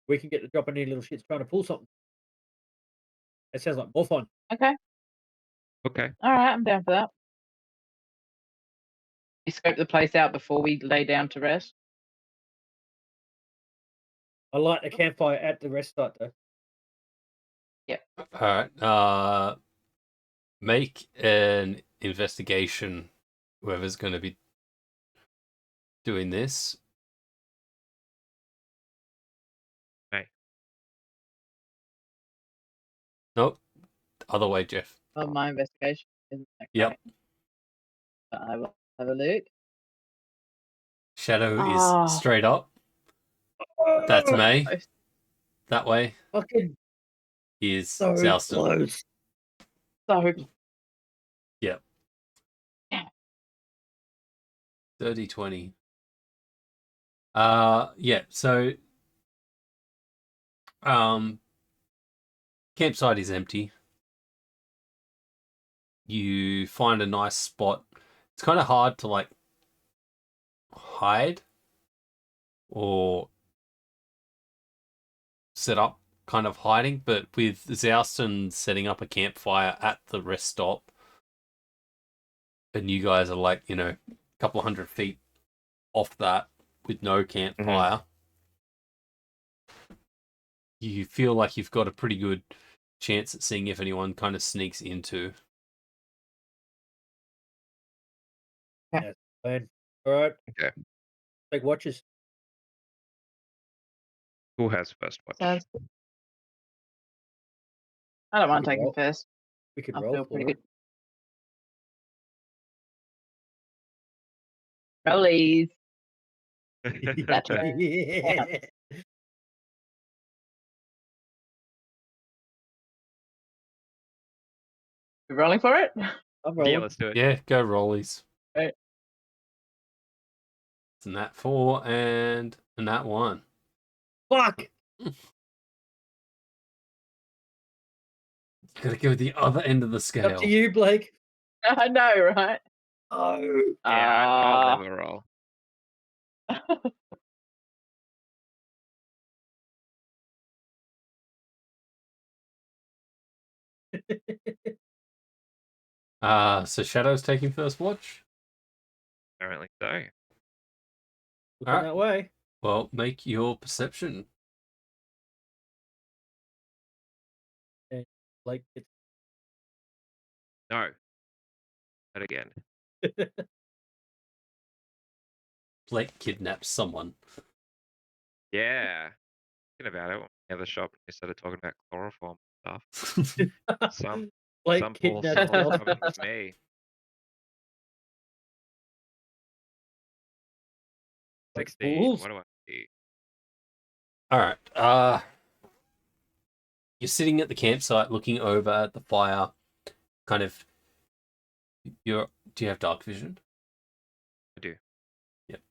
Speaker 3: we can get the drop any little shits trying to pull something. That sounds like more fun.
Speaker 2: Okay.
Speaker 5: Okay.
Speaker 2: All right, I'm down for that. We scope the place out before we lay down to rest.
Speaker 3: I light a campfire at the rest site though.
Speaker 1: All right. Make an investigation. Whoever's going to be doing this.
Speaker 5: Okay.
Speaker 1: Nope. Other way, Jeff.
Speaker 2: Of my investigation. Isn't that
Speaker 1: Yep.
Speaker 2: correct? I will have a look.
Speaker 1: Shadow
Speaker 2: Ah.
Speaker 1: is straight up. That's May.
Speaker 2: Close.
Speaker 1: That way
Speaker 3: Fucking
Speaker 1: is
Speaker 3: so
Speaker 1: Zouston.
Speaker 3: close.
Speaker 2: So
Speaker 1: 30-20. Yeah, so campsite is empty. You find a nice spot. It's kind of hard to like hide or set up kind of hiding, but with Zouston setting up a campfire at the rest stop, and you guys are like, a couple of 100 feet off that with no campfire, you feel like you've got a pretty good chance at seeing if anyone kind of sneaks into.
Speaker 3: Man. All right.
Speaker 5: Okay.
Speaker 3: Take watches.
Speaker 5: Who has first watch?
Speaker 2: sounds good. I don't mind
Speaker 3: could
Speaker 2: taking
Speaker 3: roll.
Speaker 2: first.
Speaker 3: We could
Speaker 2: I
Speaker 3: roll
Speaker 2: feel
Speaker 3: for
Speaker 2: pretty
Speaker 3: it.
Speaker 2: good. Rollies. That's right.
Speaker 3: Yeah.
Speaker 2: You rolling for it?
Speaker 3: I'm
Speaker 5: Yeah,
Speaker 3: rolling.
Speaker 5: let's do it.
Speaker 1: Yeah, go rollies.
Speaker 2: Right.
Speaker 1: It's a nat 4 and a nat 1.
Speaker 3: Fuck.
Speaker 1: Gotta go with the other end of the scale.
Speaker 3: Up to you, Blake.
Speaker 2: I know, right?
Speaker 3: Oh.
Speaker 5: Yeah, I'll never roll.
Speaker 1: So Shadow's taking first watch.
Speaker 5: Apparently so.
Speaker 3: Looking
Speaker 1: Alright.
Speaker 3: that way.
Speaker 1: Well, make your perception.
Speaker 3: And Blake gets
Speaker 5: No. Not again.
Speaker 1: Blake kidnaps someone.
Speaker 5: Yeah. Thinking about it when we had the shop, we started talking about chloroform and stuff. Some
Speaker 3: Blake
Speaker 5: some poor
Speaker 3: kidnapped
Speaker 5: soul
Speaker 3: Delta.
Speaker 5: coming with me. 16.
Speaker 3: fools.
Speaker 5: What do I see?
Speaker 1: All right. You're sitting at the campsite, looking over at the fire. Kind of. Do you have dark vision?
Speaker 5: I do.
Speaker 1: Yep.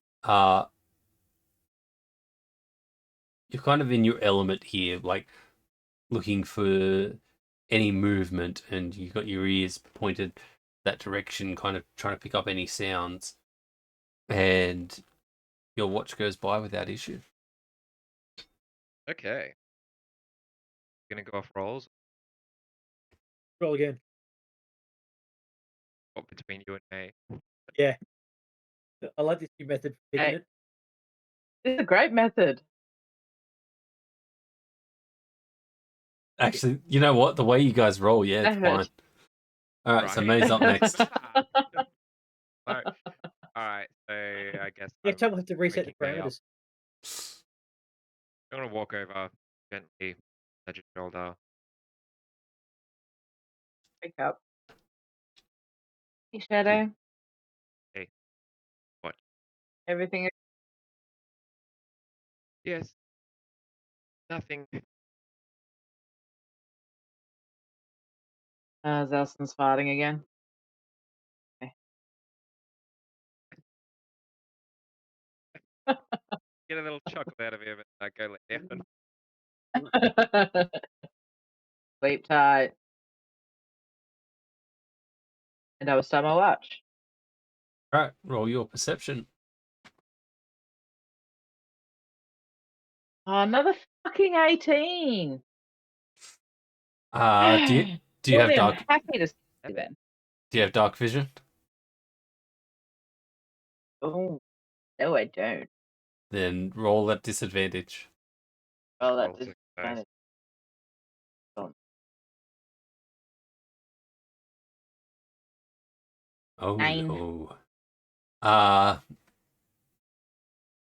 Speaker 1: You're kind of in your element here, like looking for any movement, and you've got your ears pointed that direction, kind of trying to pick up any sounds. And your watch goes by without issue.
Speaker 5: Okay. Gonna go off rolls.
Speaker 3: Roll again.
Speaker 5: What between you and me?
Speaker 3: Yeah. I like this new method for picking
Speaker 2: Hey.
Speaker 3: it.
Speaker 2: It's a great method.
Speaker 1: Actually, you know what? The way you guys roll, yeah, it's
Speaker 2: That
Speaker 1: fine.
Speaker 2: hurt.
Speaker 1: All right, so
Speaker 5: Right.
Speaker 1: May's up next.
Speaker 5: No. All right. So I guess
Speaker 3: Next
Speaker 5: I'm
Speaker 3: time we'll have to reset the
Speaker 5: waking me up.
Speaker 3: parameters.
Speaker 5: I'm gonna walk over gently, nudge your shoulder.
Speaker 2: Wake up. Hey, Shadow.
Speaker 5: Hey, what?
Speaker 2: Everything.
Speaker 5: Yes. Nothing.
Speaker 2: Zelston's farting again.
Speaker 5: Get a little chuckle out of him and go lay down.
Speaker 2: Sleep tight. And I will start my watch.
Speaker 1: All right, roll your perception.
Speaker 2: Oh, another fucking 18.
Speaker 1: Do you have
Speaker 2: Surely I'm
Speaker 1: dark?
Speaker 2: happy to see then.
Speaker 1: Do you have dark vision?
Speaker 2: Oh, no, I don't.
Speaker 1: Then roll at disadvantage.
Speaker 2: Oh, that
Speaker 5: Roll
Speaker 2: is
Speaker 5: 6 dice.
Speaker 1: Oh
Speaker 2: 9.
Speaker 1: no.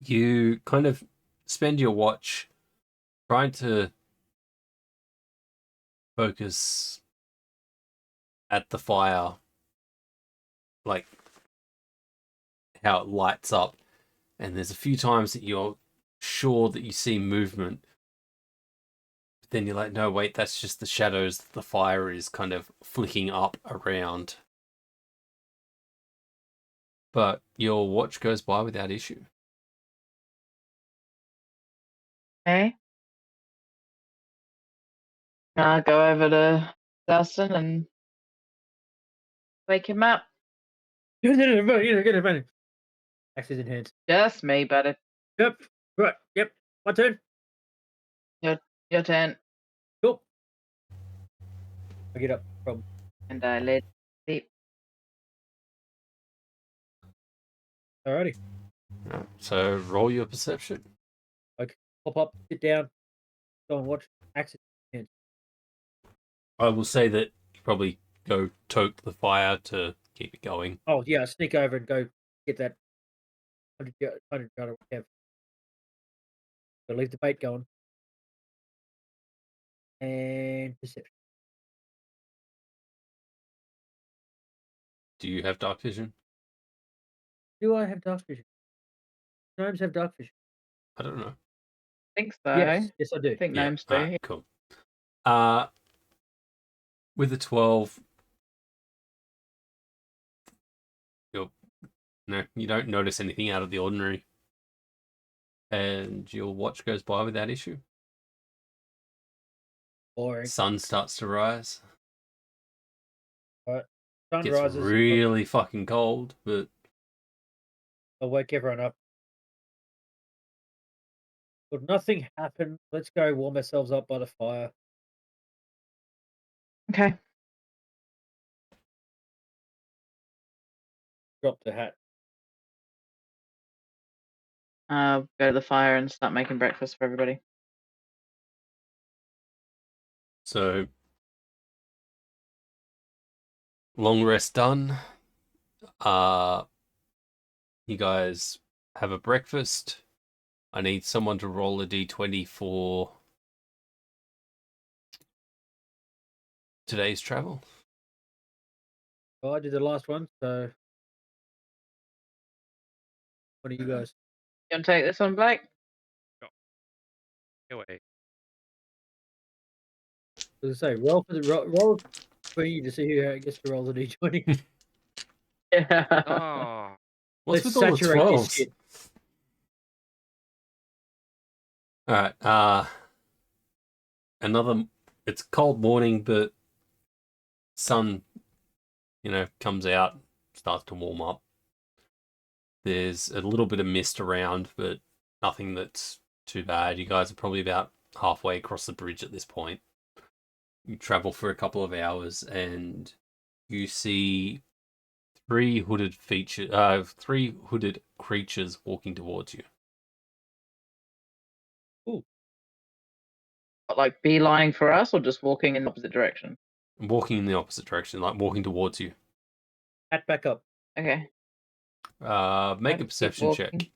Speaker 1: You kind of spend your watch trying to focus at the fire, like how it lights up, and there's a few times that you're sure that you see movement, but then you're like, no, wait, that's just the shadows that the fire is kind of flicking up around. But your watch goes by without issue.
Speaker 2: Okay. I'll go over to Dustin and wake him up.
Speaker 3: Get advantage. Axes in hands.
Speaker 2: Just me, buddy.
Speaker 3: Yep. Right. Yep. My turn.
Speaker 2: Your turn.
Speaker 3: Cool. I get up from.
Speaker 2: And I let sleep.
Speaker 3: Alrighty.
Speaker 1: So roll your perception.
Speaker 3: Pop up. Sit down. Go and watch. Axes in hands.
Speaker 1: I will say that you probably go toke the fire to keep it going.
Speaker 3: Oh yeah. Sneak over and go get that 100 yard we have. So leave the bait going. And perception.
Speaker 1: Do you have dark vision?
Speaker 3: Do I have dark vision? Gnomes have dark vision.
Speaker 1: I don't know.
Speaker 2: I think so.
Speaker 3: Yes. Yes, I do.
Speaker 2: I think
Speaker 1: Yeah,
Speaker 2: gnomes do.
Speaker 1: alright, cool. With a 12, you don't notice anything out of the ordinary, and your watch goes by without issue.
Speaker 3: Boring.
Speaker 1: Sun starts to rise.
Speaker 3: Right. Sun
Speaker 1: Gets
Speaker 3: rises.
Speaker 1: really fucking cold, but
Speaker 3: I'll wake everyone up. But nothing happened. Let's go warm ourselves up by the fire.
Speaker 2: Okay.
Speaker 3: Drop the hat.
Speaker 2: Go to the fire and start making breakfast for everybody.
Speaker 1: so long rest done. You guys have a breakfast. I need someone to roll a d20 for today's travel.
Speaker 3: Well, I did the last one, so what are you guys?
Speaker 2: You want to take this one, Blake?
Speaker 5: Anyway,
Speaker 3: As I say, roll for the roll for you to see who gets to roll the d20.
Speaker 2: Yeah.
Speaker 5: oh,
Speaker 1: What's
Speaker 3: Let's
Speaker 1: with all the
Speaker 3: saturate this
Speaker 1: 12s?
Speaker 3: shit.
Speaker 1: Alright, it's a cold morning, but sun, comes out, starts to warm up. There's a little bit of mist around, but nothing that's too bad. You guys are probably about halfway across the bridge at this point. You travel for a couple of hours and you see three hooded creatures walking towards you.
Speaker 2: Like beelining for us or just walking in the opposite direction?
Speaker 1: Walking in the opposite direction, like walking towards you.
Speaker 3: Hat back up.
Speaker 2: Okay.
Speaker 1: Make a
Speaker 2: keep
Speaker 1: perception check.
Speaker 2: walking.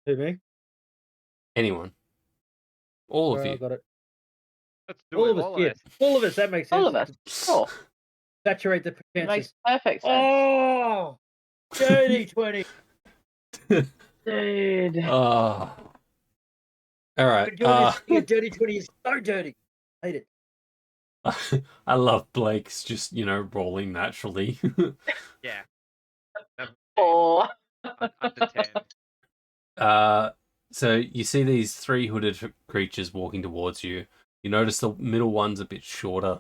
Speaker 3: Who, me?
Speaker 1: Anyone. All of
Speaker 3: I
Speaker 1: you.
Speaker 3: got it.
Speaker 5: Let's do
Speaker 3: All
Speaker 5: it.
Speaker 3: of us,
Speaker 5: All
Speaker 3: yeah.
Speaker 5: of us.
Speaker 3: All of us, that makes sense.
Speaker 2: All of us. Sure.
Speaker 3: Saturate the
Speaker 2: It makes
Speaker 3: chances.
Speaker 2: perfect sense.
Speaker 3: Oh! Dirty 20.
Speaker 2: Dude.
Speaker 1: All right.
Speaker 3: Your dirty 20 is so dirty. Hate it.
Speaker 1: I love Blake's just, rolling naturally.
Speaker 5: Yeah. That-
Speaker 2: Four.
Speaker 5: Under 10.
Speaker 1: So you see these three hooded creatures walking towards you. You notice the middle one's a bit shorter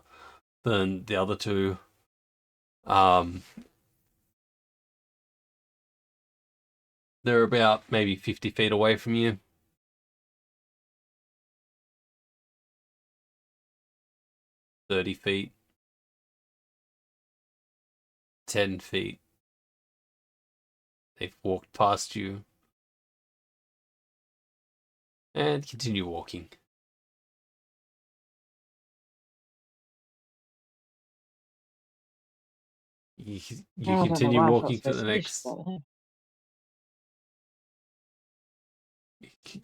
Speaker 1: than the other two. They're about maybe 50 feet away from you. 30 feet. 10 feet. They've walked past you. And continue walking. You continue walking for the next.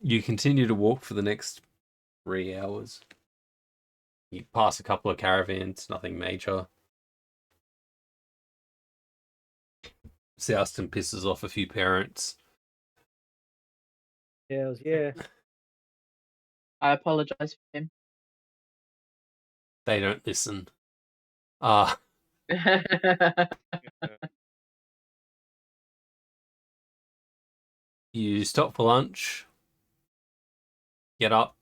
Speaker 1: You continue to walk for the next 3 hours. You pass a couple of caravans, nothing major. Souston pisses off a few parents.
Speaker 3: Hells yeah.
Speaker 2: I apologize for him.
Speaker 1: They don't listen. You stop for lunch. Get up.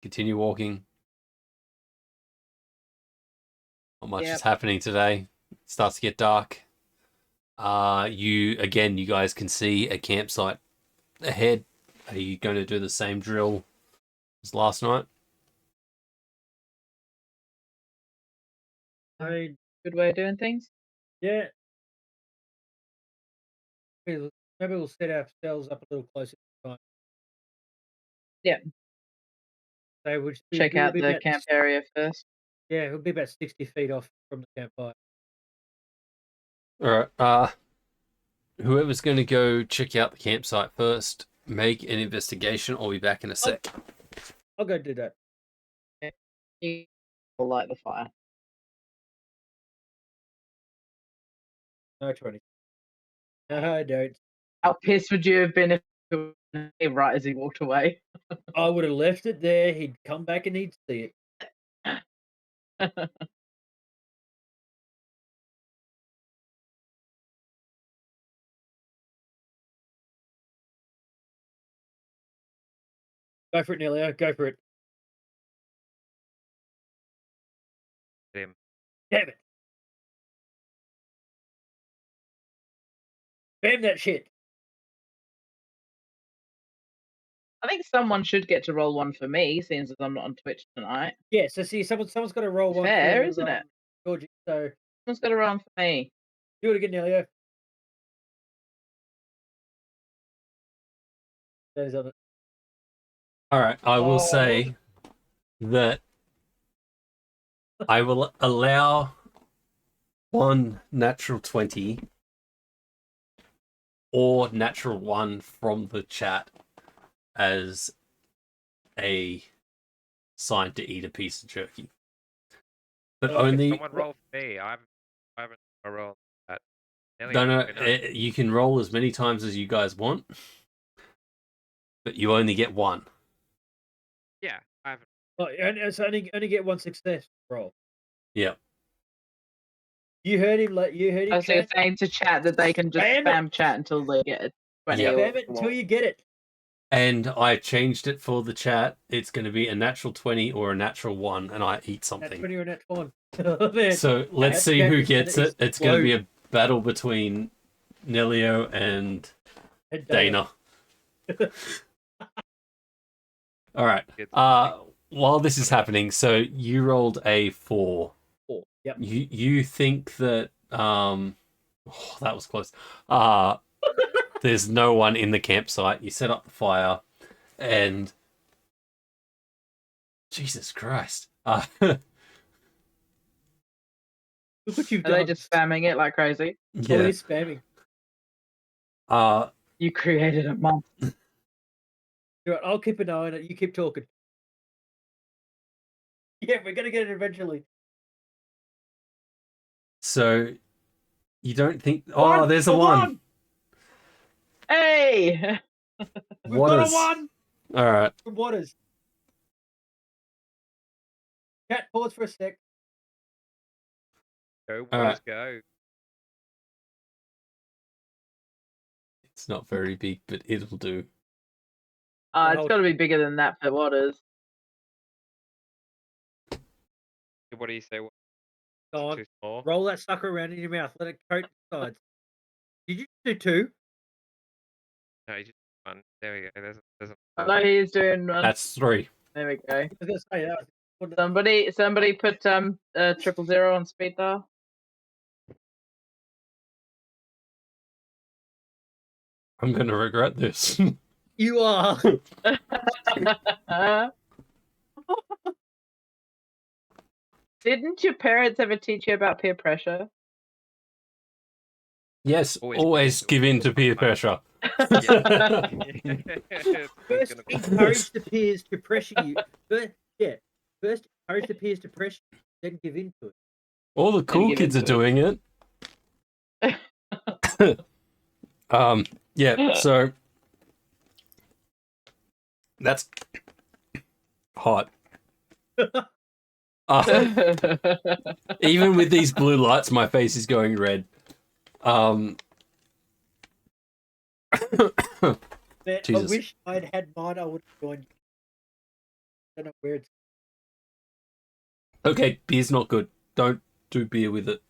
Speaker 1: Continue walking. Not much is happening today. It starts to get dark. You guys can see a campsite ahead. Are you going to do the same drill as last night?
Speaker 3: I mean,
Speaker 2: Good way of doing things.
Speaker 3: yeah. Maybe we'll set ourselves up a little closer to time.
Speaker 2: Yeah.
Speaker 3: So we'll
Speaker 2: Check out the camp area first.
Speaker 3: Yeah, it'll be about 60 feet off from the campfire.
Speaker 1: All right. Whoever's going to go check out the campsite first, make an investigation. I'll be back in a sec.
Speaker 3: I'll go do that.
Speaker 2: You will light the fire.
Speaker 3: No 20. No, I don't.
Speaker 2: How pissed would you have been if it was right as he walked away?
Speaker 3: I would have left it there. He'd come back and he'd see it. Go for it, Nelio. Go for it.
Speaker 5: Him.
Speaker 3: Damn it. Bam that shit.
Speaker 2: I think someone should get to roll one for me, seeing as I'm not on Twitch tonight.
Speaker 3: Yeah, so see, someone's got to roll one.
Speaker 2: Fair, isn't it?
Speaker 3: Georgie, so
Speaker 2: Someone's got to roll one for me.
Speaker 3: do it again, Nelio. That is on it.
Speaker 1: All right. I will say that I will allow one natural 20 or natural 1 from the chat as a sign to eat a piece of jerky. But only
Speaker 5: Someone roll for me. I haven't rolled that.
Speaker 1: no. You can roll as many times as you guys want, but you only get one.
Speaker 5: Yeah, I haven't.
Speaker 3: Oh, and so only get one success roll.
Speaker 1: Yeah.
Speaker 3: You heard him. You heard him.
Speaker 2: I was saying to chat that they can just spam chat until they get a 20.
Speaker 1: Yeah.
Speaker 3: Spam it until you get it.
Speaker 1: And I changed it for the chat. It's going to be a natural 20 or a natural 1, and I eat
Speaker 3: Nat
Speaker 1: something.
Speaker 3: 20 or nat 1. Oh, man.
Speaker 1: So let's see who gets it. It's going to be a battle between Nelio and Dana. All right. While this is happening, so you rolled a 4.
Speaker 3: 4. Yep.
Speaker 1: You think that that was close. There's no one in the campsite. You set up the fire, and Jesus Christ.
Speaker 3: Was Look what you've
Speaker 2: Are
Speaker 3: done.
Speaker 2: they just spamming it like crazy?
Speaker 3: Oh, it
Speaker 1: Yeah.
Speaker 3: is spamming.
Speaker 2: You created a month.
Speaker 3: You're right, I'll keep an eye on it. You keep talking. Yeah, we're gonna get it eventually.
Speaker 1: So you don't think? Oh,
Speaker 3: One!
Speaker 1: there's a
Speaker 3: A
Speaker 1: one.
Speaker 2: Hey!
Speaker 3: We've
Speaker 1: What
Speaker 3: got
Speaker 1: is?
Speaker 3: a one
Speaker 1: All right.
Speaker 3: from Waters. Chat, pause for a sec.
Speaker 5: Go,
Speaker 1: All
Speaker 5: Waters,
Speaker 1: right.
Speaker 5: go.
Speaker 1: It's not very big, but it'll do.
Speaker 2: It's got to be bigger than that for Waters.
Speaker 5: What do you say?
Speaker 3: Go on.
Speaker 5: Too small?
Speaker 3: Roll that sucker around in your mouth. Let it coat the sides. Did you do two?
Speaker 5: No, you just one. There we go. There's a
Speaker 2: I know he's doing one.
Speaker 1: That's 3.
Speaker 2: There we go.
Speaker 3: I was gonna say that.
Speaker 2: Somebody put 000 on speed dial.
Speaker 1: I'm gonna regret this.
Speaker 3: You are.
Speaker 2: Didn't your parents ever teach you about peer pressure?
Speaker 1: Yes,
Speaker 5: Always
Speaker 1: always give in to peer pressure.
Speaker 3: First, encourage the peers to pressure you. First, encourage the peers to pressure you, then give in to it.
Speaker 1: All the cool
Speaker 2: give
Speaker 1: kids are
Speaker 2: into
Speaker 1: doing it. Yeah, so that's hot. Even with these blue lights, my face is going red.
Speaker 3: Man,
Speaker 1: Jesus.
Speaker 3: I wish I'd had mine. I would have joined you. I don't know where it's.
Speaker 1: Okay, beer's not good. Don't do beer with it.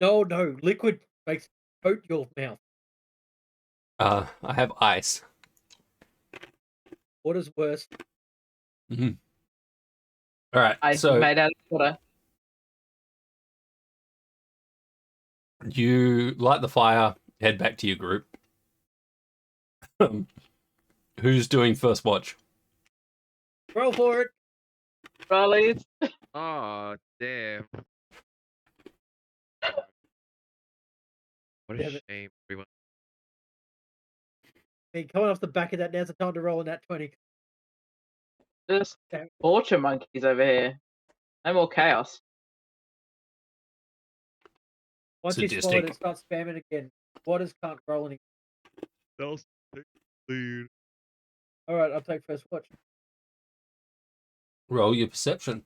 Speaker 3: No, liquid makes coat your mouth.
Speaker 1: I have ice.
Speaker 3: What is worse?
Speaker 1: All right,
Speaker 2: Ice
Speaker 1: so
Speaker 2: made out of water.
Speaker 1: you light the fire, head back to your group. Who's doing first watch?
Speaker 3: Roll for it.
Speaker 2: Rollies.
Speaker 5: Oh, damn. What
Speaker 3: Damn
Speaker 5: a
Speaker 3: it.
Speaker 5: shame, everyone.
Speaker 3: I mean, coming off the back of that, now's the time to roll in that 20.
Speaker 2: Just
Speaker 3: Damn.
Speaker 2: torture monkeys over here. No more chaos.
Speaker 3: Once you spot
Speaker 1: Sadistic.
Speaker 3: it, start spamming again. Waters can't roll any.
Speaker 5: They'll lead.
Speaker 3: All right, I'll take first watch.
Speaker 1: Roll your perception.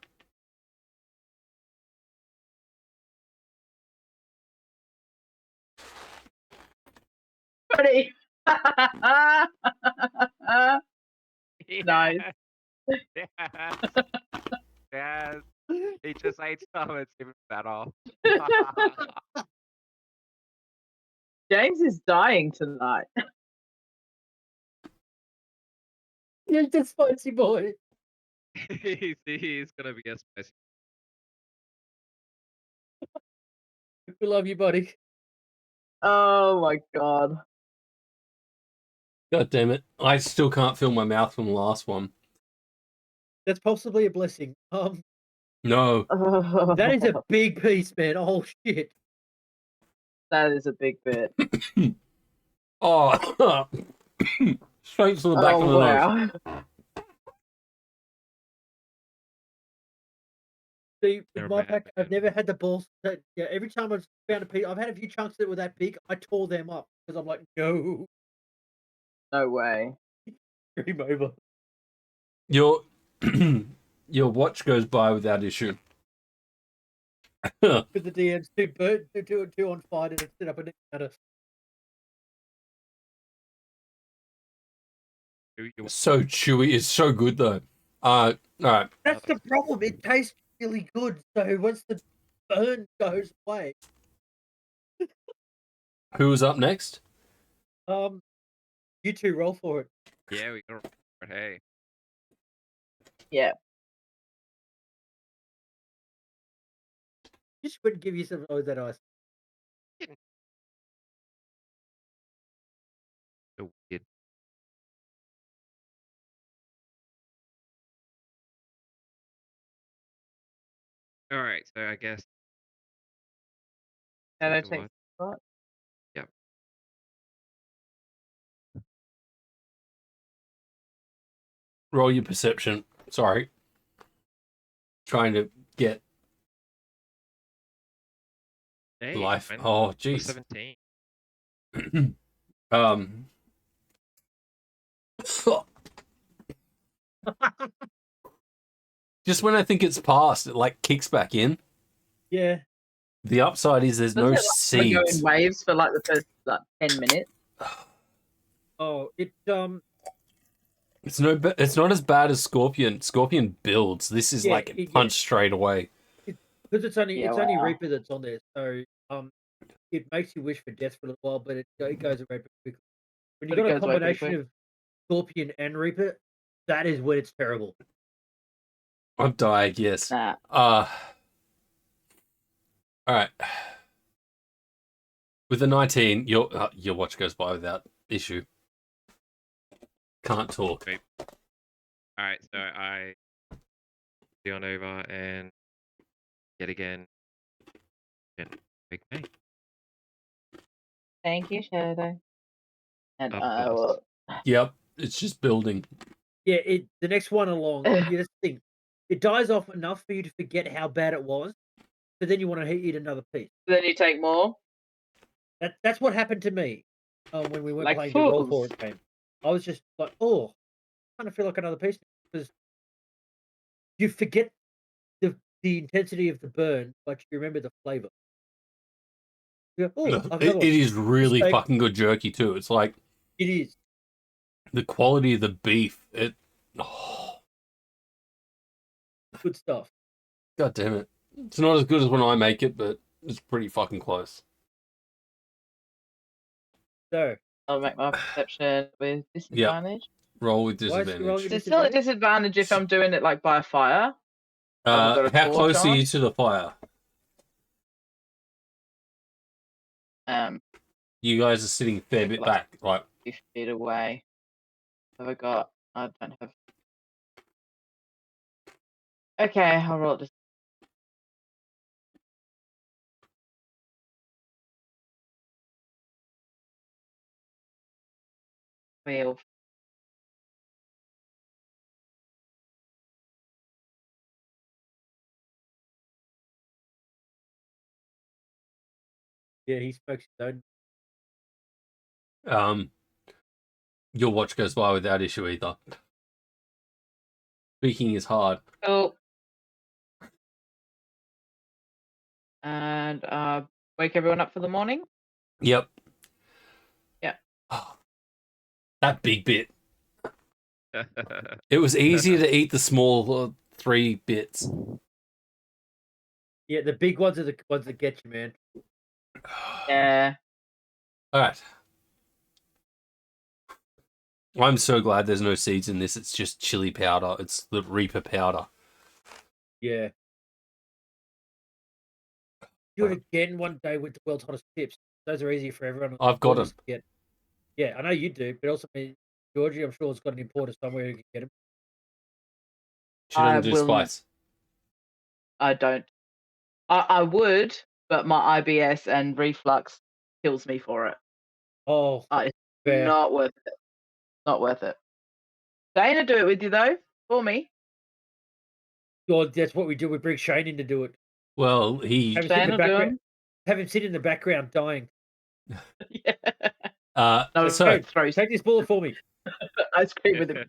Speaker 2: Ready? Nice.
Speaker 5: Yes. Yes. He just ate some. It's even better.
Speaker 2: James is dying tonight.
Speaker 3: You're the spicy boy.
Speaker 5: He's gonna be a spicy.
Speaker 3: We love you, buddy.
Speaker 2: Oh my god.
Speaker 1: God damn it. I still can't feel my mouth from the last one.
Speaker 3: That's possibly a blessing.
Speaker 1: No.
Speaker 3: That is a big piece, man. Oh shit.
Speaker 2: That is a big bit.
Speaker 1: Oh, straight to the back of the nose.
Speaker 3: See, with
Speaker 5: Never
Speaker 3: my
Speaker 5: mind,
Speaker 3: pack, I've
Speaker 5: man.
Speaker 3: never had the balls. Yeah, every time I've found a piece, I've had a few chunks that were that big. I tore them up because I'm like, no,
Speaker 2: No way.
Speaker 3: game over.
Speaker 1: Your your watch goes by without issue.
Speaker 3: With the DMs, two on fire and sit up and at us.
Speaker 1: So chewy. It's so good though. All right.
Speaker 3: That's the problem. It tastes really good. So once the burn goes away,
Speaker 1: Who's up next?
Speaker 3: you two roll for it.
Speaker 5: Yeah, we got it. Hey.
Speaker 2: Yeah.
Speaker 3: Just wouldn't give you some of that ice.
Speaker 5: So weird. All right, so I guess
Speaker 2: Shadow
Speaker 5: Take a
Speaker 2: takes
Speaker 5: watch.
Speaker 2: spot.
Speaker 1: Roll your perception. Sorry. Trying to get
Speaker 5: Hey,
Speaker 1: life.
Speaker 5: man.
Speaker 1: Oh,
Speaker 5: Plus
Speaker 1: jeez.
Speaker 5: 17.
Speaker 1: Just when I think it's passed, it like kicks back in.
Speaker 3: Yeah.
Speaker 1: The upside is there's
Speaker 2: Does
Speaker 1: no
Speaker 2: it like go in
Speaker 1: seeds.
Speaker 2: waves for like the first like 10 minutes?
Speaker 3: Oh,
Speaker 1: It's it's not as bad as Scorpion. Scorpion builds. This is
Speaker 3: Yeah,
Speaker 1: like a punch straight away.
Speaker 3: because it's only
Speaker 2: Yeah,
Speaker 3: only
Speaker 2: wow.
Speaker 3: Reaper that's on there, so it makes you wish for death for a little while, but it goes away pretty quickly. When you
Speaker 2: But it
Speaker 3: got a
Speaker 2: goes away pretty
Speaker 3: combination of Scorpion and Reaper, that is when it's terrible.
Speaker 1: I'm dying, yes.
Speaker 2: Nah.
Speaker 1: Alright. With the 19, your watch goes by without issue. Can't talk.
Speaker 5: Great. Alright, so I be on over and yet again big me.
Speaker 2: Thank you, Shadow. And
Speaker 5: Of
Speaker 2: I
Speaker 5: course.
Speaker 2: will.
Speaker 1: Yep, it's just building.
Speaker 3: Yeah, the next one along, you just think it dies off enough for you to forget how bad it was, but then you want to eat another piece.
Speaker 2: Then you take more.
Speaker 3: That's what happened to me when we went
Speaker 2: Like
Speaker 3: playing the Roll For
Speaker 2: fools.
Speaker 3: It game. I was just like, oh, I kind of feel like another piece because you forget the intensity of the burn, but you remember the flavor. You go, oh, I've
Speaker 1: It
Speaker 3: another one.
Speaker 1: is really
Speaker 3: Steak.
Speaker 1: fucking good jerky too. It's like
Speaker 3: It is.
Speaker 1: the quality of the beef. Oh,
Speaker 3: Good stuff.
Speaker 1: God damn it. It's not as good as when I make it, but it's pretty fucking close.
Speaker 3: So,
Speaker 2: I'll make my perception with disadvantage.
Speaker 1: Roll with
Speaker 3: why is she rolling
Speaker 1: disadvantage.
Speaker 2: It's still a disadvantage if I'm doing it like by a fire. I've got a
Speaker 1: How
Speaker 2: torch
Speaker 1: close are
Speaker 2: on.
Speaker 1: you to the fire? You guys are sitting a fair bit back, like
Speaker 2: 50 feet away. Have I got? I don't have. Okay, I'll roll this. Wheel.
Speaker 3: Yeah, he smokes his own.
Speaker 1: your watch goes by without issue either. Speaking is hard.
Speaker 2: Cool. And wake everyone up for the morning.
Speaker 1: Yep.
Speaker 2: Yeah.
Speaker 1: That big bit. It was easier to eat the small 3 bits.
Speaker 3: Yeah, the big ones are the ones that get you, man.
Speaker 2: Yeah.
Speaker 1: All right. I'm so glad there's no seeds in this. It's just chili powder. It's the Reaper powder.
Speaker 3: Yeah. Do it again one day with the world's hottest chips. Those are easier for everyone.
Speaker 1: I've got them.
Speaker 3: Get. Yeah, I know you do, but also Georgie, I'm sure has got an importer somewhere who can get them.
Speaker 1: She doesn't
Speaker 2: I
Speaker 1: do
Speaker 2: will-
Speaker 1: spice.
Speaker 2: I don't. I would, but my IBS and reflux kills me for it.
Speaker 3: Oh,
Speaker 2: It's
Speaker 3: fair.
Speaker 2: not worth it. Not worth it. Dana, do it with you though, for me.
Speaker 3: God, that's what we do. We bring Shane in to do it.
Speaker 1: Well, he.
Speaker 3: Have him sit in
Speaker 2: Shane
Speaker 3: the
Speaker 2: will do
Speaker 3: background.
Speaker 2: them.
Speaker 3: Have him sit in the background dying.
Speaker 2: Yeah. No,
Speaker 1: So
Speaker 3: Hey,
Speaker 2: throw
Speaker 3: take this bullet for me.
Speaker 2: ice cream with him.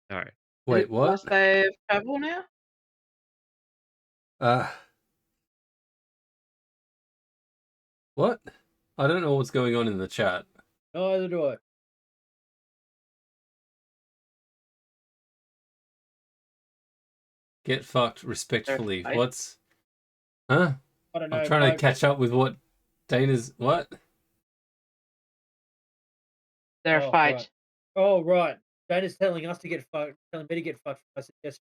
Speaker 5: All right.
Speaker 1: wait, what?
Speaker 2: Will save travel now?
Speaker 1: What? I don't know what's going on in the chat.
Speaker 3: Neither do I.
Speaker 1: Get fucked respectfully.
Speaker 2: Right.
Speaker 1: What's? Huh?
Speaker 3: I don't know.
Speaker 1: I'm trying to catch up with what Dana's. What?
Speaker 2: They're a
Speaker 3: Oh,
Speaker 2: fight.
Speaker 3: right. Oh, right. Dana's telling us to get fucked. Telling me to get fucked. I suggest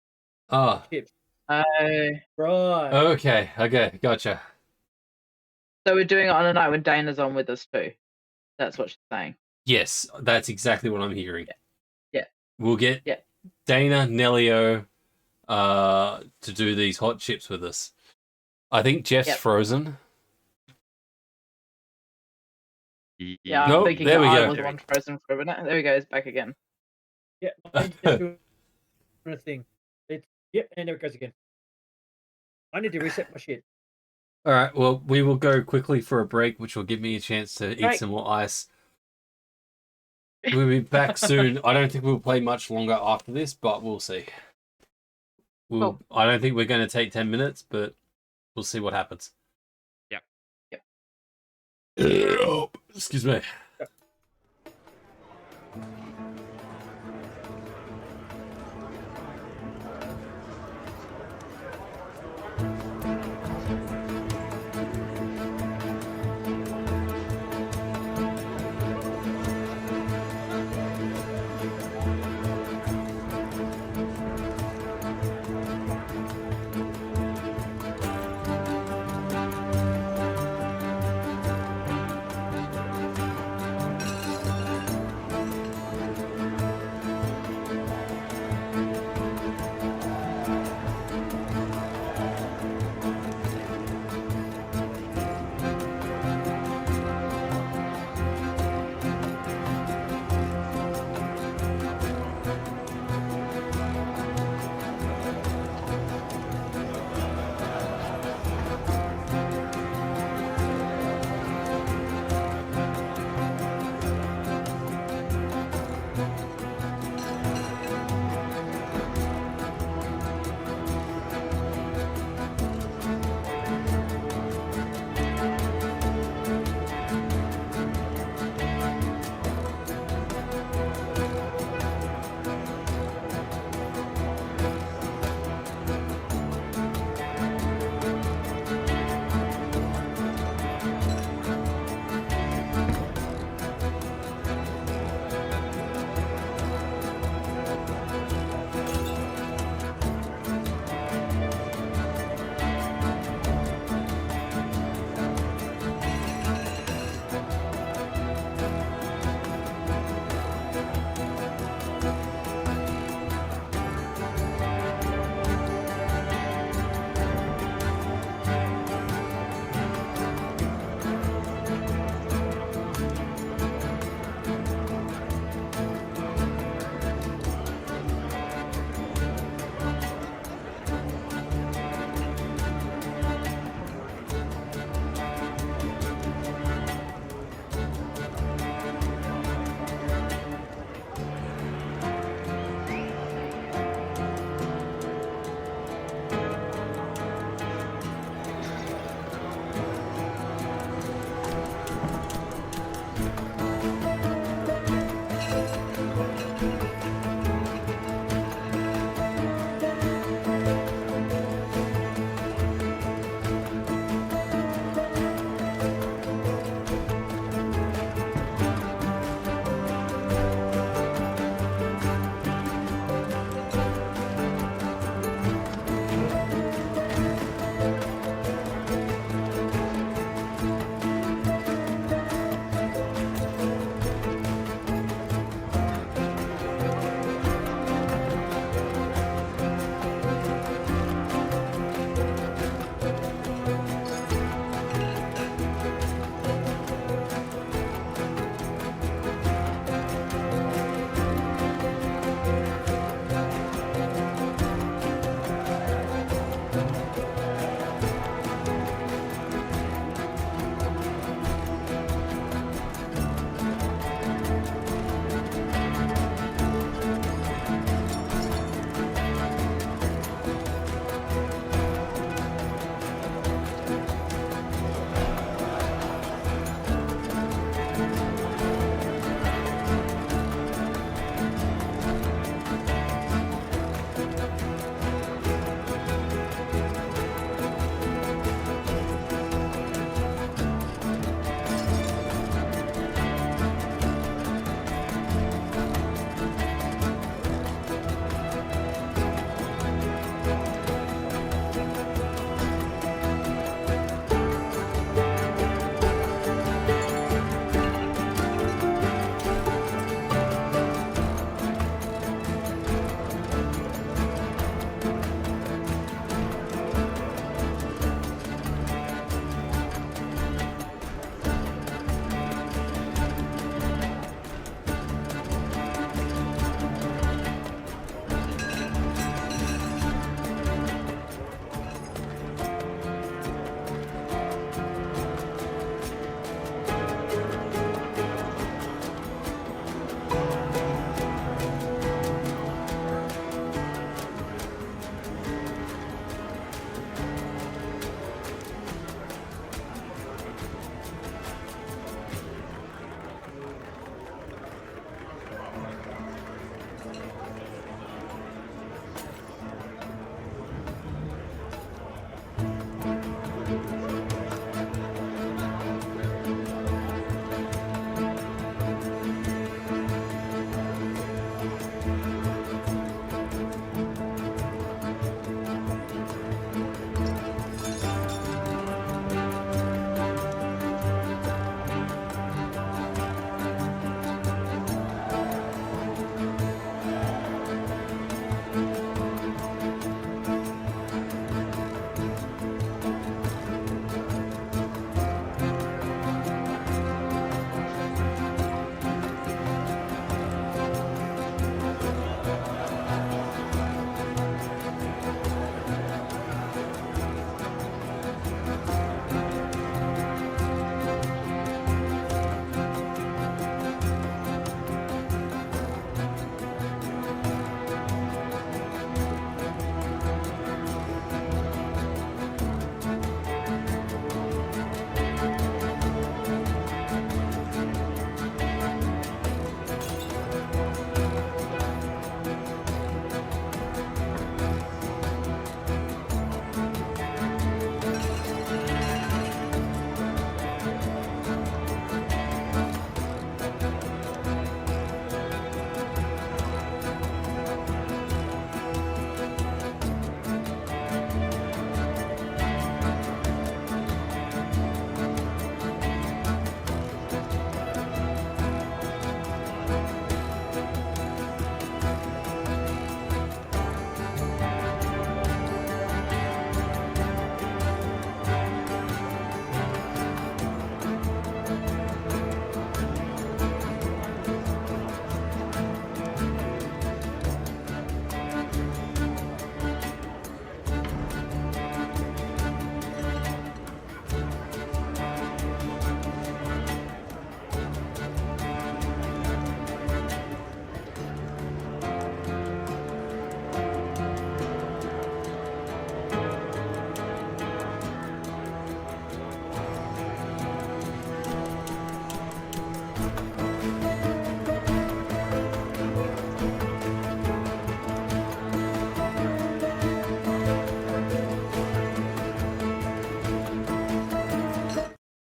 Speaker 1: Ah.
Speaker 3: chips.
Speaker 2: Right.
Speaker 1: Okay. Gotcha.
Speaker 2: So we're doing it on a night when Dana's on with us too. That's what she's saying.
Speaker 1: Yes, that's exactly what I'm hearing.
Speaker 2: Yeah.
Speaker 1: We'll get
Speaker 2: Yeah.
Speaker 1: Dana, Nelio, to do these hot chips with us. I think Jeff's
Speaker 2: Yep.
Speaker 1: frozen.
Speaker 2: Yeah, I'm
Speaker 1: Nope,
Speaker 2: thinking
Speaker 1: there we
Speaker 2: I
Speaker 1: go.
Speaker 2: was one frozen for a minute. There he goes, back again.
Speaker 3: Yeah, mine's just doing a thing. It's yep, and there it goes again. I need to reset my shit.
Speaker 1: All right, well, we will go quickly for a break, which will give me a chance to eat
Speaker 2: Right.
Speaker 1: some more ice. We'll be back soon. I don't think we'll play much longer after this, but we'll see.
Speaker 2: Cool.
Speaker 1: I don't think we're going to take 10 minutes, but we'll see what happens.
Speaker 5: Yep.
Speaker 1: Excuse me.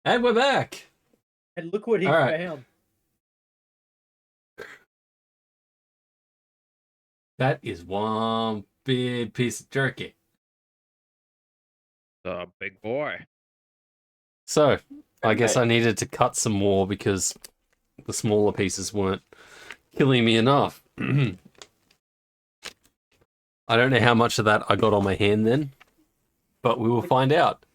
Speaker 1: And we're back.
Speaker 3: And look what he
Speaker 1: All right.
Speaker 3: found.
Speaker 1: That is one big piece of jerky.
Speaker 5: The big boy.
Speaker 1: So, I guess
Speaker 2: Okay.
Speaker 1: I needed to cut some more because the smaller pieces weren't killing me enough. I don't know how much of that I got on my hand then, but we will find out.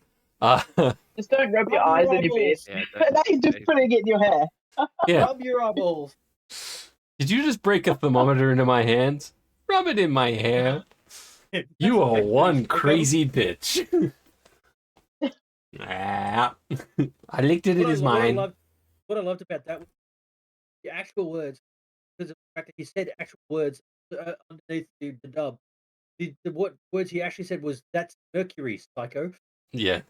Speaker 2: Just don't rub your eyes in your beard.
Speaker 5: Yeah,
Speaker 2: That is just putting it in your hair.
Speaker 1: Yeah.
Speaker 3: Rub your eyeballs.
Speaker 1: Did you just break a thermometer into my hands? Rub it in my hair. You are one crazy bitch. Ah. I licked it, it is mine.
Speaker 3: What I loved about that was the actual words, because of the fact that he said actual words underneath the dub. What words he actually said was, "That's Mercury, psycho."
Speaker 1: Yeah.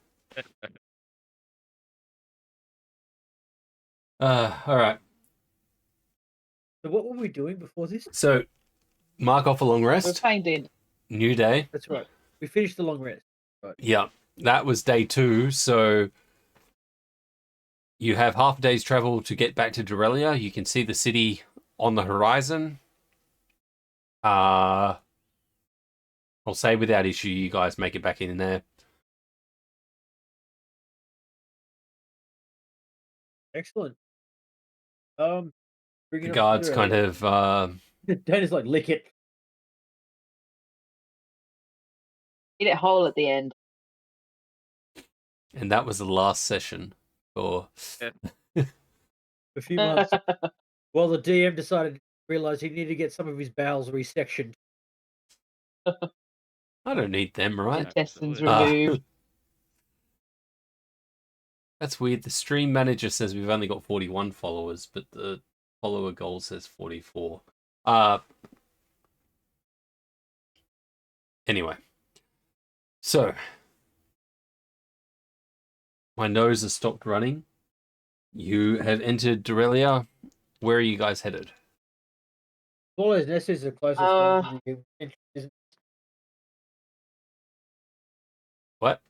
Speaker 1: All right.
Speaker 3: So what were we doing before this?
Speaker 1: So, mark off a long
Speaker 2: We're
Speaker 1: rest.
Speaker 2: playing dead.
Speaker 1: New day.
Speaker 3: That's right. We finished the long rest. Right.
Speaker 1: Yeah, that was day 2. So you have half a day's travel to get back to Dorelia. You can see the city on the horizon. I'll say without issue, you guys make it back in there.
Speaker 3: Excellent.
Speaker 1: The
Speaker 3: Bringing up
Speaker 1: guards kind
Speaker 3: Cinderella.
Speaker 1: of
Speaker 3: Dana's like, lick it.
Speaker 2: Eat it whole at the end.
Speaker 1: and that was the last session for
Speaker 3: A few months while the DM decided to realize he needed to get some of his bowels resectioned.
Speaker 1: I don't need them, right?
Speaker 2: Intestines
Speaker 5: Absolutely.
Speaker 2: removed.
Speaker 1: That's weird. The stream manager says we've only got 41 followers, but the follower goal says 44. Anyway. So, my nose has stopped running. You have entered Dorelia. Where are you guys headed?
Speaker 3: Swallow's Nest is the closest one to the entrance, isn't
Speaker 1: What?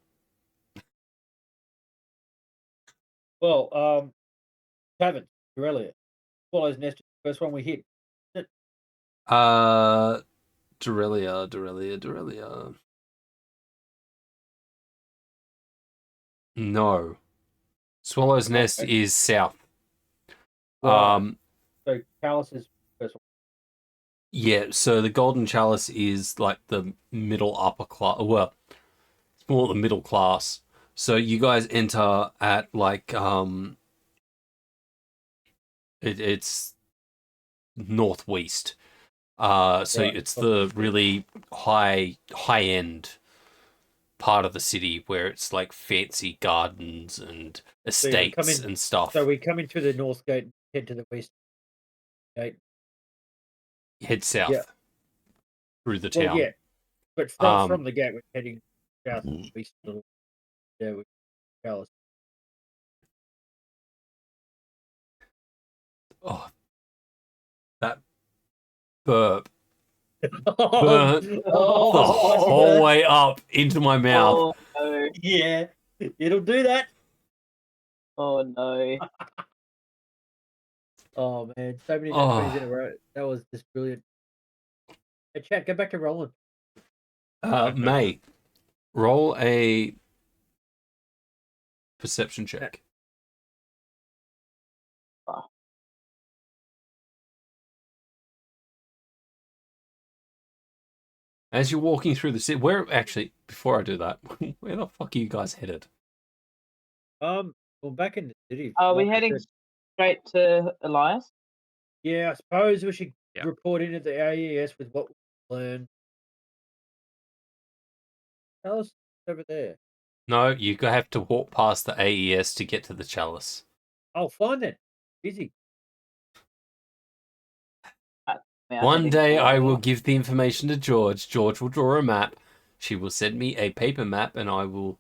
Speaker 3: Well, Tavern, Dorelia. Swallow's Nest is the first one we hit.
Speaker 1: Dorelia. No. Swallow's Nest
Speaker 3: Okay.
Speaker 1: is south.
Speaker 3: Right. So Palace is the first one.
Speaker 1: Yeah, so the Golden Chalice is like the middle upper class. Well, it's more the middle class. So you guys enter at like it's northwest. So
Speaker 3: Right.
Speaker 1: it's the really high end part of the city where it's like fancy gardens and estates and stuff.
Speaker 3: So we come in through the north gate and head to the west gate.
Speaker 1: Head south through the
Speaker 3: Well,
Speaker 1: town.
Speaker 3: yeah. But from the gate, we're heading south and east a little. Yeah, with Palace.
Speaker 1: Oh, that burp
Speaker 3: Oh,
Speaker 1: burnt the whole way up into my mouth.
Speaker 2: Oh no.
Speaker 3: yeah, it'll do that.
Speaker 2: Oh no.
Speaker 3: Oh man, so many natties in a row. That was just brilliant. Hey, chat, go back to rolling.
Speaker 1: May, roll a perception check.
Speaker 2: Oh.
Speaker 1: As you're walking through the city, before I do that, where the fuck are you guys headed?
Speaker 3: Well, back in the city.
Speaker 2: Are we
Speaker 3: like I
Speaker 2: heading
Speaker 3: said,
Speaker 2: straight to Elias?
Speaker 3: Yeah, I suppose we should
Speaker 5: Yeah.
Speaker 3: report in at the AES with what we learned. Tell us over there.
Speaker 1: No, you have to walk past the AES to get to the chalice.
Speaker 3: Oh, fine then. Easy.
Speaker 2: We are
Speaker 1: One
Speaker 2: heading
Speaker 1: day
Speaker 2: to
Speaker 1: I will
Speaker 2: Elias.
Speaker 1: give the information to George. George will draw a map. She will send me a paper map, and I will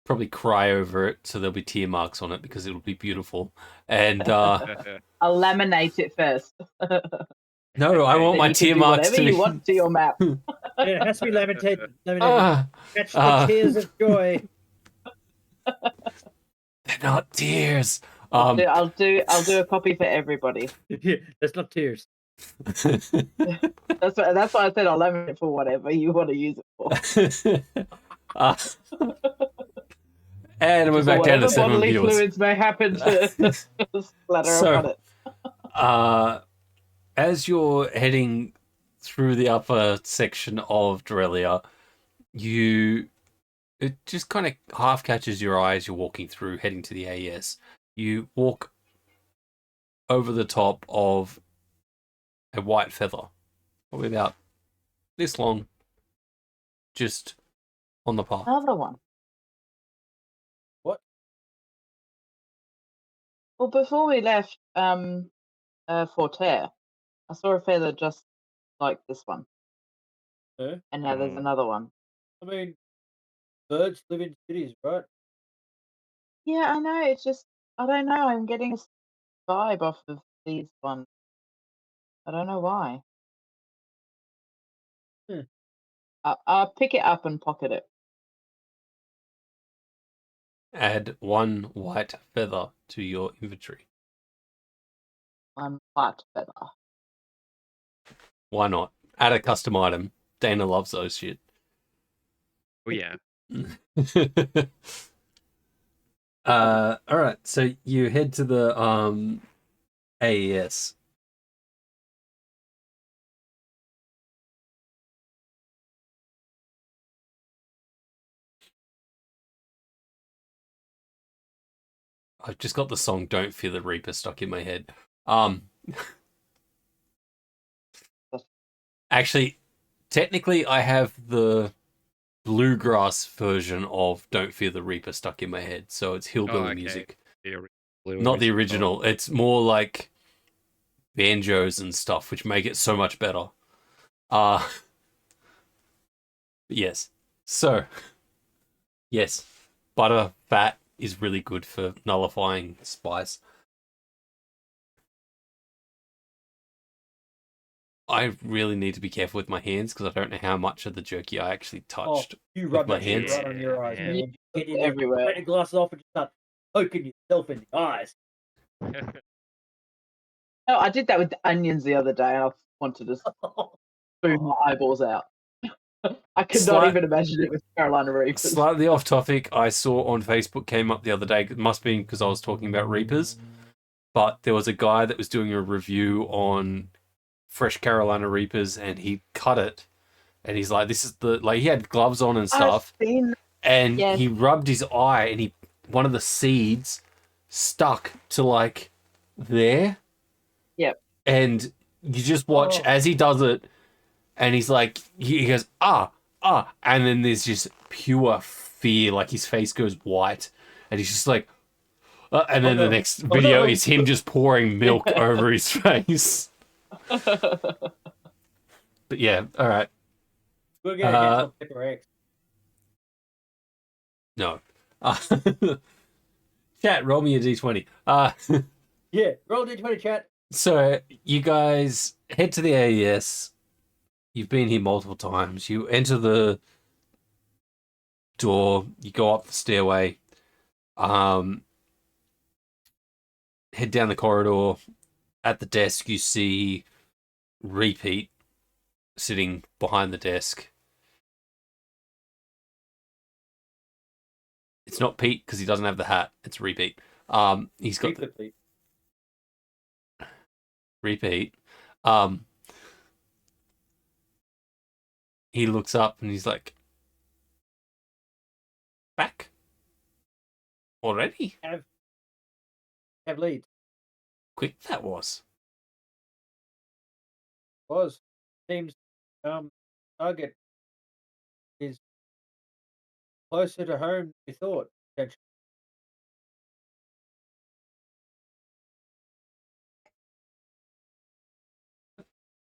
Speaker 1: probably cry over it, so there'll be tear marks on it because it'll be beautiful. And
Speaker 2: I'll laminate it first.
Speaker 1: no, I want
Speaker 2: Then
Speaker 1: my
Speaker 2: you can
Speaker 1: tear
Speaker 2: do
Speaker 1: marks
Speaker 2: whatever
Speaker 1: to
Speaker 2: you
Speaker 1: be.
Speaker 2: want to your map.
Speaker 3: Yeah, it has to be laminated.
Speaker 1: Ah,
Speaker 3: Catch the tears of joy.
Speaker 1: not tears.
Speaker 2: I'll do a copy for everybody.
Speaker 3: Yeah, that's not tears.
Speaker 2: That's why I said I'll laminate it for whatever you want to use it for.
Speaker 1: And we're
Speaker 2: So
Speaker 1: back down to
Speaker 2: whatever
Speaker 1: 7
Speaker 2: bodily
Speaker 1: viewers.
Speaker 2: fluids may happen to splatter
Speaker 1: So-
Speaker 2: upon it.
Speaker 1: As you're heading through the upper section of Dorelia, it just kind of half catches your eye as you're walking through, heading to the AES. You walk over the top of a white feather, probably about this long, just on the path.
Speaker 2: Another one.
Speaker 3: What?
Speaker 2: Well, before we left Forterre, I saw a feather just like this one,
Speaker 3: Yeah.
Speaker 2: and now there's another one.
Speaker 3: I mean, birds live in cities, right?
Speaker 2: Yeah, I know. It's just I don't know. I'm getting a vibe off of these ones. I don't know why.
Speaker 3: Hmm.
Speaker 2: I'll pick it up and pocket it.
Speaker 1: Add 1 white feather to your inventory.
Speaker 2: One white feather.
Speaker 1: Why not? Add a custom item. Dana loves those shit.
Speaker 5: Oh yeah.
Speaker 1: All right, so you head to the AES. I've just got the song "Don't Fear the Reaper" stuck in my head. Actually, technically, I have the bluegrass version of "Don't Fear the Reaper" stuck in my head, so it's hillbilly
Speaker 5: okay.
Speaker 1: music,
Speaker 5: Blue
Speaker 1: not the
Speaker 5: original.
Speaker 1: original. It's more like banjos and stuff, which make it so much better. Yes. So, yes, butter fat is really good for nullifying spice. I really need to be careful with my hands because I don't know how much of the jerky I actually touched.
Speaker 3: You
Speaker 1: with
Speaker 3: rub
Speaker 1: my
Speaker 3: that shit
Speaker 1: hands.
Speaker 3: right on your eyes,
Speaker 5: Yeah,
Speaker 3: man.
Speaker 5: man.
Speaker 3: You get in
Speaker 2: It's
Speaker 3: there,
Speaker 2: everywhere.
Speaker 3: take the glasses off and just start poking yourself in the eyes.
Speaker 2: No, I did that with the onions the other day, and I wanted to spoon my eyeballs out. I could not even imagine it with Carolina Reapers.
Speaker 1: Slightly off topic, I saw on Facebook came up the other day. It must be because I was talking about Reapers, but there was a guy that was doing a review on fresh Carolina Reapers, and he cut it, and he's like, "This is the like." He had gloves on and stuff,
Speaker 2: I've seen
Speaker 1: and
Speaker 2: yes.
Speaker 1: he rubbed his eye, and one of the seeds stuck to like there.
Speaker 2: Yep.
Speaker 1: And you just watch as he does it, and he's like, he goes, and then there's just pure fear, like his face goes white, and he's just like, and then the next video is him just pouring milk over his face. But yeah, all right.
Speaker 3: We'll get a some pepper X.
Speaker 1: No. Chat, roll me a d20.
Speaker 3: Yeah, roll D20 chat.
Speaker 1: So you guys head to the AES. You've been here multiple times. You enter the door. You go up the stairway. Head down the corridor. At the desk, you see Repeat sitting behind the desk. It's not Pete because he doesn't have the hat. It's Repeat. He's got the Repeat. He looks up and he's like, "Back already?
Speaker 3: Have leads.
Speaker 1: Quick that was."
Speaker 3: Seems target is closer to home than we thought. Potentially.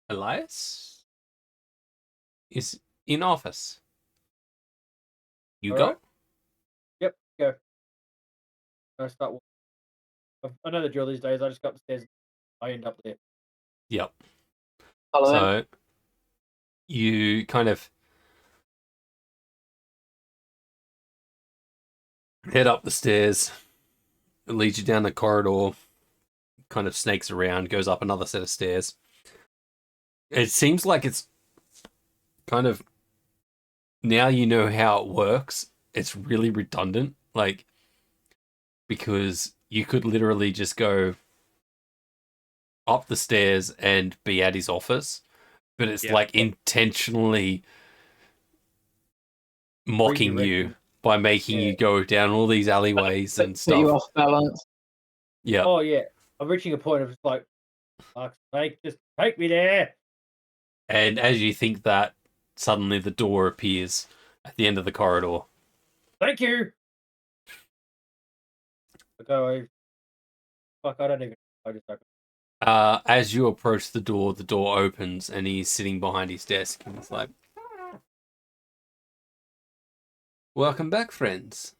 Speaker 1: Elias is in office. You
Speaker 3: All
Speaker 1: go.
Speaker 3: right. Yep, go. I start walking. I know the drill these days. I just go up the stairs. I end up there.
Speaker 1: Yep.
Speaker 2: Follow him.
Speaker 1: So you kind of head up the stairs, It leads you down the corridor, kind of snakes around, goes up another set of stairs. It seems like it's kind of, now you know how it works. It's really redundant, like, because you could literally just go up the stairs and be at his office, but it's
Speaker 5: Yeah.
Speaker 1: like intentionally mocking you
Speaker 3: Redirecting.
Speaker 1: by making
Speaker 3: Yeah.
Speaker 1: you go down all these alleyways and
Speaker 2: Put you
Speaker 1: stuff.
Speaker 2: off balance.
Speaker 1: Yeah.
Speaker 3: Oh yeah, I'm reaching a point of it's like, fuck's sake, just take me there.
Speaker 1: And as you think that, suddenly the door appears at the end of the corridor.
Speaker 3: Thank you. I go, fuck, I don't even. I just open.
Speaker 1: As you approach the door opens and he's sitting behind his desk and he's like, "Welcome back, friends.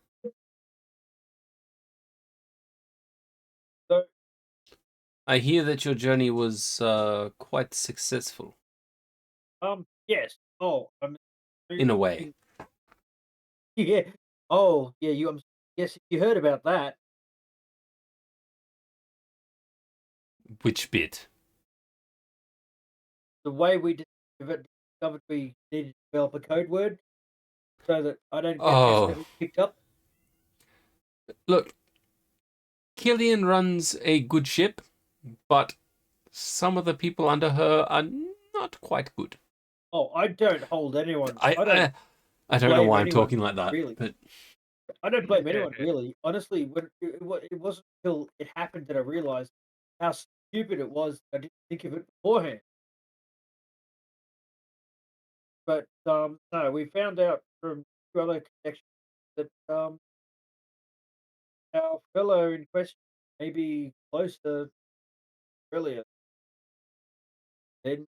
Speaker 3: So,
Speaker 1: I hear that your journey was quite successful,
Speaker 3: yes. Oh,
Speaker 1: in a way.
Speaker 3: Yeah. Oh, yeah. Yes, you heard about that.
Speaker 1: Which bit?"
Speaker 3: The way we discovered we needed to develop a code word so that I don't get
Speaker 1: Oh,
Speaker 3: accidentally picked up.
Speaker 1: look, Killian runs a good ship, but some of the people under her are not quite good.
Speaker 3: Oh, I don't hold anyone. I don't
Speaker 1: I don't know
Speaker 3: blame
Speaker 1: why I'm
Speaker 3: anyone,
Speaker 1: talking like that,
Speaker 3: really.
Speaker 1: but
Speaker 3: I don't blame anyone really. Honestly, when it wasn't until it happened that I realized how stupid it was. I didn't think of it beforehand. But no, we found out from two other connections that our fellow in question may be closer earlier than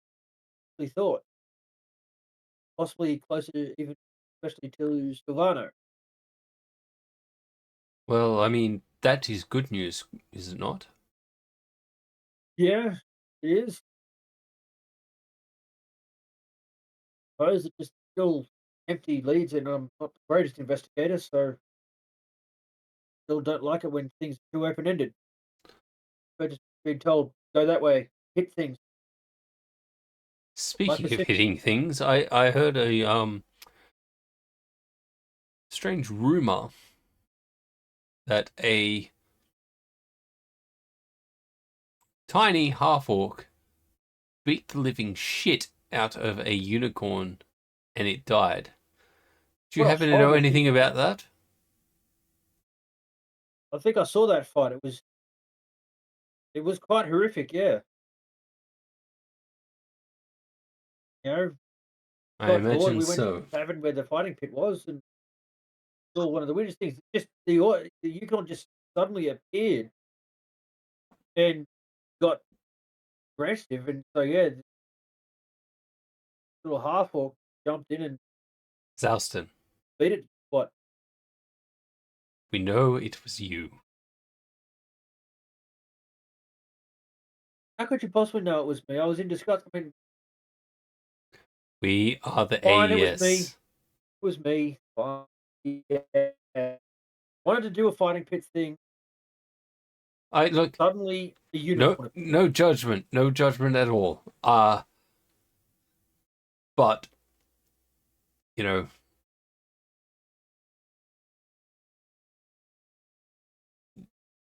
Speaker 3: we thought. Possibly closer even especially to Silvano.
Speaker 1: well, I mean, that is good news, is it not?
Speaker 3: Yeah, it is. I suppose it just still empty leads and I'm not the greatest investigator, so still don't like it when things are too open ended. I just been told go that way, hit things like a
Speaker 1: Speaking of
Speaker 3: six.
Speaker 1: hitting things, I heard a strange rumor that a tiny half orc beat the living shit out of a unicorn and it died. Do you
Speaker 3: What a
Speaker 1: happen to know
Speaker 3: horrible thing
Speaker 1: anything
Speaker 3: to
Speaker 1: about
Speaker 3: do.
Speaker 1: that?
Speaker 3: I think I saw that fight. It was quite horrific, yeah. You know,
Speaker 1: I
Speaker 3: got bored.
Speaker 1: imagine
Speaker 3: We went to the
Speaker 1: so.
Speaker 3: tavern where the fighting pit was and saw one of the weirdest things. Just the Yukon just suddenly appeared and got aggressive, and so yeah, the little half orc jumped in and
Speaker 1: Zouston,
Speaker 3: beat it. What?
Speaker 1: we know it was you.
Speaker 3: How could you possibly know it was me? I was in disgust. I mean,
Speaker 1: We are the
Speaker 3: fine, it was me.
Speaker 1: AES.
Speaker 3: It was me. Fine. Yeah. Wanted to do a fighting pit thing.
Speaker 1: I look,
Speaker 3: Suddenly, the
Speaker 1: no
Speaker 3: unicorn appeared.
Speaker 1: no judgment at all. But you know,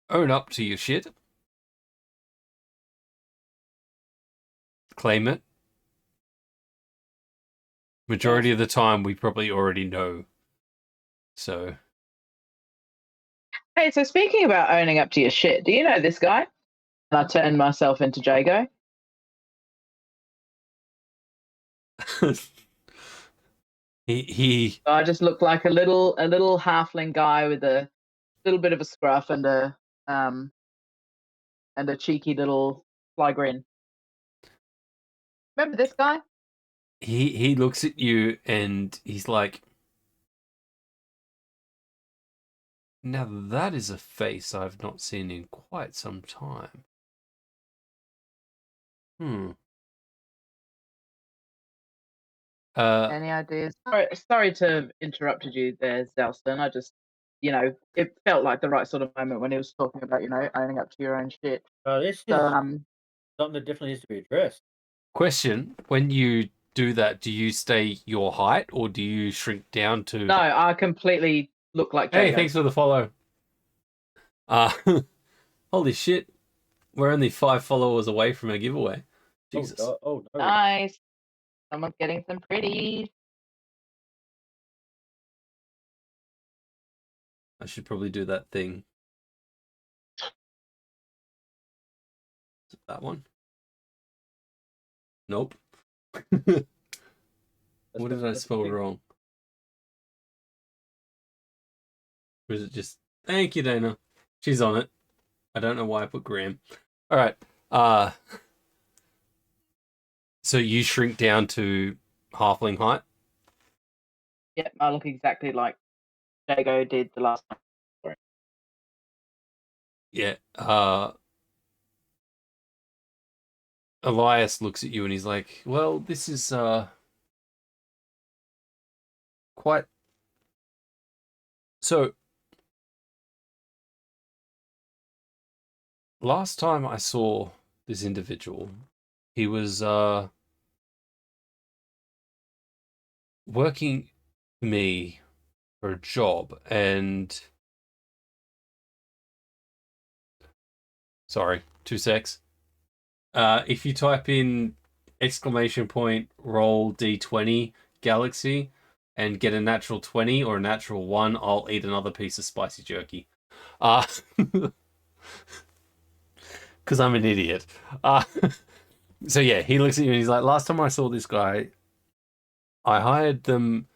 Speaker 1: own up to your shit. Claim it. Majority of the time, we probably already know. So,
Speaker 2: Hey, so speaking about owning up to your shit, do you know this guy? And I turned myself into Jago.
Speaker 1: he
Speaker 2: So I just look like a little halfling guy with a little bit of a scruff and a cheeky little fly grin. Remember this guy?
Speaker 1: he looks at you and he's like, "Now that is a face I've not seen in quite some time." Hmm.
Speaker 2: Any ideas? Sorry to interrupted you there, Zelston. I just it felt like the right sort of moment when he was talking about, owning up to your own shit.
Speaker 3: This is
Speaker 2: So,
Speaker 3: something that definitely needs to be addressed.
Speaker 1: Question: when you do that, do you stay your height or do you shrink down to?
Speaker 2: no, I completely look like
Speaker 1: Hey,
Speaker 2: Jago.
Speaker 1: thanks for the follow. Holy shit! We're only 5 followers away from a giveaway. Jesus.
Speaker 3: Oh no.
Speaker 2: Nice. Someone's getting some pretty.
Speaker 1: I should probably do that thing. Is it that one? Nope. What did I spell wrong? Or is it just... Thank you, Dana. She's on it. I don't know why I put Graham. All right. So you shrink down to halfling height?
Speaker 2: Yep, I look exactly like Jago did the last time.
Speaker 1: Yeah. Elias looks at you and he's like, well, this is quite... So, last time I saw this individual, he was working for me for a job, and... Sorry, 2 secs. If you type in !roll d20 galaxy and get a natural 20 or a natural 1, I'll eat another piece of spicy jerky. Because I'm an idiot. So yeah, he looks at you and he's like, last time I saw this guy, I hired them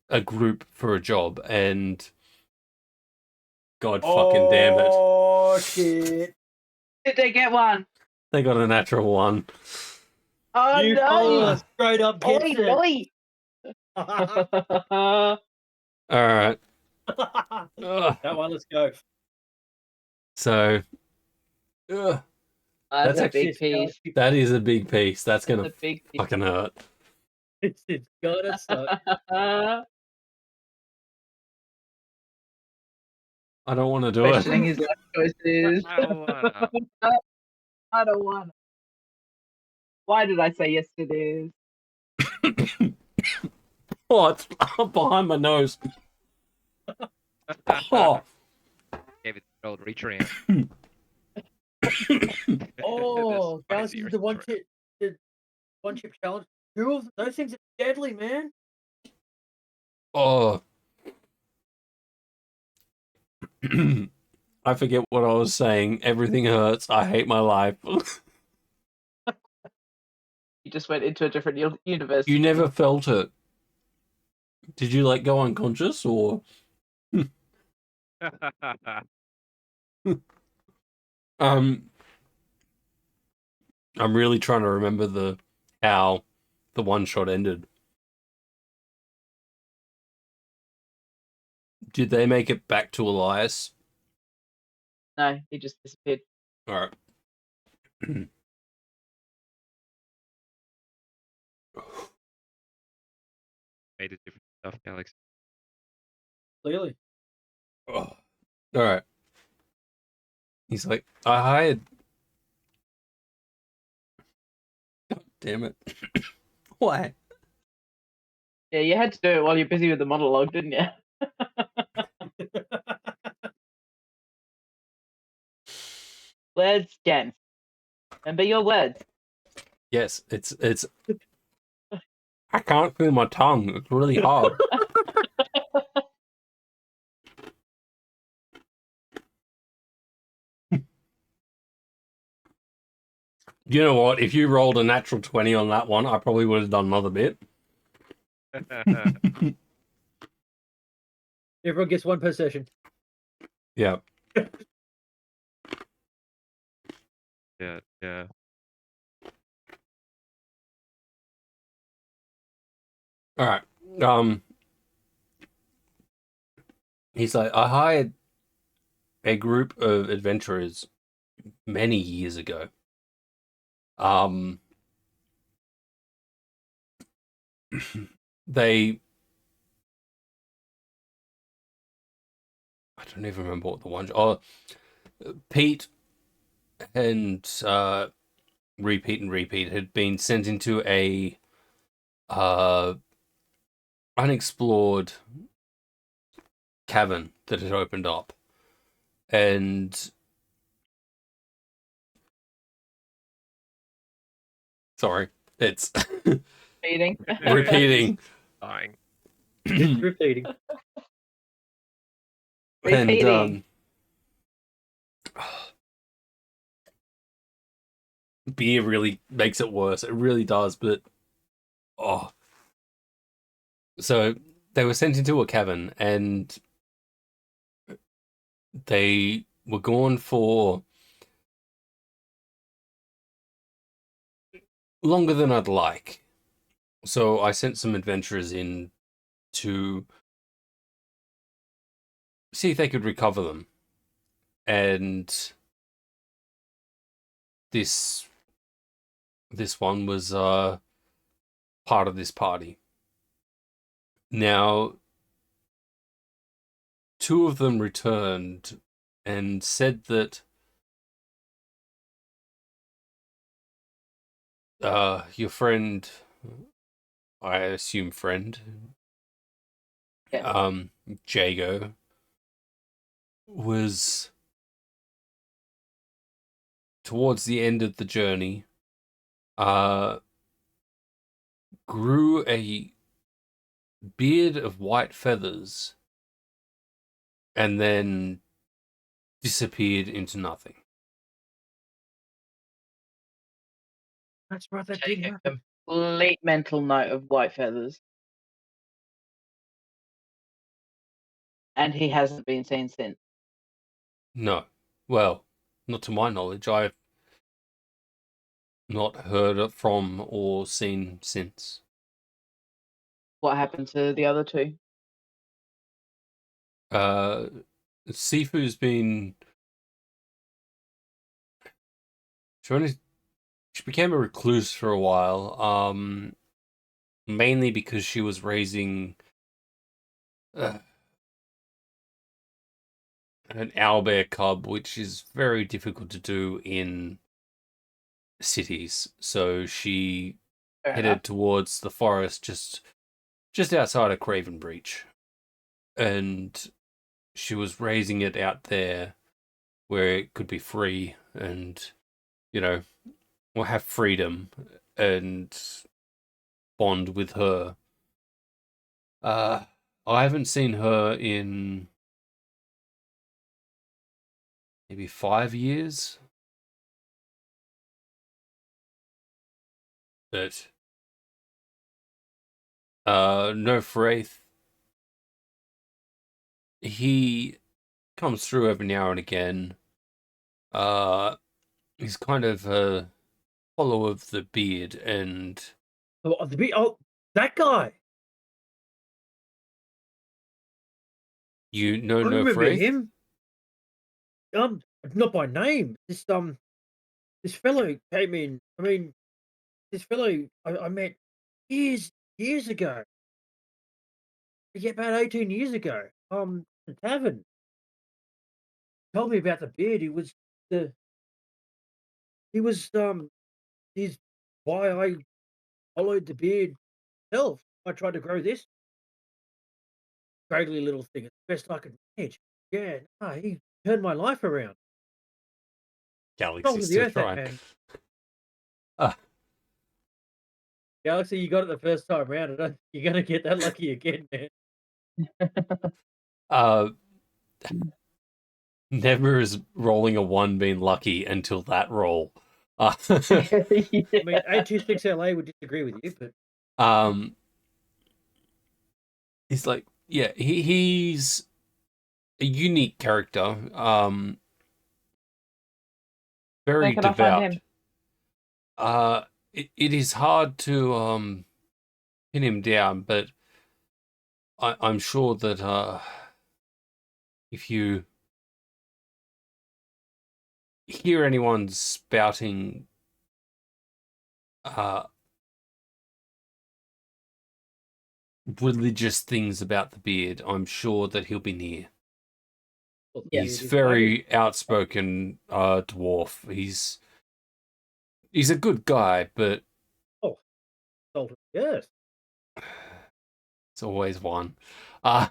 Speaker 1: a group for a job, and God fucking damn it.
Speaker 3: Oh shit.
Speaker 2: Did they get one?
Speaker 1: They got a natural 1.
Speaker 2: Oh
Speaker 3: You
Speaker 2: no!
Speaker 3: follower straight up gets
Speaker 2: Oi,
Speaker 3: it.
Speaker 2: oi.
Speaker 1: Alright.
Speaker 3: That one, let's go.
Speaker 1: So,
Speaker 2: That's
Speaker 1: That's
Speaker 2: a
Speaker 1: actually-
Speaker 2: big piece.
Speaker 1: that is a big piece. That's
Speaker 2: That's
Speaker 1: gonna
Speaker 2: a big piece.
Speaker 1: fucking hurt.
Speaker 3: It's gotta suck.
Speaker 1: I don't want to do
Speaker 2: Questioning
Speaker 1: it.
Speaker 2: his life choices.
Speaker 5: I don't wanna.
Speaker 2: I don't want. Why did I say yes to this?
Speaker 1: Oh, it's behind my nose. Oh,
Speaker 5: Gave it the old reach around.
Speaker 3: Oh, guys,
Speaker 5: Spicy
Speaker 3: this is the one
Speaker 5: or
Speaker 3: chip, the one chip challenge. Those things are deadly, man.
Speaker 1: oh. I forget what I was saying. Everything hurts. I hate my life.
Speaker 2: You just went into a different universe.
Speaker 1: You never felt it. Did you like go unconscious or? I'm really trying to remember how the one shot ended. Did they make it back to Elias?
Speaker 2: No, he just disappeared.
Speaker 1: All right.
Speaker 5: Made it different stuff, Alex.
Speaker 3: Clearly.
Speaker 1: Oh. All right. He's like, I hired. God damn it! Why?
Speaker 2: Yeah, you had to do it while you're busy with the monologue, didn't you? Words, Jen. Remember your words.
Speaker 1: Yes, it's. I can't feel my tongue. It's really hard. You know what? If you rolled a natural 20 on that one, I probably would have done another bit.
Speaker 3: Everyone gets one per session.
Speaker 1: Yeah.
Speaker 5: Yeah.
Speaker 1: All right. He's like, I hired a group of adventurers many years ago. They don't even remember what the one. Oh, Pete and Repeat had been sent into a unexplored cavern that had opened up, and sorry, it's
Speaker 2: Eating.
Speaker 1: repeating.
Speaker 5: Dying.
Speaker 3: It's repeating.
Speaker 1: And
Speaker 2: Repeating.
Speaker 1: beer really makes it worse. It really does. But so they were sent into a cavern, and they were gone for longer than I'd like. So I sent some adventurers in to see if they could recover them. And this one was part of this party. Now, two of them returned and said that your friend, I assume friend,
Speaker 2: Yeah.
Speaker 1: Jago, was towards the end of the journey, grew a beard of white feathers and then disappeared into nothing.
Speaker 3: That's right. That
Speaker 2: Take
Speaker 3: did
Speaker 2: a
Speaker 3: happen.
Speaker 2: complete mental note of white feathers. And he hasn't been seen since.
Speaker 1: No. Well, not to my knowledge. I've not heard from or seen since.
Speaker 2: What happened to the other two?
Speaker 1: Sifu's been... She became a recluse for a while, mainly because she was raising an owlbear cub, which is very difficult to do in cities. So she
Speaker 2: Fair
Speaker 1: headed
Speaker 2: enough.
Speaker 1: towards the forest just outside of Craven Breach. And she was raising it out there where it could be free and, will have freedom and bond with her. I haven't seen her in maybe 5 years. But no Fraith. He comes through every now and again. He's kind of a follower of the beard, and
Speaker 3: That guy.
Speaker 1: you know
Speaker 3: I
Speaker 1: no
Speaker 3: remember
Speaker 1: Fraith?
Speaker 3: him. Not by name. This fellow came in. I mean, this fellow I met years ago. Yeah, about 18 years ago. The tavern. Told me about the beard. The he was he's why I followed the beard myself. I tried to grow this scraggly little thing as best I could manage. Yeah, no, he turned my life around. Salt
Speaker 1: Galaxy's
Speaker 3: of the
Speaker 1: still
Speaker 3: earth, that
Speaker 1: trying.
Speaker 3: man.
Speaker 1: Uh,
Speaker 3: Galaxy, you got it the first time round. I don't think you're gonna get that lucky again, man.
Speaker 1: uh, never is rolling a 1 been lucky until that roll.
Speaker 3: I mean, 826LA would disagree with you, but
Speaker 1: He's like, yeah, he's a unique character. Very
Speaker 2: Where can I
Speaker 1: devout.
Speaker 2: find him?
Speaker 1: It is hard to pin him down, but I'm sure that if you hear anyone spouting religious things about the beard, I'm sure that he'll be near.
Speaker 3: Well,
Speaker 2: Yeah.
Speaker 1: He's
Speaker 3: it is
Speaker 1: very outspoken dwarf. He's a good guy, but
Speaker 3: Sultan. Yes.
Speaker 1: it's always one.
Speaker 5: Now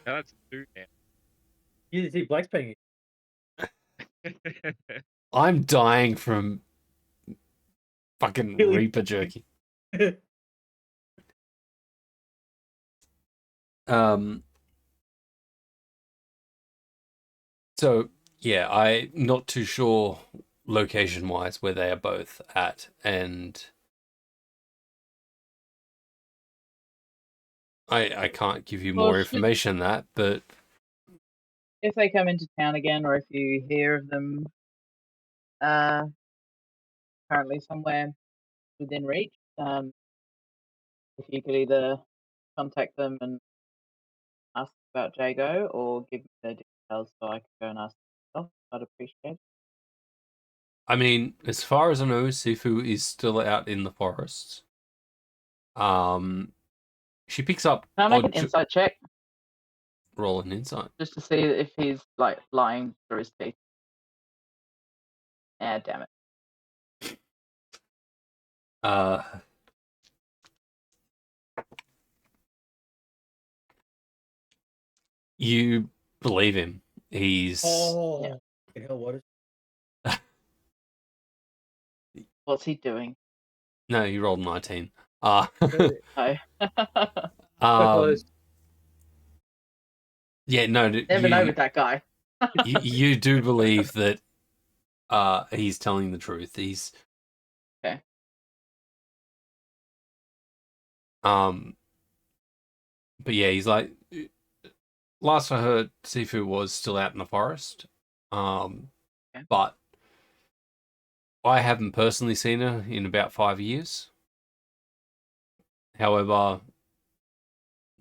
Speaker 5: that's 2
Speaker 3: You see Black's paying
Speaker 5: now.
Speaker 1: I'm dying from fucking
Speaker 3: Really?
Speaker 1: Reaper jerky.
Speaker 3: it.
Speaker 1: So yeah, I'm not too sure location wise where they are both at, and I can't give you
Speaker 2: Well,
Speaker 1: more information than that, but
Speaker 2: if they come into town again, or if you hear of them currently somewhere within reach, if you could either contact them and ask about Jago, or give me their details so I can go and ask myself, I'd appreciate it.
Speaker 1: I mean, as far as I know, Sifu is still out in the forests. She picks up
Speaker 2: Can I make an
Speaker 1: odd
Speaker 2: insight check
Speaker 1: roll an insight.
Speaker 2: just to see if he's like lying through his teeth? Ah, damn it.
Speaker 1: You believe him. He's
Speaker 3: Oh, hell, what is?
Speaker 2: What's he doing?
Speaker 1: no, you rolled 19.
Speaker 2: Oh.
Speaker 1: Um, yeah, no,
Speaker 2: Never know with that guy.
Speaker 1: you do believe that he's telling the truth. He's
Speaker 2: Okay.
Speaker 1: But yeah, he's like, last I heard, Sifu was still out in the forest.
Speaker 2: Okay.
Speaker 1: But I haven't personally seen her in about 5 years. However,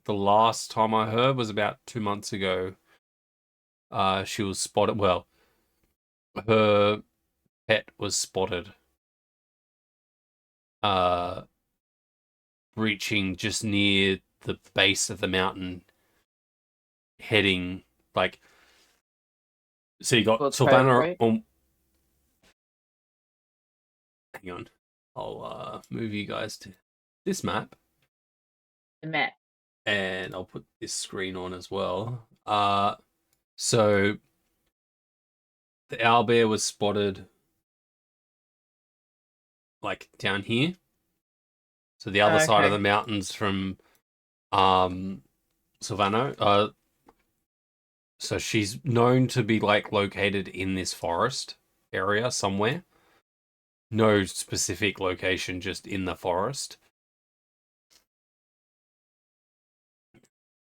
Speaker 1: the last time I heard was about 2 months ago. She was spotted. Well, her pet was spotted. Reaching just near the base of the mountain, heading like. So you got
Speaker 2: Towards
Speaker 1: Sylvana
Speaker 2: Craig,
Speaker 1: on. Hang on, I'll move you guys to this map.
Speaker 2: The map.
Speaker 1: And I'll put this screen on as well. So the owlbear was spotted like down here. So the other side of the
Speaker 2: Okay.
Speaker 1: mountains from Silvano. So she's known to be like located in this forest area somewhere. No specific location, just in the forest.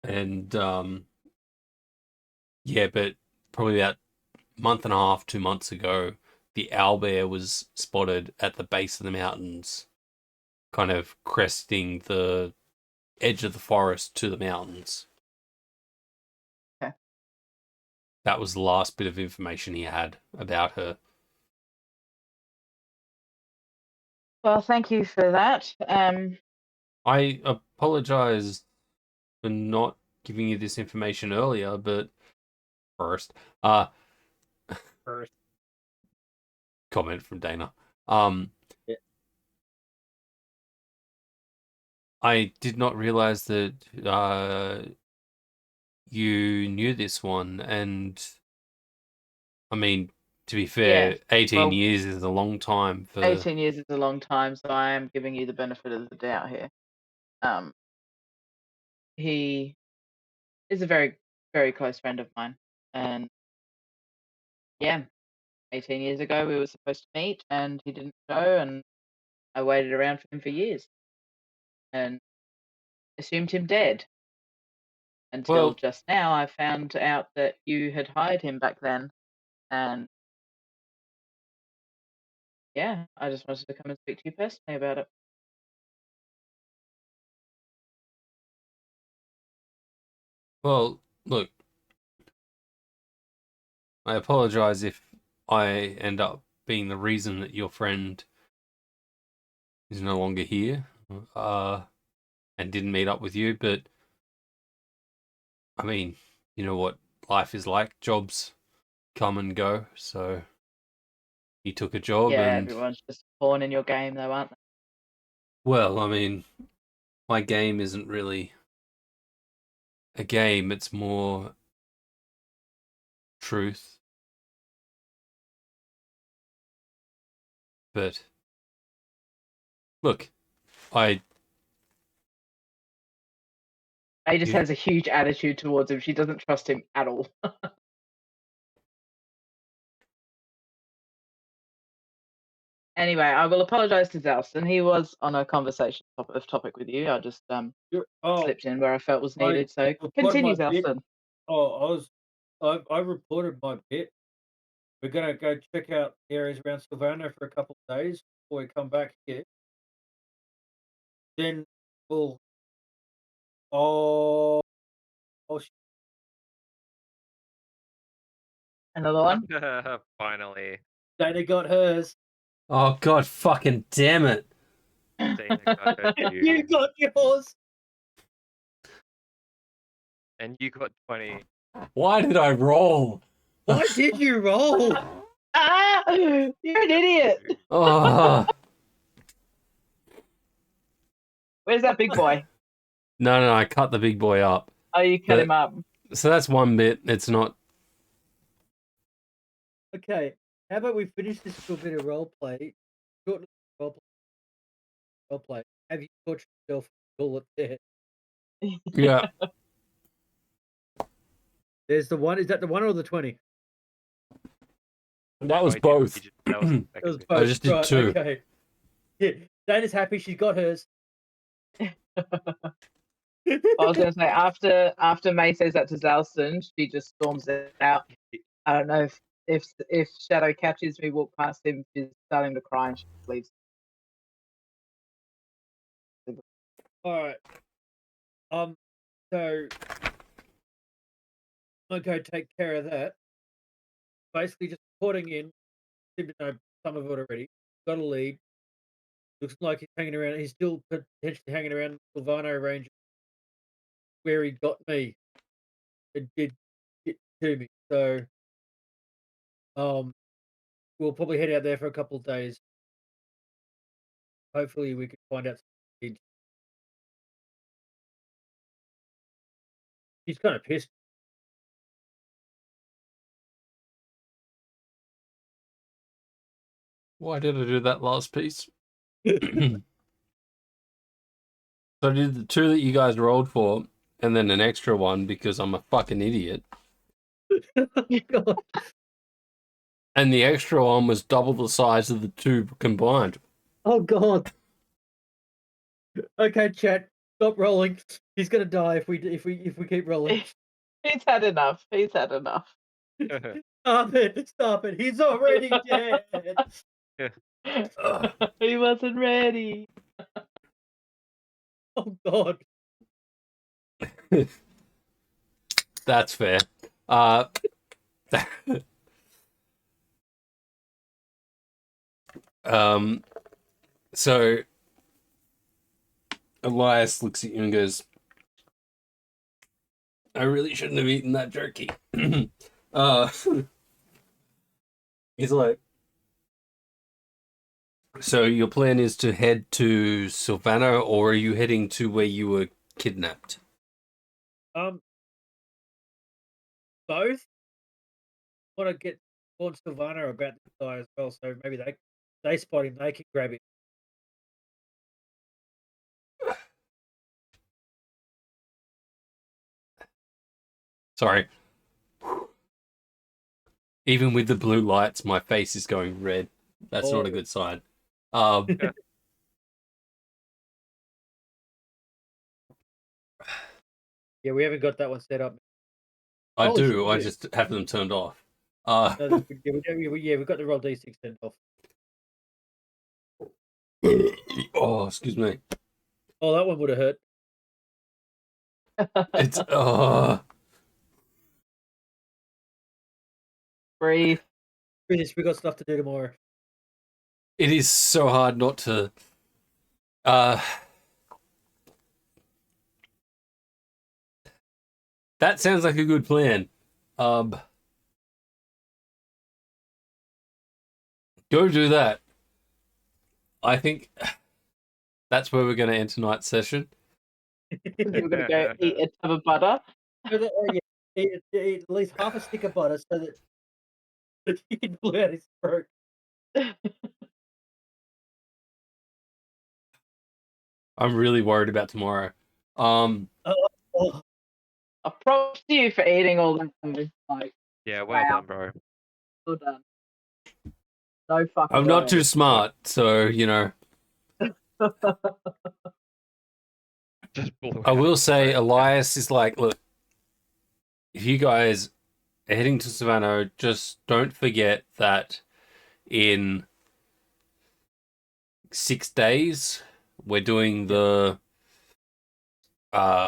Speaker 1: And yeah, but probably about month and a half, 2 months ago, the owlbear was spotted at the base of the mountains, kind of cresting the edge of the forest to the mountains.
Speaker 2: Okay.
Speaker 1: That was the last bit of information he had about her.
Speaker 2: Well, thank you for that.
Speaker 1: I apologize for not giving you this information earlier, but first,
Speaker 3: First.
Speaker 1: comment from Dana.
Speaker 3: Yeah.
Speaker 1: I did not realize that you knew this one, and I mean, to be fair,
Speaker 2: Yeah,
Speaker 1: 18
Speaker 2: well-
Speaker 1: years is a long time for
Speaker 2: 18 years is a long time, so I am giving you the benefit of the doubt here. He is a very, very close friend of mine, and yeah, 18 years ago we were supposed to meet, and he didn't show, and I waited around for him for years, and assumed him dead. Until
Speaker 1: Well-
Speaker 2: just now, I found out that you had hired him back then, and yeah, I just wanted to come and speak to you personally about it.
Speaker 1: Well, look, I apologize if I end up being the reason that your friend is no longer here, and didn't meet up with you, but I mean, you know what life is like. Jobs come and go. So he took a job,
Speaker 2: Yeah,
Speaker 1: and
Speaker 2: everyone's just born in your game, though, aren't they?
Speaker 1: well, I mean, my game isn't really a game. It's more truth. But look, I
Speaker 2: May just
Speaker 1: You-
Speaker 2: has a huge attitude towards him. She doesn't trust him at all. Anyway, I will apologise to Zalston. He was on a conversation topic with you. I just slipped in where I felt was needed. So
Speaker 3: reported
Speaker 2: continue,
Speaker 3: my bit.
Speaker 2: Zalston.
Speaker 3: I reported my bit. We're gonna go check out areas around Silvano for a couple of days before we come back here. Then we'll. Oh,
Speaker 2: Another one.
Speaker 5: Finally,
Speaker 3: Dana got hers.
Speaker 1: oh god, fucking damn it!
Speaker 5: Dana got her
Speaker 3: You
Speaker 5: due,
Speaker 3: got yours.
Speaker 5: and you got 20.
Speaker 1: Why did I roll?
Speaker 3: Why did you roll?
Speaker 2: Ah, you're an idiot.
Speaker 1: Oh
Speaker 2: Where's that big boy?
Speaker 1: no, I cut the big boy up.
Speaker 2: Oh, you cut him up.
Speaker 1: So that's one bit. It's not.
Speaker 3: Okay, how about we finish this to a bit of role play? Short role play. Role play. Have you tortured yourself? Call it there.
Speaker 1: Yeah,
Speaker 3: There's the one. Is that the one or the 20?
Speaker 1: that was
Speaker 5: Oh,
Speaker 1: both.
Speaker 5: that was the
Speaker 3: It was
Speaker 5: second bit.
Speaker 3: both.
Speaker 1: I just did
Speaker 3: right,
Speaker 1: two.
Speaker 3: Okay. Yeah, Dana's happy. She's got hers.
Speaker 2: I was going to say after May says that to Zalston, she just storms out. I don't know if Shadow catches me, walk past him, she's starting to cry and she leaves.
Speaker 3: All right. So I'm gonna go take care of that. Basically, just reporting in. Seem to know some of it already. Got a lead. Looks like he's hanging around. He's still potentially hanging around Silvano range, where he got me. It did get to me. So, we'll probably head out there for a couple of days. Hopefully, we can find out some leads. He's kind of pissed.
Speaker 1: Why did I do that last piece? So I did the two that you guys rolled for, and then an extra one because I'm a fucking idiot.
Speaker 3: God.
Speaker 1: And the extra one was double the size of the two combined.
Speaker 3: Oh God. Okay, chat. Stop rolling. He's gonna die if we keep rolling.
Speaker 2: He's had enough. He's had enough.
Speaker 3: Stop it! Stop it! He's already dead.
Speaker 2: He wasn't ready.
Speaker 3: Oh God.
Speaker 1: That's fair. So Elias looks at you and goes, I really shouldn't have eaten that jerky. He's like, so your plan is to head to Silvano, or are you heading to where you were kidnapped?
Speaker 3: Both. Want to get on Silvano about this guy as well, so maybe they spot him, they can grab him.
Speaker 1: Sorry. Even with the blue lights, my face is going red. That's not a good sign.
Speaker 3: Yeah, we haven't got that one set up.
Speaker 1: I
Speaker 3: Oh,
Speaker 1: do.
Speaker 3: shit,
Speaker 1: I
Speaker 3: yeah.
Speaker 1: just have them turned off.
Speaker 3: No, we've got the roll D6 turned off.
Speaker 1: Oh, excuse me.
Speaker 3: Oh, that one would have hurt.
Speaker 1: It's
Speaker 2: Breathe.
Speaker 3: Finish. We got stuff to do tomorrow.
Speaker 1: it is so hard not to. That sounds like a good plan. Go do that. I think that's where we're going to end tonight's session.
Speaker 2: We're gonna go eat a tub of butter.
Speaker 3: Yeah, eat at least half a stick of butter so that he can pull out his throat.
Speaker 1: I'm really worried about tomorrow.
Speaker 3: Oh,
Speaker 2: I props to you for eating all that. Like,
Speaker 5: Yeah, well
Speaker 2: wow.
Speaker 5: done, bro.
Speaker 2: Well done. No fucking.
Speaker 1: I'm not
Speaker 2: way.
Speaker 1: too smart, so, you know.
Speaker 5: Just blew
Speaker 1: I
Speaker 5: out
Speaker 1: will
Speaker 5: his
Speaker 1: say
Speaker 5: throat.
Speaker 1: Elias is like, look, if you guys are heading to Savannah, just don't forget that in 6 days we're doing the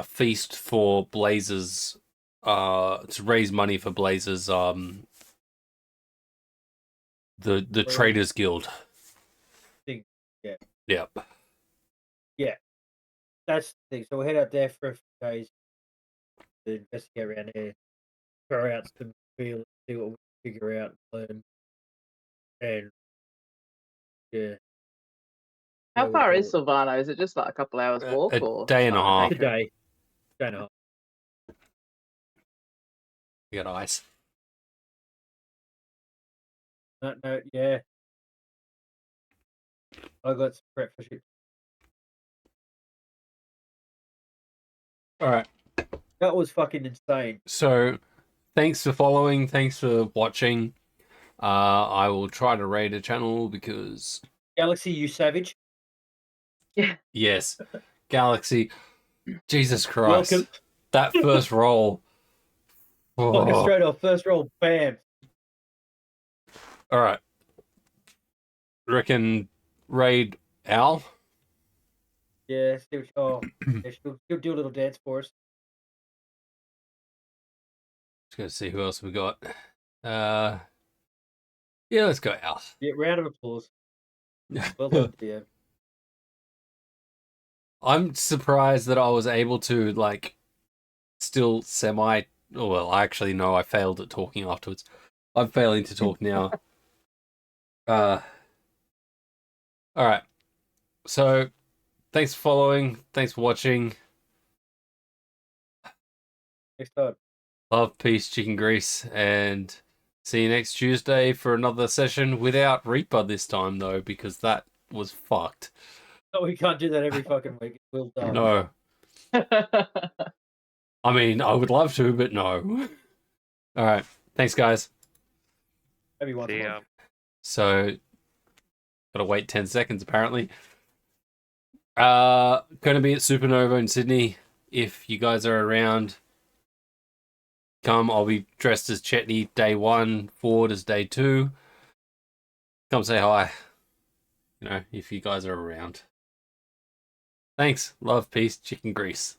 Speaker 1: feast for Blazers, to raise money for Blazers, the Traders Guild.
Speaker 3: Thing. Yeah.
Speaker 1: Yep.
Speaker 3: Yeah. That's the thing. So we'll head out there for a few days to investigate around there, throw out some feelers, see what we can figure out, learn. And yeah.
Speaker 2: How
Speaker 3: we'll
Speaker 2: far
Speaker 3: do
Speaker 2: is
Speaker 3: it.
Speaker 2: Silvano? Is it just like a couple hours walk,
Speaker 1: a
Speaker 2: or
Speaker 1: day and a
Speaker 2: like
Speaker 1: half.
Speaker 3: A day. Day and a half.
Speaker 1: You got ice.
Speaker 3: No, yeah. I got some prep for shit.
Speaker 1: All right.
Speaker 3: That was fucking insane.
Speaker 1: So, thanks for following. Thanks for watching. I will try to raid a channel because
Speaker 3: Galaxy, you savage.
Speaker 1: yes, Galaxy. Jesus Christ,
Speaker 3: Welcome.
Speaker 1: that first roll.
Speaker 3: Fucking
Speaker 1: Oh.
Speaker 3: straight off. First roll, bam.
Speaker 1: All right. Reckon raid Al.
Speaker 3: Yeah, she'll do a little dance for us.
Speaker 1: Just gonna see who else we got. Yeah, let's go Al.
Speaker 3: Yeah, round of applause. Well done, DM.
Speaker 1: I'm surprised that I was able to like still semi. Oh, well, I actually know I failed at talking afterwards. I'm failing to talk now. All right. So, thanks for following. Thanks for watching.
Speaker 3: Next time.
Speaker 1: Love, peace, chicken grease, and see you next Tuesday for another session without Reaper this time though, because that was fucked.
Speaker 3: No, we can't do that every fucking week. We'll die.
Speaker 1: No. I mean, I would love to, but no. All right. Thanks, guys.
Speaker 3: Maybe once a
Speaker 5: See
Speaker 3: month.
Speaker 5: ya.
Speaker 1: So, gotta wait 10 seconds apparently. Gonna be at Supernova in Sydney. If you guys are around, come. I'll be dressed as Chetney day 1, Ford as day 2. Come say hi. You know, if you guys are around. Thanks. Love, peace, chicken grease.